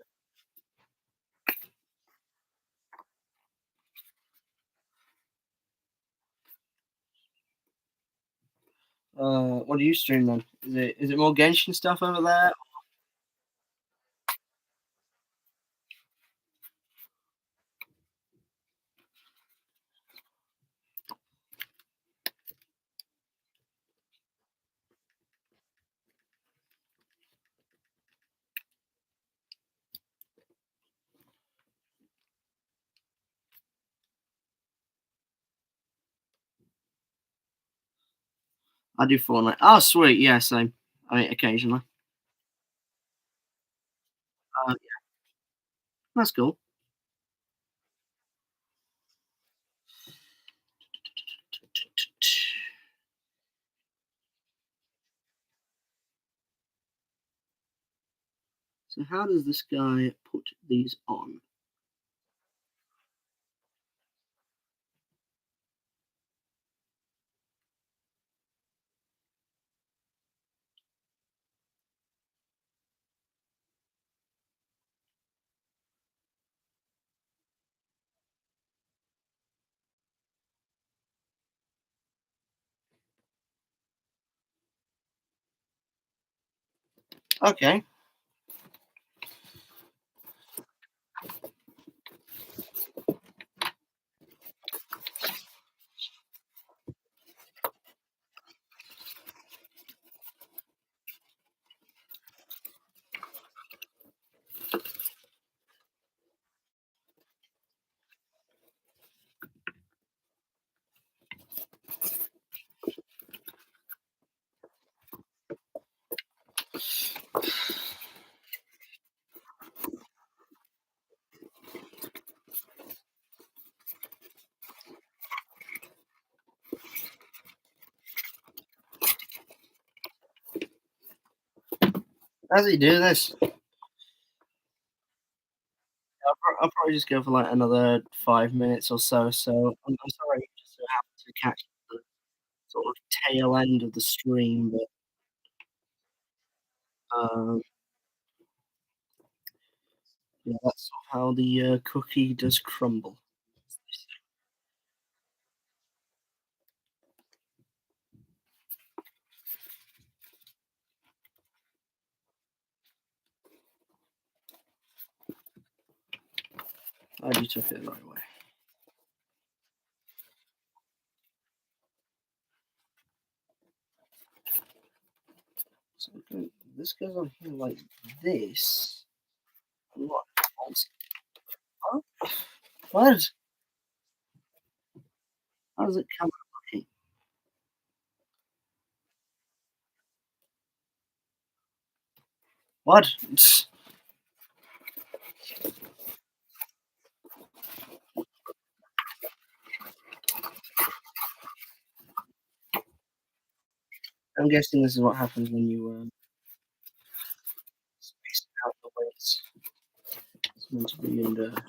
A: What do you stream then? Is it more Genshin stuff over there? I do Fortnite. Oh, sweet. Yeah, same. I mean, occasionally. Yeah, that's cool. So how does this guy put these on? Okay. How's he do this? I'll probably just go for like another 5 minutes or so. So I'm sorry, you just so happened to catch the sort of tail end of the stream, but um, yeah, that's sort of how the cookie does crumble. Glad you took it the right way. So this goes on here like this. What? Huh? What? How does it come out looking? What? I'm guessing this is what happens when you space out the weights. It's meant to be in the.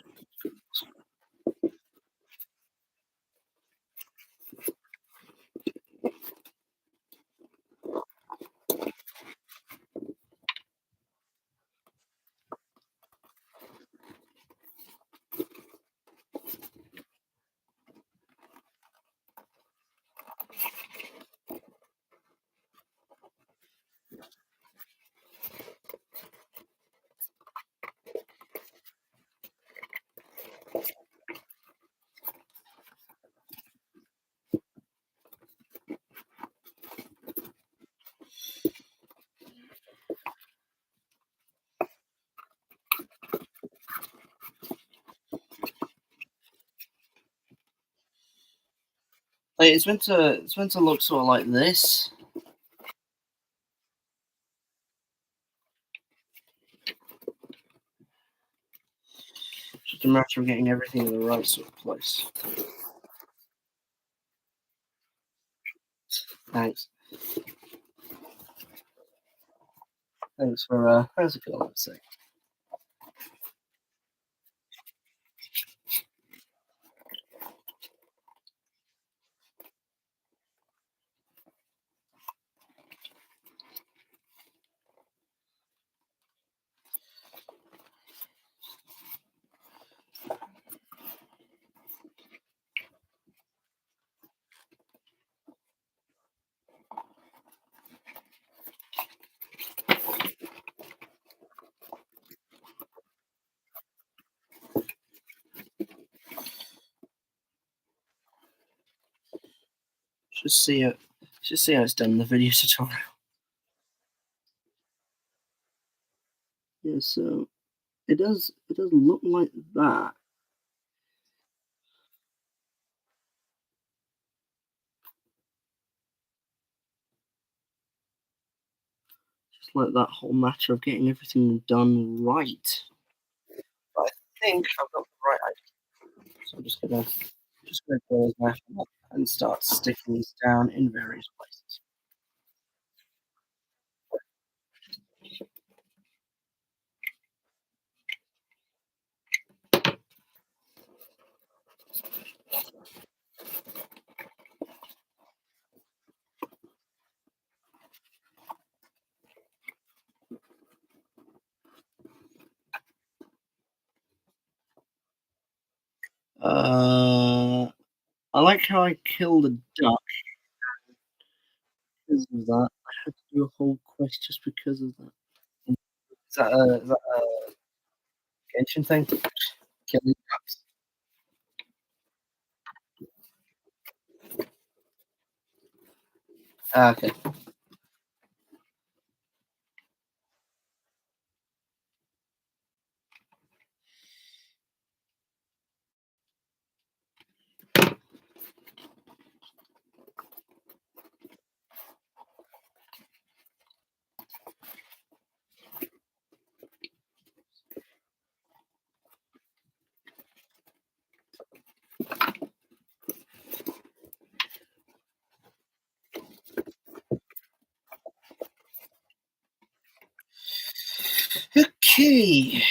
A: Like, it's meant to look sort of like this. Just a matter of getting everything in the right sort of place. Thanks. Thanks for how's it going? Let's see. Just see it. Just see how it's done in the video tutorial. Yeah, so it does look like that. Just like that whole matter of getting everything done right. But I think I've got the right idea. So I'm just gonna go as my hand and start sticking these down in various places. Uh, I like how I killed a duck because of that. I had to do a whole quest just because of that. Is that a Genshin thing? Killing ducks? Ah, okay. Okay.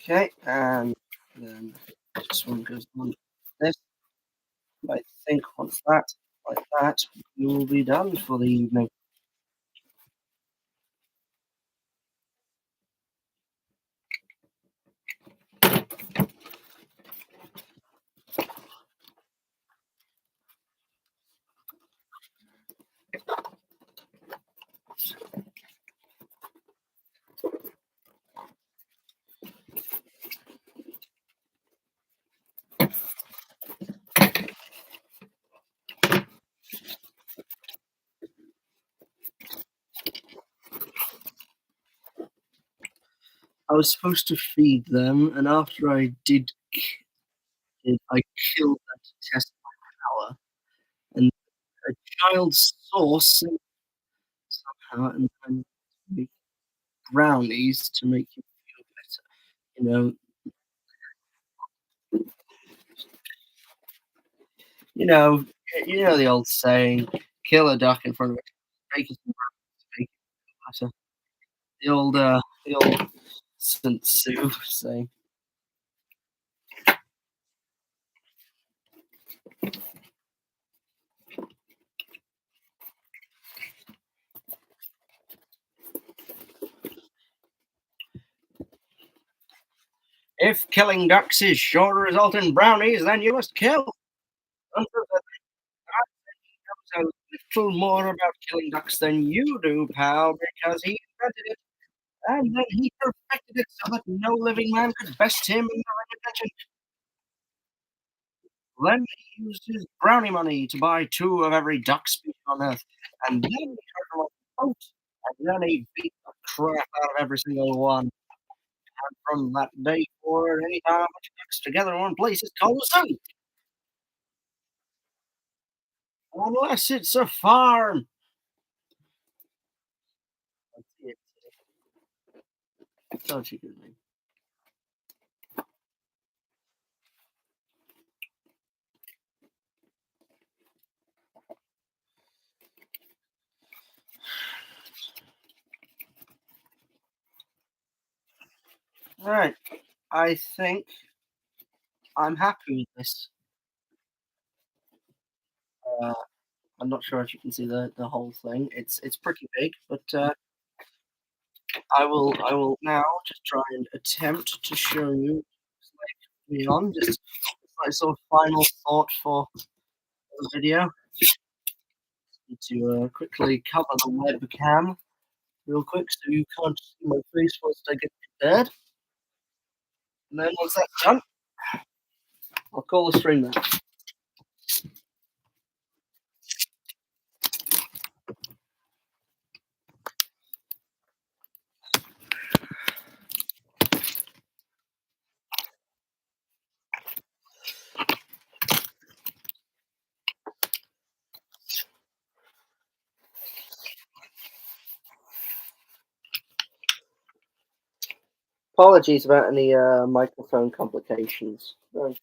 A: Okay, and then this one goes on this. I think once that's like that, we will be done for the evening. I was supposed to feed them, and after I I killed them to test my power, and a child saw somehow and make brownies to make you feel better. You know, you know, you know the old saying, "Kill a duck in front of a bake it some brownies to make it feel better." The old Sun Tzu saying. If killing ducks is sure to result in brownies, then you must kill. Until the guy knows a little more about killing ducks than you do, pal, because he invented it, and then he perfected it so that no living man could best him in the invention. Then he used his brownie money to buy two of every duck species on Earth, and then he turned them on a boat, and then he beat the crap out of every single one. And from that day forward, any time a bunch of ducks together in one place is called a zoo, unless it's a farm. That's it. Such a good name. All right, I think I'm happy with this. Uh, I'm not sure if you can see the whole thing. It's pretty big, but I will now just try and attempt to show you me on just like sort of final thought for the video. Need to quickly cover the webcam real quick so you can't see my face whilst I get prepared. And then once that's done, I'll call the stream then. Apologies about any microphone complications. Right.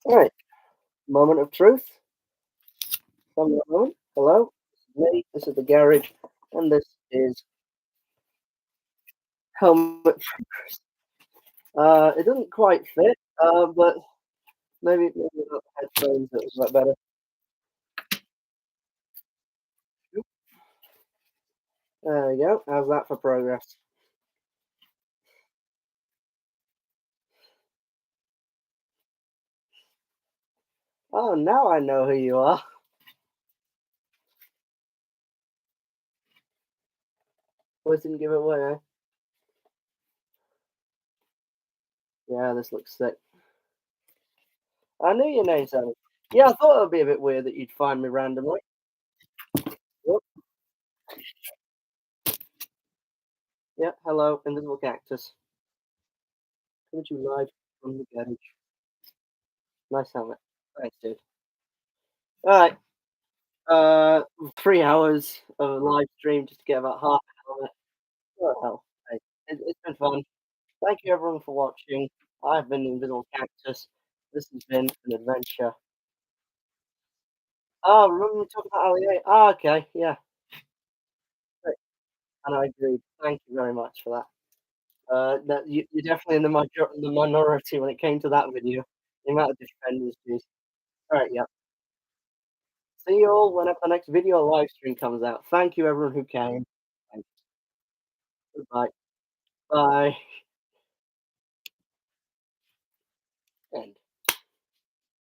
A: All right, moment of truth. Moment. Hello, this is me. This is the garage, and this is helmet. It doesn't quite fit, but maybe without the headphones it was a lot better. There we go. How's that for progress? Oh, now I know who you are. Always didn't give it away, eh? Yeah, this looks sick. I knew your name sounded. Yeah, I thought it would be a bit weird that you'd find me randomly. Whoop. Yeah, hello, invisible cactus. Coming to you live from the garage. Nice helmet. Thanks, dude. Alright, 3 hours of a live stream just to get about half an helmet. What the hell? Hey, it's been fun. Thank you everyone for watching. I've been the Invisible Cactus. This has been an adventure. Oh, remember we talked about Ali? Oh, okay, yeah. Great. And I agreed. Thank you very much for that. That you're definitely in the minority when it came to that video. The amount of defenders used. Alright, yeah. See you all whenever the next video or live stream comes out. Thank you everyone who came. Thanks. Goodbye. Bye.